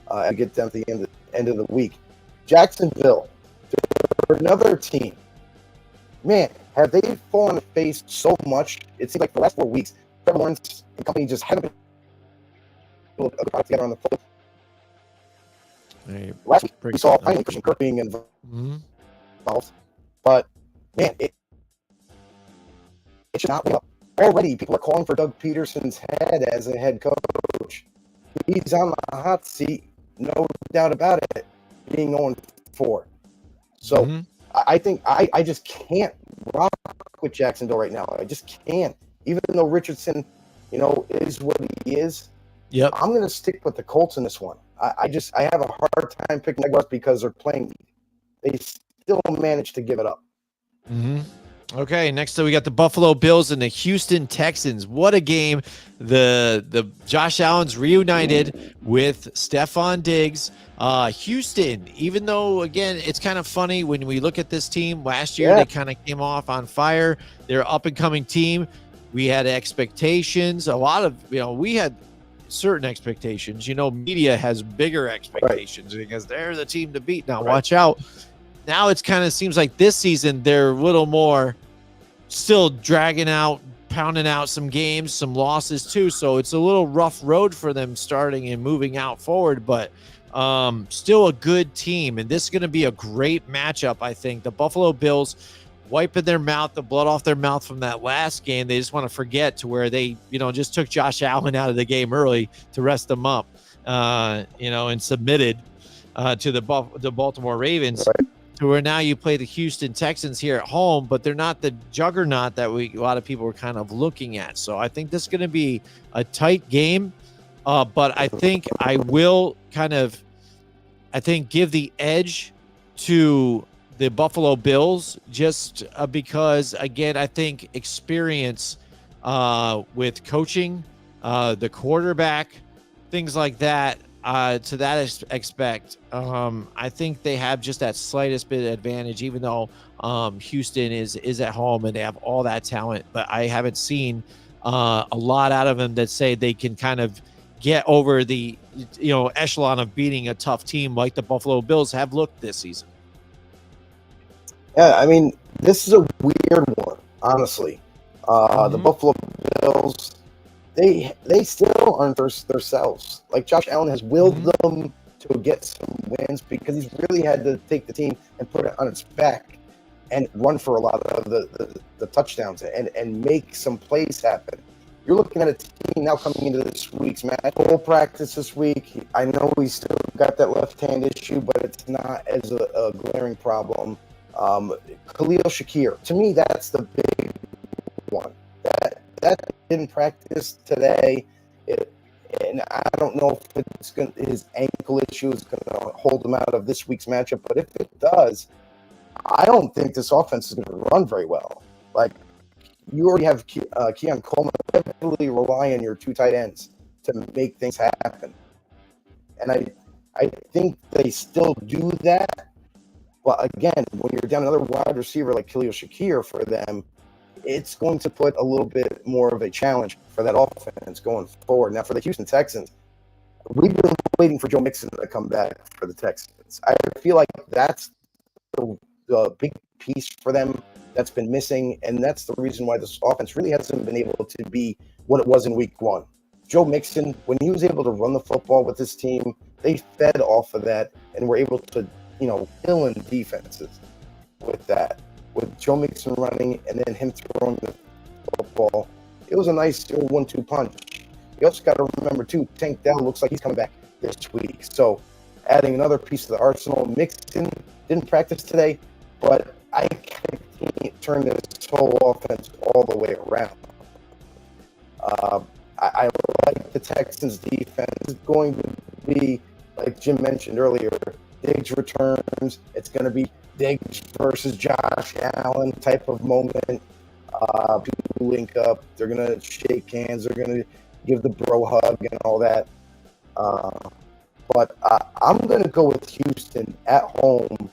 and get down to the end of the week. Jacksonville, they're another team. Man, have they fallen face so much? It seems like the last 4 weeks, Trevor Lawrence and company just haven't been able to put together on the field. Last week, we saw finally Christian Kirk being involved. But, man, it should not be up. Already, people are calling for Doug Peterson's head as a head coach. He's on the hot seat, no doubt about it, being 0-4. So I think I just can't rock with Jacksonville right now. I just can't. Even though Richardson, is what he is, I'm going to stick with the Colts in this one. I have a hard time picking Jaguars because they're playing. They still manage to give it up. Okay, next up we got the Buffalo Bills and the Houston Texans. What a game. The Josh Allen's reunited with Stephon Diggs. Houston, even though, again, it's kind of funny when we look at this team. Last year, they kind of came off on fire. They're an up-and-coming team. We had expectations. A lot of, we had certain expectations. Media has bigger expectations because they're the team to beat. Now, watch out. Now it's kind of seems like this season they're a little more still dragging out, pounding out some games, some losses too. So it's a little rough road for them starting and moving out forward, but still a good team. And this is going to be a great matchup, I think. The Buffalo Bills wiping their mouth, the blood off their mouth from that last game. They just want to forget to where they, just took Josh Allen out of the game early to rest them up, and submitted to the Baltimore Ravens. To where now you play the Houston Texans here at home, but they're not the juggernaut that a lot of people were kind of looking at. So I think this is going to be a tight game, but I think I will give the edge to the Buffalo Bills just because, again, I think experience with coaching, the quarterback, things like that. To that aspect, I think they have just that slightest bit of advantage, even though Houston is at home and they have all that talent. But I haven't seen a lot out of them that say they can kind of get over the echelon of beating a tough team like the Buffalo Bills have looked this season. Yeah, I mean, this is a weird one, honestly. The Buffalo Bills. They still aren't themselves. Like, Josh Allen has willed them to get some wins because he's really had to take the team and put it on its back and run for a lot of the touchdowns and make some plays happen. You're looking at a team now coming into this week's match. Full practice this week. I know he's still got that left hand issue, but it's not as a glaring problem. Khalil Shakir, to me, that's the big one. That didn't practice today, and I don't know if his ankle issue is going to hold him out of this week's matchup. But if it does, I don't think this offense is going to run very well. Like, you already have Keon Coleman heavily rely on your two tight ends to make things happen. And I think they still do that. But again, when you're down another wide receiver like Khalil Shakir for them, it's going to put a little bit more of a challenge for that offense going forward. Now, for the Houston Texans, we've been waiting for Joe Mixon to come back for the Texans. I feel like that's the big piece for them that's been missing, and that's the reason why this offense really hasn't been able to be what it was in week one. Joe Mixon, when he was able to run the football with his team, they fed off of that and were able to, fill in defenses with that. With Joe Mixon running and then him throwing the football, it was a nice 1-2 punch. You also got to remember, too, Tank Dell looks like he's coming back this week. So adding another piece to the arsenal. Mixon didn't practice today, but I can't turn this whole offense all the way around. I like the Texans' defense. It's going to be, like Jim mentioned earlier, Diggs returns. It's going to be Diggs versus Josh Allen type of moment. People link up. They're going to shake hands. They're going to give the bro hug and all that. But I'm going to go with Houston at home,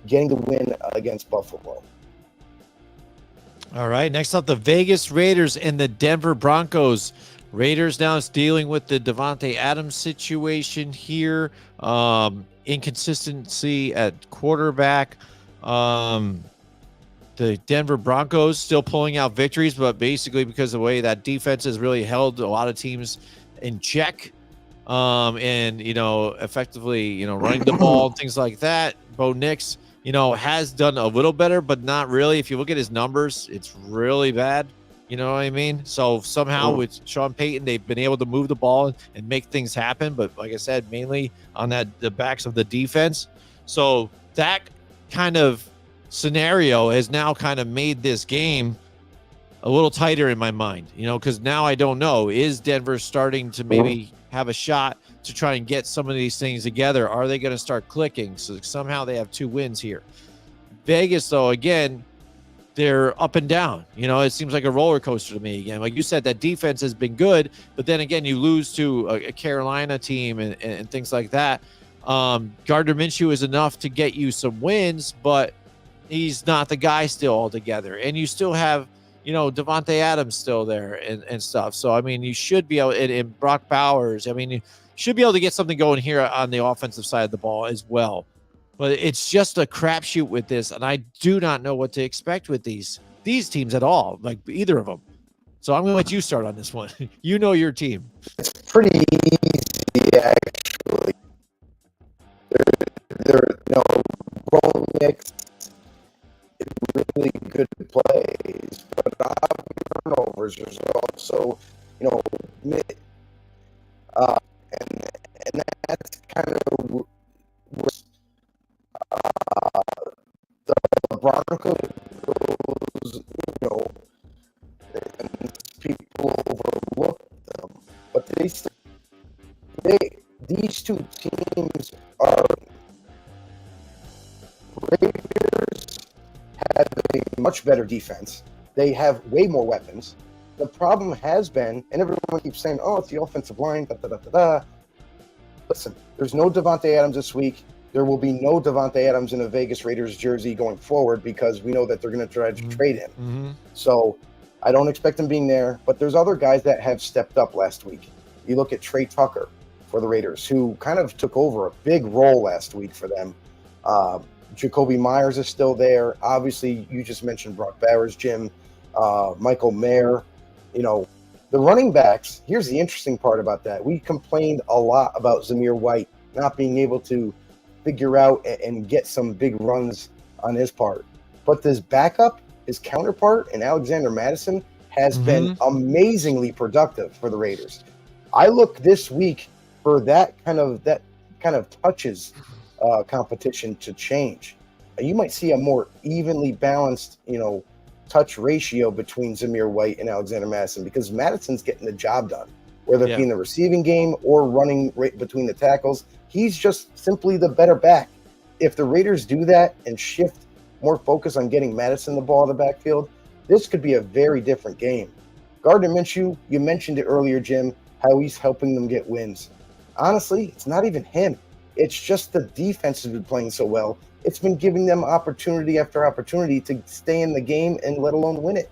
getting the win against Buffalo. All right. Next up, the Vegas Raiders and the Denver Broncos. Raiders now is dealing with the Davante Adams situation here. Inconsistency at quarterback. The Denver Broncos still pulling out victories, but basically because of the way that defense has really held a lot of teams in check. And, effectively, running the ball and things like that. Bo Nix, has done a little better, but not really. If you look at his numbers, it's really bad. You know what I mean? So somehow with Sean Payton, they've been able to move the ball and make things happen. But like I said, mainly on the backs of the defense. So that kind of scenario has now kind of made this game a little tighter in my mind, because now I don't know. Is Denver starting to maybe have a shot to try and get some of these things together? Are they going to start clicking? So somehow they have 2 wins here. Vegas, though, again, they're up and down. It seems like a roller coaster to me again. Like you said, that defense has been good, but then again, you lose to a Carolina team and things like that. Gardner Minshew is enough to get you some wins, but he's not the guy still altogether. And you still have, Davante Adams still there and stuff. So, I mean, you should be able, and Brock Bowers, you should be able to get something going here on the offensive side of the ball as well. But it's just a crapshoot with this, and I do not know what to expect with these teams at all, like either of them. So I'm going to let you start on this one. You know your team. It's pretty easy, actually. They're Bo Nix, really good plays, but turnovers. There's also, and that's kind of the Broncos, and people overlook them, but these 2 teams are Raiders have a much better defense. They have way more weapons. The problem has been, and everyone keeps saying, "Oh, it's the offensive line." Listen, there's no Davante Adams this week. There will be no Davante Adams in a Vegas Raiders jersey going forward because we know that they're going to try to trade him. Mm-hmm. So I don't expect him being there, but there's other guys that have stepped up last week. You look at Trey Tucker for the Raiders, who kind of took over a big role last week for them. Jacoby Myers is still there. Obviously, you just mentioned Brock Bowers, Jim, Michael Mayer. The running backs, here's the interesting part about that. We complained a lot about Zamir White not being able to figure out and get some big runs on his part. But this backup, his counterpart, and Alexander Madison has been amazingly productive for the Raiders. I look this week for that kind of touches competition to change. You might see a more evenly balanced, touch ratio between Zamir White and Alexander Madison because Madison's getting the job done, whether it be in the receiving game or running right between the tackles. He's just simply the better back. If the Raiders do that and shift more focus on getting Madison the ball in the backfield, this could be a very different game. Gardner Minshew, you mentioned it earlier, Jim, how he's helping them get wins. honestly, it's not even him. It's just the defense has been playing so well. It's been giving them opportunity after opportunity to stay in the game and let alone win it.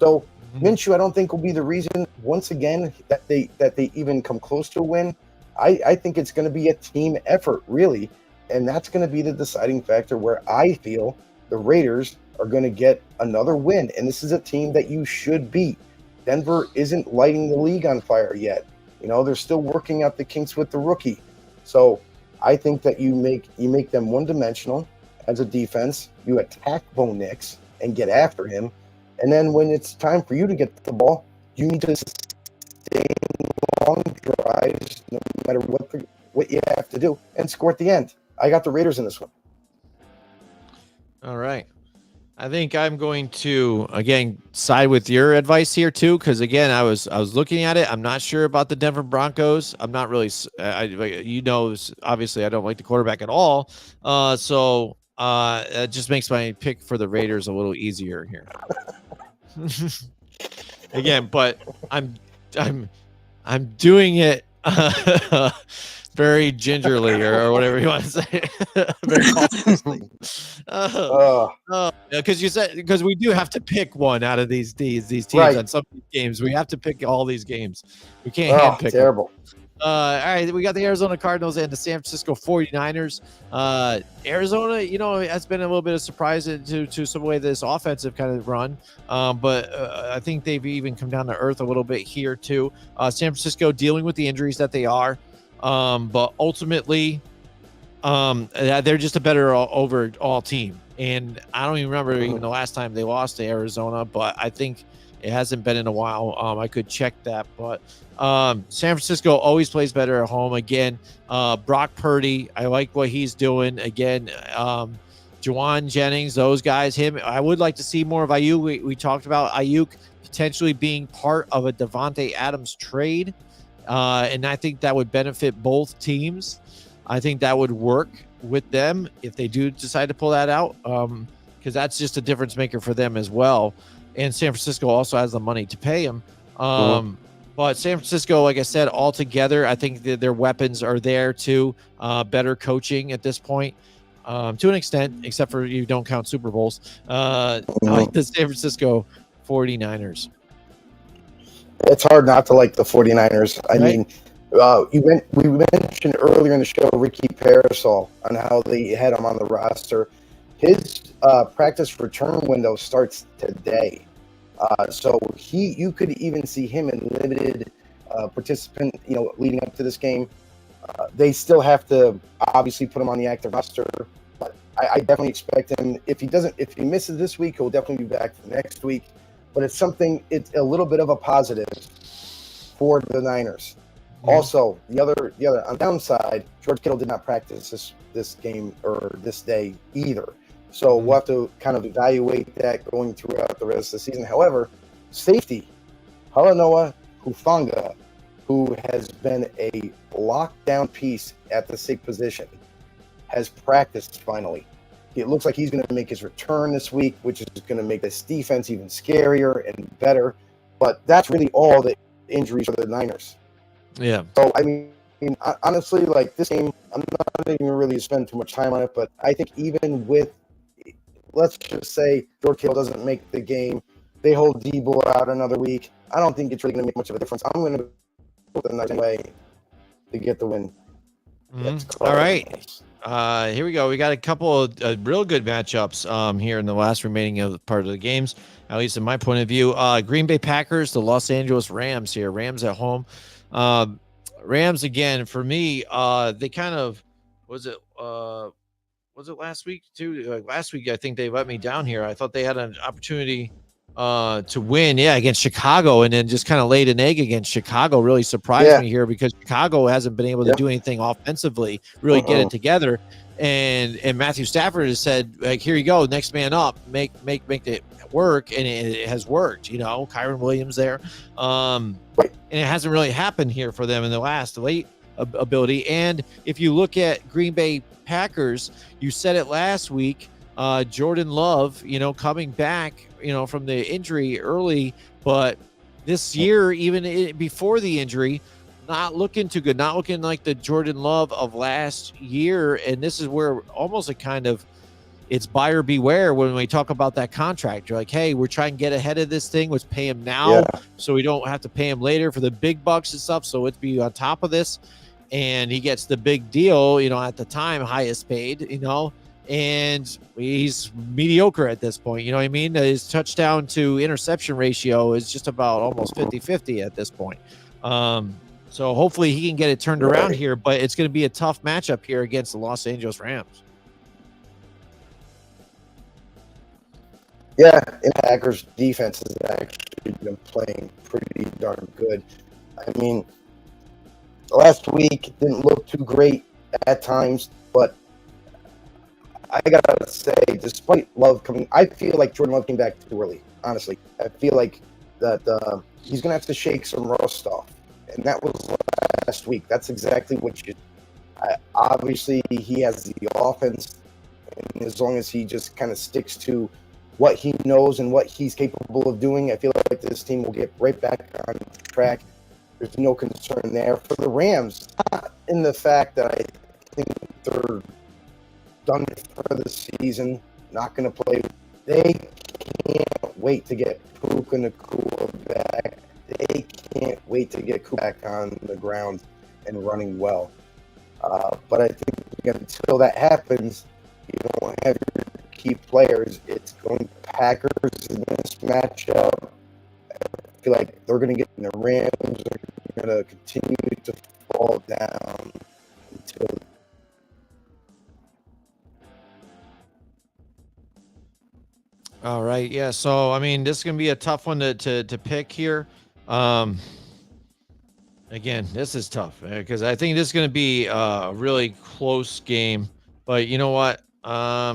So Minshew, I don't think will be the reason once again that they even come close to a win. I think it's going to be a team effort, really, and that's going to be the deciding factor where I feel the Raiders are going to get another win. And this is a team that you should beat. Denver isn't lighting the league on fire yet. You know, they're still working out the kinks with the rookie. So I think that you make them one-dimensional as a defense. You attack Bo Nix and get after him. And then when it's time for you to get the ball, you need to sustain long drives, no matter what you have to do, and score at the end. I got the Raiders in this one. All right. I think I'm going to, again, side with your advice here, too, because, again, I was looking at it. I'm not sure about the Denver Broncos. I'm not really obviously, I don't like the quarterback at all. So it just makes my pick for the Raiders a little easier here. Again, but I'm doing it very gingerly or whatever you want to say. Very cautiously. Because we do have to pick one out of these teams right. on some games. We have to pick all these games. We can't hand pick terrible. All right, we got the Arizona Cardinals and the San Francisco 49ers. Arizona, has been a little bit of surprise to some way this offensive kind of run, but I think they've even come down to earth a little bit here too. San Francisco dealing with the injuries that they are, but ultimately, they're just a better overall team. And I don't even remember even the last time they lost to Arizona, but I think it hasn't been in a while. I could check that, but San Francisco always plays better at home. Again, Brock Purdy, I like what he's doing. Again, Juwan Jennings, those guys, him. I would like to see more of Ayuk. We talked about Ayuk potentially being part of a Davante Adams trade, and I think that would benefit both teams. I think that would work with them if they do decide to pull that out, because that's just a difference maker for them as well. And San Francisco also has the money to pay him. But San Francisco, like I said, altogether, I think their weapons are there too. Better coaching at this point, to an extent, except for you don't count Super Bowls. I like the San Francisco 49ers. It's hard not to like the 49ers. I mean, we mentioned earlier in the show Ricky Parasol on how they had him on the roster. His practice return window starts today. So you could even see him in limited participant, leading up to this game. They still have to obviously put him on the active roster, but I definitely expect him. If he misses this week, he'll definitely be back next week. But it's a little bit of a positive for the Niners. Also, the other on the downside, George Kittle did not practice this game or this day either. So we'll have to kind of evaluate that going throughout the rest of the season. However, safety, Halanoa Hufanga, who has been a lockdown piece at the safe position, has practiced finally. It looks like he's going to make his return this week, which is going to make this defense even scarier and better. But that's really all the injuries for the Niners. Yeah. So, I mean, honestly, like this game, I'm not even really spend too much time on it, but I think even with, let's just say George Kittle doesn't make the game, they hold Debo out another week. I don't think it's really going to make much of a difference. I'm going to put the Niners away to get the win. All right. Here we go. We got a couple of real good matchups here in the last remaining part of the games, at least in my point of view. Green Bay Packers, the Los Angeles Rams here. Rams at home. Rams, again, for me, they kind of, was it last week too? Last week, I think they let me down here. I thought they had an opportunity to win, against Chicago, and then just kind of laid an egg against Chicago. Really surprised me here because Chicago hasn't been able to do anything offensively, really get it together. And Matthew Stafford has said, like, here you go, next man up, make it work, and it has worked. Kyron Williams there, and it hasn't really happened here for them in the last late ability. And if you look at Green Bay Packers, you said it last week, Jordan Love, coming back, from the injury early, but this year, even before the injury, not looking too good, not looking like the Jordan Love of last year. And this is where almost a kind of it's buyer beware when we talk about that contract. You're like, hey, we're trying to get ahead of this thing. Let's pay him now Yeah. so we don't have to pay him later for the big bucks and stuff. So let's be on top of this. And he gets the big deal, at the time, highest paid, and he's mediocre at this point. You know what I mean? His touchdown to interception ratio is just about almost 50-50 at this point. So hopefully he can get it turned around here, but it's going to be a tough matchup here against the Los Angeles Rams. Yeah, and Packers defense has actually been playing pretty darn good. I mean, last week didn't look too great at times, but I gotta say, despite Love coming, I feel like Jordan Love came back too early. Honestly, I feel like that he's gonna have to shake some rust off, and that was last week. That's exactly what you. Obviously, he has the offense, and as long as he just kind of sticks to what he knows and what he's capable of doing, I feel like this team will get right back on track. There's no concern there. For the Rams, not in the fact that I think they're done for the season, not going to play. They can't wait to get Puka Nacua back. They can't wait to get Puka back on the ground and running well. But I think until that happens, you don't have your key players. It's going Packers in this matchup. I feel like they're going to get in the Rams. They're going to continue to fall down until. All right. Yeah. So, I mean, this is going to be a tough one to pick here. Again, this is tough because I think this is going to be a really close game. But you know what? I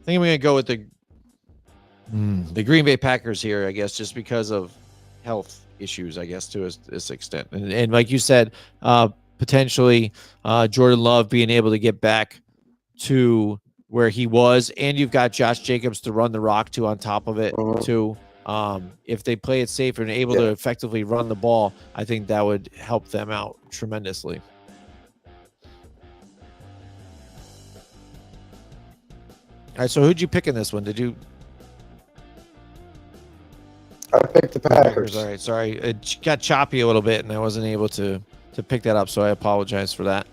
think I'm going to go with the Green Bay Packers here, I guess, just because of health issues, I guess, to this extent. And like you said, potentially Jordan Love being able to get back to where he was, and you've got Josh Jacobs to run the rock to on top of it too. If they play it safe and able to effectively run the ball, I think that would help them out tremendously. All right, so who'd you pick in this one? Did you? I picked the Packers. All right, sorry, it got choppy a little bit, and I wasn't able to pick that up, so I apologize for that.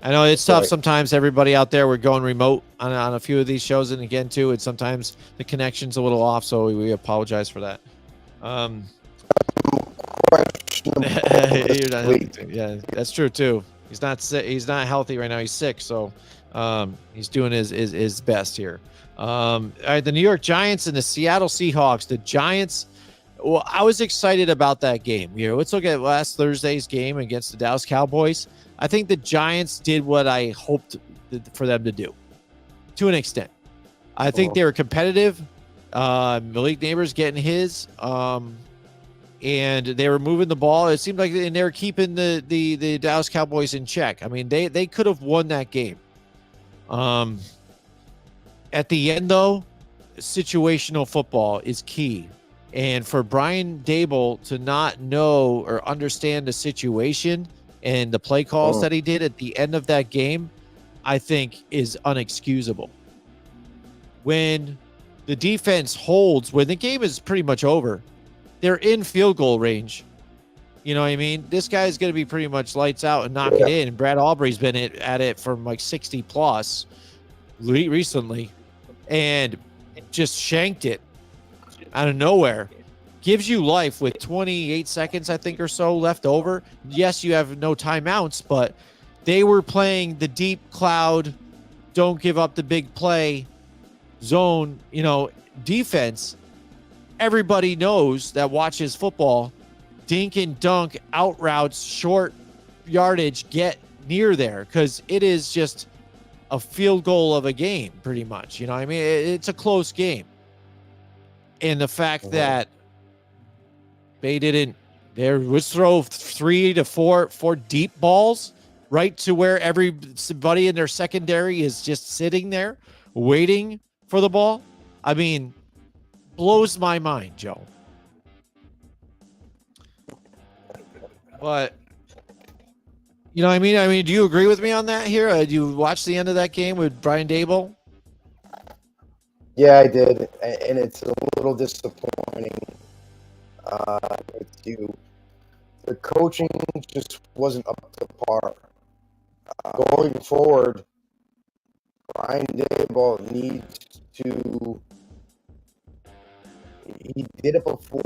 I know it's tough sometimes. Everybody out there, we're going remote on a few of these shows, and again too, it's sometimes the connection's a little off, so we apologize for that. Yeah, that's true too. He's not sick. He's not healthy right now. He's sick, so he's doing his best here. All right, the New York Giants and the Seattle Seahawks. The Giants. Well, I was excited about that game. Let's look at last Thursday's game against the Dallas Cowboys. I think the Giants did what I hoped for them to do, to an extent. I think they were competitive. Malik Neighbors getting his, and they were moving the ball. It seemed like they were keeping the Dallas Cowboys in check. I mean, they could have won that game. At the end, though, situational football is key. And for Brian Daboll to not know or understand the situation and the play calls that he did at the end of that game, I think is unexcusable. When the defense holds, when the game is pretty much over, they're in field goal range. You know what I mean? This guy's going to be pretty much lights out and knock it in. And Brad Aubrey's been at it from like 60 plus recently and just shanked it out of nowhere. Gives you life with 28 seconds, I think, or so left over. Yes, you have no timeouts, but they were playing the deep cloud, don't give up the big play zone, defense. Everybody knows that watches football. Dink and dunk, out routes, short yardage, get near there because it is just a field goal of a game, pretty much. You know what I mean? It's a close game. And the fact that they didn't, there was throw 3 to 4 deep balls right to where everybody in their secondary is just sitting there waiting for the ball. I mean, blows my mind, Joe. But you know what I mean? I mean, do you agree with me on that here? Do you watch the end of that game with Brian Dable? Yeah, I did, and it's a little disappointing. With you, the coaching just wasn't up to par. Going forward, Brian Dable needs to. He did it before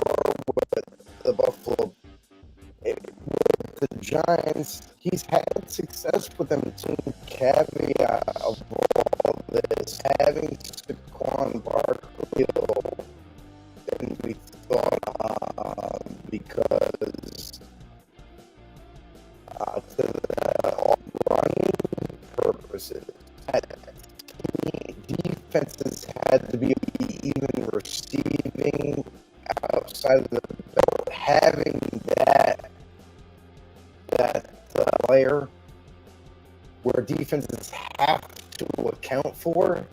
with the Buffalo. With the Giants, he's had success with them. To caveat of all this, having Saquon Barkley than we thought, because to the running purposes, defenses had to be even receiving outside of the belt. Having that player where defenses have to account for,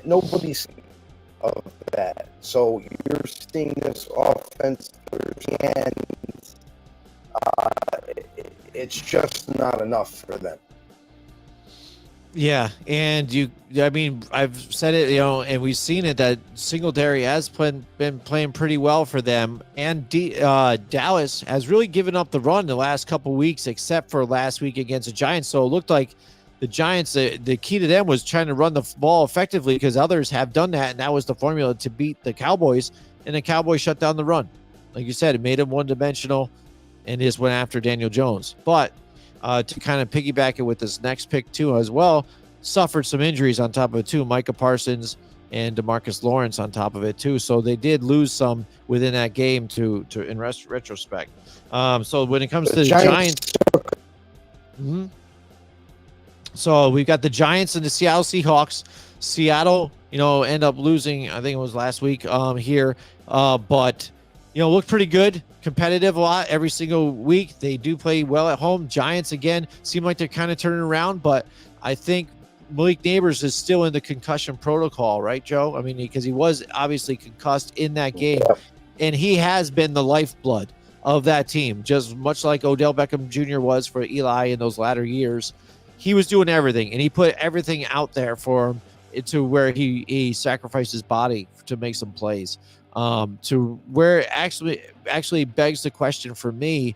nobody's of that. So you're seeing this offense, and it's just not enough for them. Yeah, and I mean, I've said it, you know, and we've seen it that Singletary has been playing pretty well for them, and Dallas has really given up the run the last couple weeks, except for last week against the Giants. So it looked like the Giants, the key to them was trying to run the ball effectively, because others have done that, and that was the formula to beat the Cowboys, and the Cowboys shut down the run. Like you said, it made them one-dimensional, and just went after Daniel Jones. But to kind of piggyback it with this next pick too as well, suffered some injuries on top of it too. Micah Parsons and DeMarcus Lawrence on top of it too. So they did lose some within that game to in retrospect. So when it comes to the Giants, so we've got the Giants and the Seattle Seahawks. Seattle, you know, end up losing, I think it was last week here, but you know, looked pretty good, competitive a lot every single week. They do play well at home. Giants, again, seem like they're kind of turning around, but I think Malik Neighbors is still in the concussion protocol, right, Joe? I mean, because he was obviously concussed in that game, and he has been the lifeblood of that team, just much like Odell Beckham Jr. was for Eli in those latter years. He was doing everything, and he put everything out there for him to where he sacrificed his body to make some plays. To where it actually begs the question for me,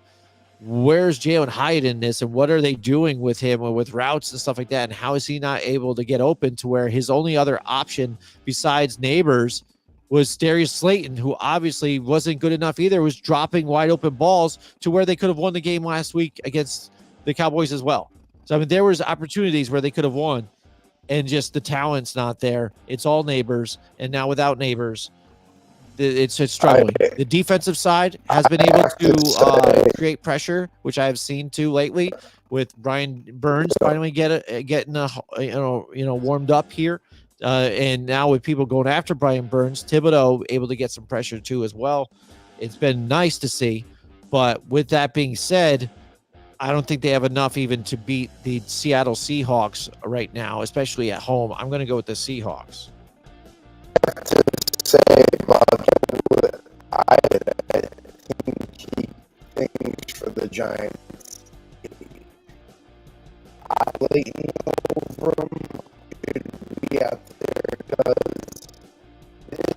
where's Jalen Hyatt in this, and what are they doing with him or with routes and stuff like that, and how is he not able to get open to where his only other option besides Neighbors was Darius Slayton, who obviously wasn't good enough either, was dropping wide open balls to where they could have won the game last week against the Cowboys as well. So I mean, there was opportunities where they could have won, and just the talent's not there. It's all Neighbors, and now without Neighbors, it's struggling. The defensive side has been able to create pressure, which I have seen too lately, with Brian Burns finally getting warmed up here, and now with people going after Brian Burns, Thibodeau able to get some pressure too as well. It's been nice to see, but with that being said, I don't think they have enough even to beat the Seattle Seahawks right now, especially at home. I'm going to go with the Seahawks. Say about I think key things for the Giants. Leighton over him should be out there because it's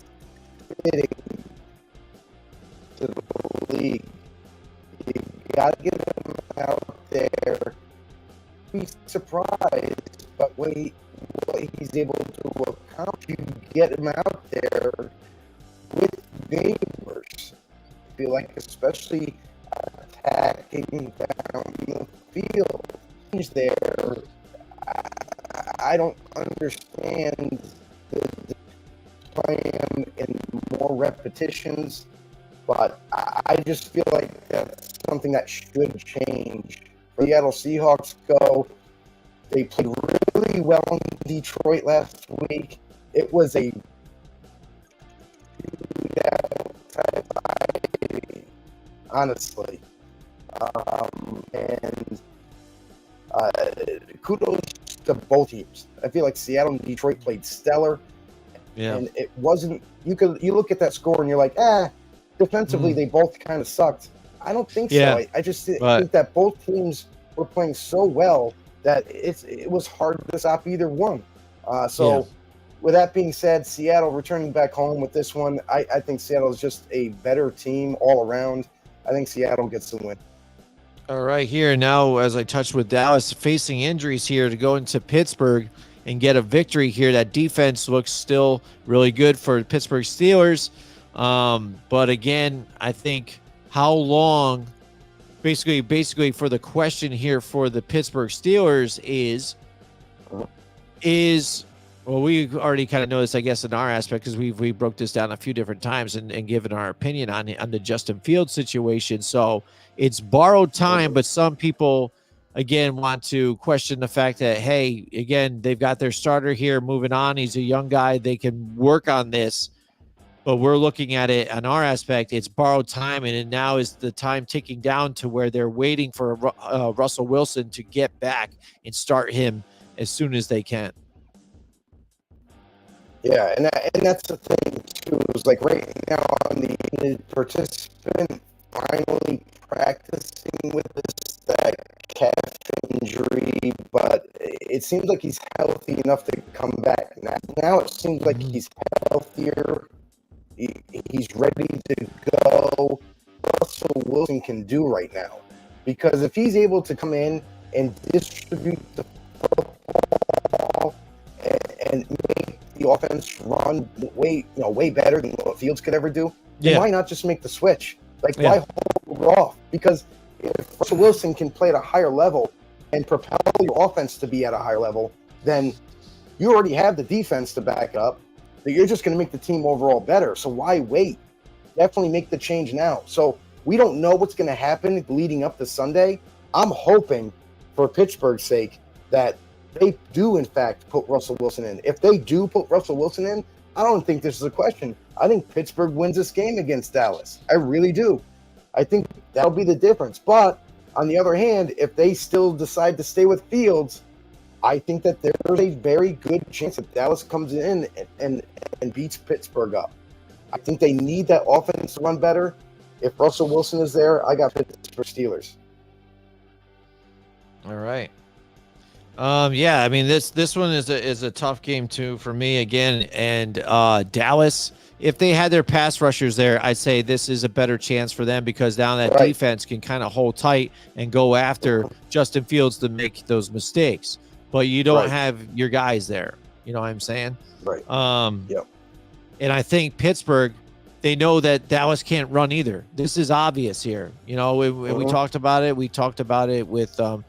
fitting to the league. You gotta get him out there. Be surprised, but what he's able to accomplish, you get him out there with Neighbors. I feel like, especially attacking down the field, he's there. I don't understand the playing him in more repetitions, but I just feel like that's something that should change. For the Seattle Seahawks go, they played really well in Detroit last week. It was a honestly. And kudos to both teams. I feel like Seattle and Detroit played stellar. Yeah. And it wasn't, you look at that score and you're like, defensively they both kind of sucked. I don't think Yeah, so. I just but think that both teams were playing so well that it was hard to stop either one. So with that being said, Seattle returning back home with this one, I think Seattle is just a better team all around. I think Seattle gets the win. all right, here now, as I touched with Dallas facing injuries here to go into Pittsburgh and get a victory here. That defense looks still really good for the Pittsburgh Steelers. But again, I think how long, basically for the question here for the Pittsburgh Steelers is well, we already kind of know this, I guess, in our aspect, because we broke this down a few different times and given our opinion on the Justin Fields situation. So it's borrowed time, but some people, again, want to question the fact that, hey, again, they've got their starter here moving on. He's a young guy. They can work on this. But we're looking at it on our aspect. It's borrowed time, and now is the time ticking down to where they're waiting for Russell Wilson to get back and start him as soon as they can. Yeah, and that's the thing too. Is like right now on the participant finally practicing with that calf injury, but it seems like he's healthy enough to come back. Now it seems like he's healthier. He's ready to go. Russell Wilson can do right now, because if he's able to come in and distribute the football and make the offense run way better than what Fields could ever do, then why not just make the switch? Like, why hold it off? Because if Russell Wilson can play at a higher level and propel your offense to be at a higher level, then you already have the defense to back up. That you're just going to make the team overall better. So why wait? Definitely make the change now. So we don't know what's going to happen leading up to Sunday. I'm hoping, for Pittsburgh's sake, that they do, in fact, put Russell Wilson in. If they do put Russell Wilson in, I don't think this is a question. I think Pittsburgh wins this game against Dallas. I really do. I think that'll be the difference. But on the other hand, if they still decide to stay with Fields, I think that there's a very good chance that Dallas comes in and beats Pittsburgh up. I think they need that offense to run better. If Russell Wilson is there, I got Pittsburgh Steelers. All right. Yeah, I mean this one is a tough game too for me again. And Dallas, if they had their pass rushers there, I'd say this is a better chance for them, because now that defense can kind of hold tight and go after Justin Fields to make those mistakes. But you don't have your guys there. You know what I'm saying? Right. And I think Pittsburgh, they know that Dallas can't run either. This is obvious here. You know, we talked about it. We talked about it with some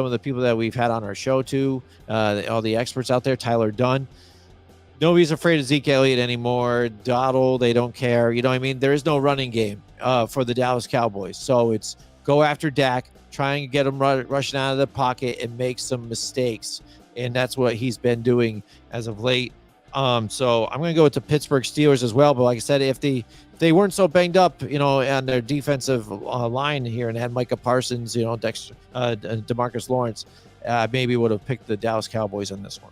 of the people that we've had on our show too, all the experts out there, Tyler Dunn. Nobody's afraid of Zeke Elliott anymore. Dottle, they don't care. You know what I mean? There is no running game for the Dallas Cowboys. So it's go after Dak, trying to get him rushing out of the pocket and make some mistakes. And that's what he's been doing as of late. So I'm going to go with the Pittsburgh Steelers as well. But like I said, if they weren't so banged up, you know, on their defensive line here and had Micah Parsons, you know, DeMarcus Lawrence, maybe would have picked the Dallas Cowboys on this one.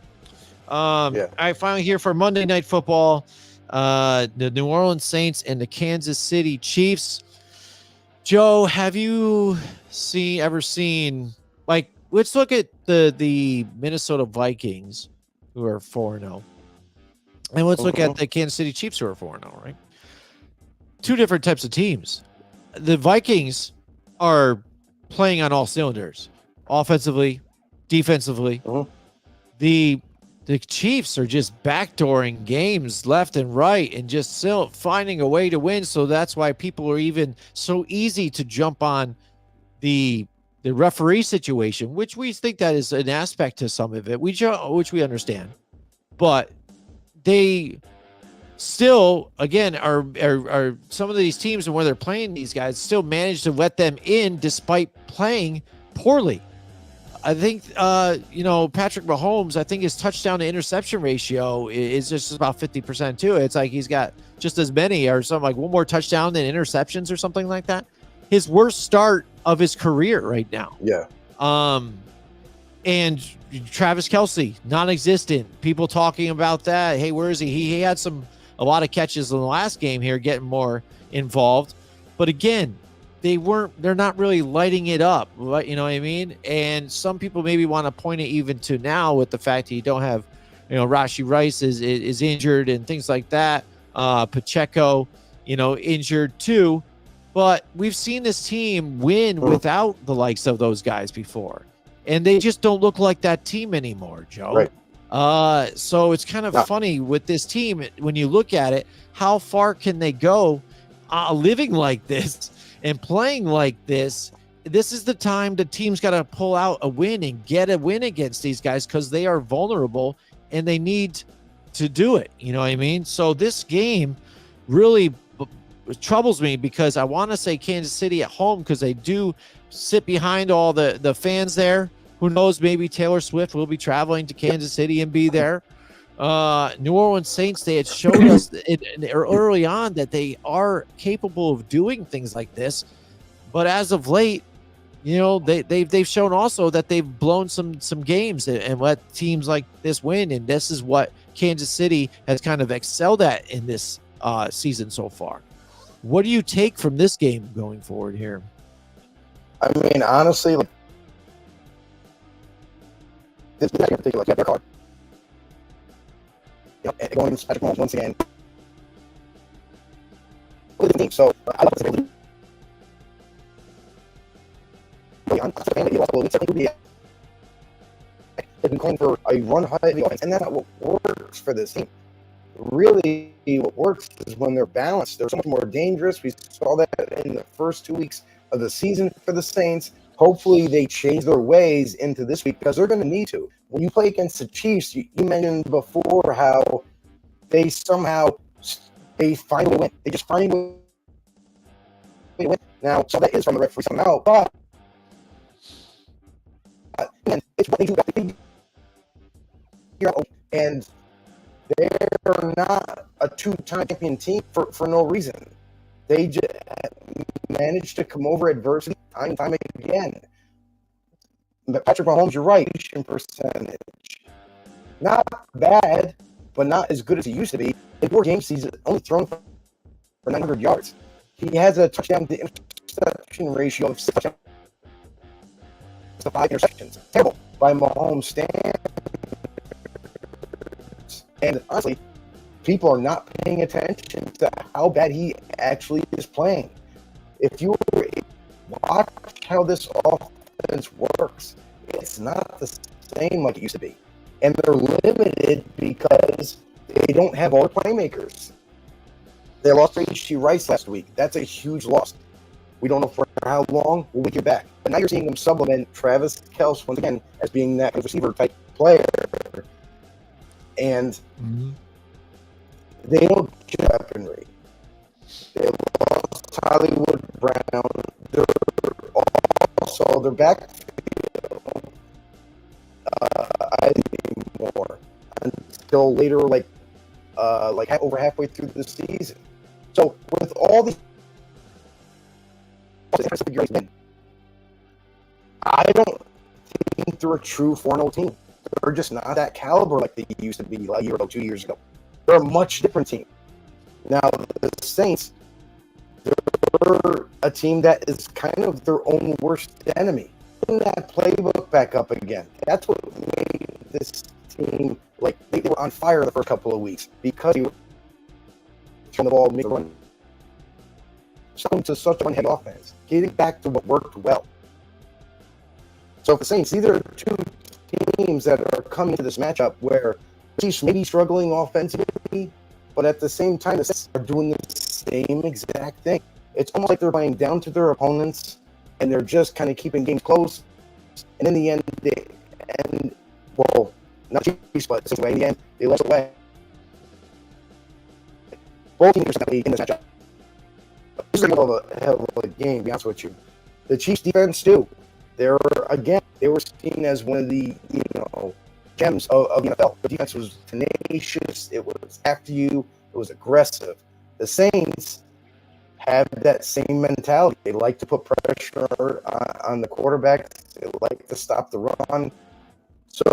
All right, finally here for Monday Night Football, the New Orleans Saints and the Kansas City Chiefs. Joe, have you ever seen, like, let's look at the Minnesota Vikings, who are 4-0, and let's look at the Kansas City Chiefs, who are 4-0, right? Two different types of teams. The Vikings are playing on all cylinders, offensively, defensively. The Chiefs are just backdooring games left and right and just still finding a way to win. So that's why people are even so easy to jump on the referee situation, which we think that is an aspect to some of it, which we understand. But they still, again, are some of these teams and where they're playing these guys still manage to let them in despite playing poorly. I think, Patrick Mahomes, I think his touchdown to interception ratio is just about 50% too. It's like he's got just as many or something, like one more touchdown than interceptions or something like that. His worst start of his career right now. Yeah. And Travis Kelce, non-existent. People talking about that. Hey, where is he? He had a lot of catches in the last game here, getting more involved. But again, they're not really lighting it up, right? You know what I mean? And some people maybe want to point it even to now with the fact that you don't have, Rashi Rice is injured and things like that. Pacheco, injured too. But we've seen this team win without the likes of those guys before. And they just don't look like that team anymore, Joe. Right. So it's kind of funny with this team when you look at it, how far can they go living like this and playing like this? This is the time the team's got to pull out a win and get a win against these guys because they are vulnerable and they need to do it. You know what I mean? So this game really troubles me because I want to say Kansas City at home because they do sit behind all the fans there. Who knows? Maybe Taylor Swift will be traveling to Kansas City and be there. New Orleans Saints, they had showed us early on that they are capable of doing things like this. But as of late, they've shown also that they've blown some games and let teams like this win. And this is what Kansas City has kind of excelled at in this season so far. What do you take from this game going forward here? I mean, honestly, this is in particular, their card. Going to Patrick Mahomes once again. So I love this. They've been calling for a run-heavy offense, and that's not what works for this team. Really, what works is when they're balanced. They're so much more dangerous. We saw that in the first 2 weeks of the season for the Saints. Hopefully, they change their ways into this week because they're going to need to. When you play against the Chiefs, you mentioned before how they find a win. They just find a way to win. Now, so that is from the referee somehow, but and it's what they do. And they're not a two-time champion team for no reason. They just managed to come over adversity time and time again. But Patrick Mahomes, you're right, percentage. Not bad, but not as good as he used to be. In 4 games, he's only thrown for 900 yards. He has a touchdown to interception ratio of 6 touchdowns to 5 interceptions. Terrible by Mahomes standards. And honestly, people are not paying attention to how bad he actually is playing. If you watch how this offense works, it's not the same like it used to be. And they're limited because they don't have all the playmakers. They lost Rashi Rice last week. That's a huge loss. We don't know for how long. We'll get back. But now you're seeing them supplement Travis Kelce once again as being that receiver type player. And they don't get weaponry. They lost Hollywood Brown. They're also their backfield. I think more until later, like over halfway through the season. So with all these, I don't think they're a true 4-0 team. They're just not that caliber like they used to be like a year ago, 2 years ago. They're a much different team. Now, the Saints, they're a team that is kind of their own worst enemy. Putting that playbook back up again. That's what made this team, like, they were on fire the first couple of weeks because they were throwing the ball, make the run. Something to such a one-head offense. Getting back to what worked well. So, for the Saints, these are two teams that are coming to this matchup where Chiefs may be struggling offensively, but at the same time, the Saints are doing the same exact thing. It's almost like they're playing down to their opponents, and they're just kind of keeping games close. And in the end, not Chiefs, but in the end, they lost away. Both teams are in this matchup. This is a hell of a game, to be honest with you. The Chiefs defense, too. They were seen as one of the, gems of the NFL. The defense was tenacious. It was after you. It was aggressive. The Saints have that same mentality. They like to put pressure on the quarterback. They like to stop the run. So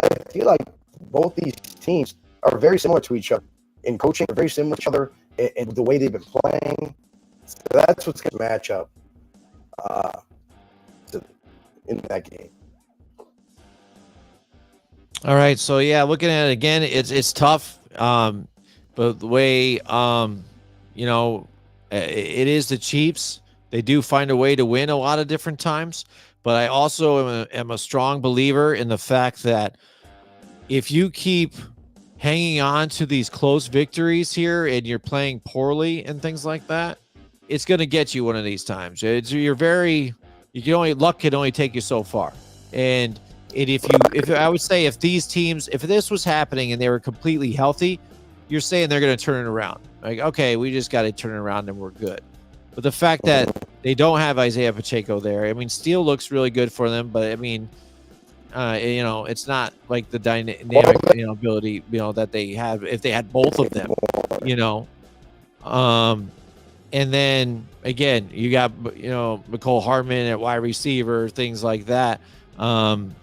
I feel like both these teams are very similar to each other in coaching. They're very similar to each other in the way they've been playing. So that's what's going to match up. in that game. All right, so yeah, looking at it again, it's tough. But the way it is the Chiefs. They do find a way to win a lot of different times. But I also am a strong believer in the fact that if you keep hanging on to these close victories here and you're playing poorly and things like that, it's going to get you one of these times. Luck can only take you so far. And if I would say if this was happening and they were completely healthy, you're saying they're going to turn it around. Like, okay, we just got to turn it around and we're good. But the fact that they don't have Isaiah Pacheco there, I mean, Steele looks really good for them, but I mean, it's not like the dynamic, ability, that they have if they had both of them, and then again, you got, Mecole Hardman at wide receiver, things like that. And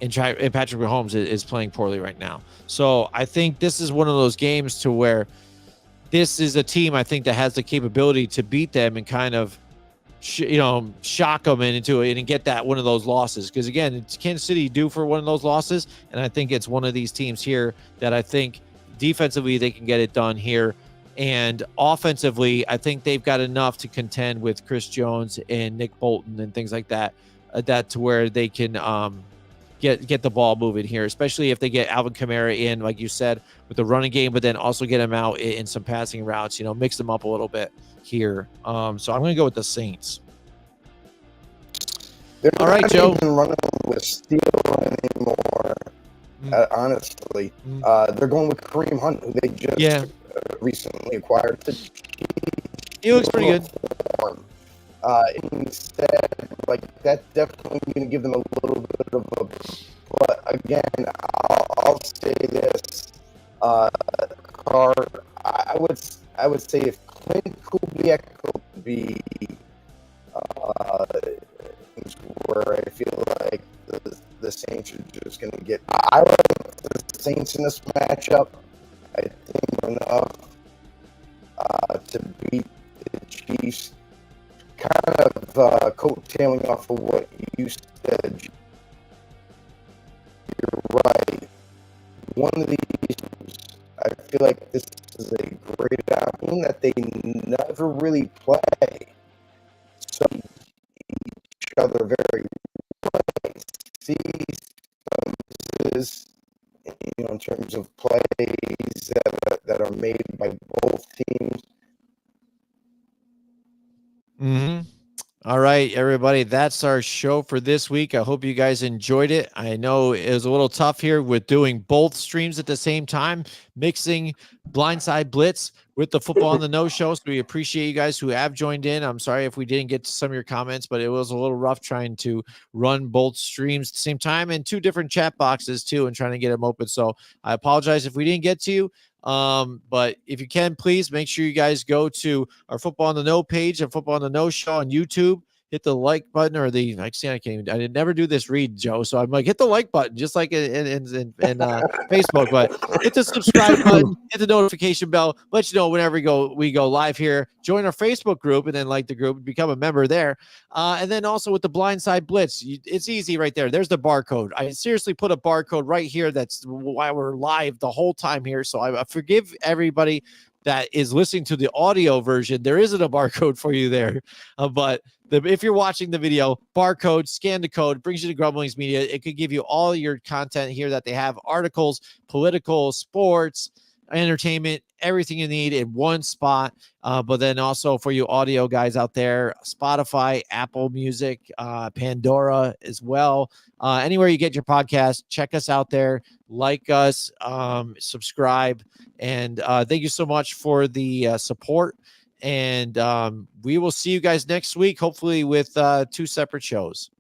Patrick Mahomes is playing poorly right now. So I think this is one of those games to where this is a team I think that has the capability to beat them and kind of, shock them into it and get that one of those losses. Because again, it's Kansas City due for one of those losses, and I think it's one of these teams here that I think defensively they can get it done here, and offensively I think they've got enough to contend with Chris Jones and Nick Bolton and things like that, that to where they can get the ball moving here, especially if they get Alvin Kamara in, like you said, with the running game, but then also get him out in some passing routes, mix them up a little bit here. So I'm going to go with the Saints. They're all right, Joe. Even running with Steele anymore. Honestly, they're going with Kareem Hunt, who they just recently acquired. He looks pretty good. Instead, like, that's definitely going to give them a little bit of a. But again, I'll say this, I would say if Clint Kubiak could be where I feel like the Saints are just going to get. I like the Saints in this matchup. I think enough to beat the Chiefs. Kind of coattailing off of what you said. You're right. One of these, I feel like this is a great option that they never really play. So each other very well. See some differences, in terms of plays that are made by both teams. All right, everybody, that's our show for this week. I hope you guys enjoyed it. I know it was a little tough here with doing both streams at the same time, mixing Blindside Blitz with the Football on the No show. So we appreciate you guys who have joined in. I'm sorry if we didn't get to some of your comments, but it was a little rough trying to run both streams at the same time and two different chat boxes too, and trying to get them open. So I apologize if we didn't get to you. But if you can, please make sure you guys go to our Football on the No page and Football on the No show on YouTube. Hit the like button or I did never do this read, Joe. So I'm like, hit the like button, just like in Facebook, but hit the subscribe button, hit the notification bell, let you know whenever we go live here. Join our Facebook group and then like the group, become a member there. And then also with the Blindside Blitz, it's easy right there. There's the barcode. I seriously put a barcode right here. That's why we're live the whole time here. So I forgive everybody that is listening to the audio version. There isn't a barcode for you there, but if you're watching the video, barcode, scan the code, brings you to Grumblings Media. It could give you all your content here that they have: articles, political, sports, entertainment, everything you need in one spot. But then also for you audio guys out there, Spotify, Apple Music, Pandora as well. Anywhere you get your podcast, check us out there, like us, subscribe, and thank you so much for the support. And we will see you guys next week, hopefully with 2 separate shows.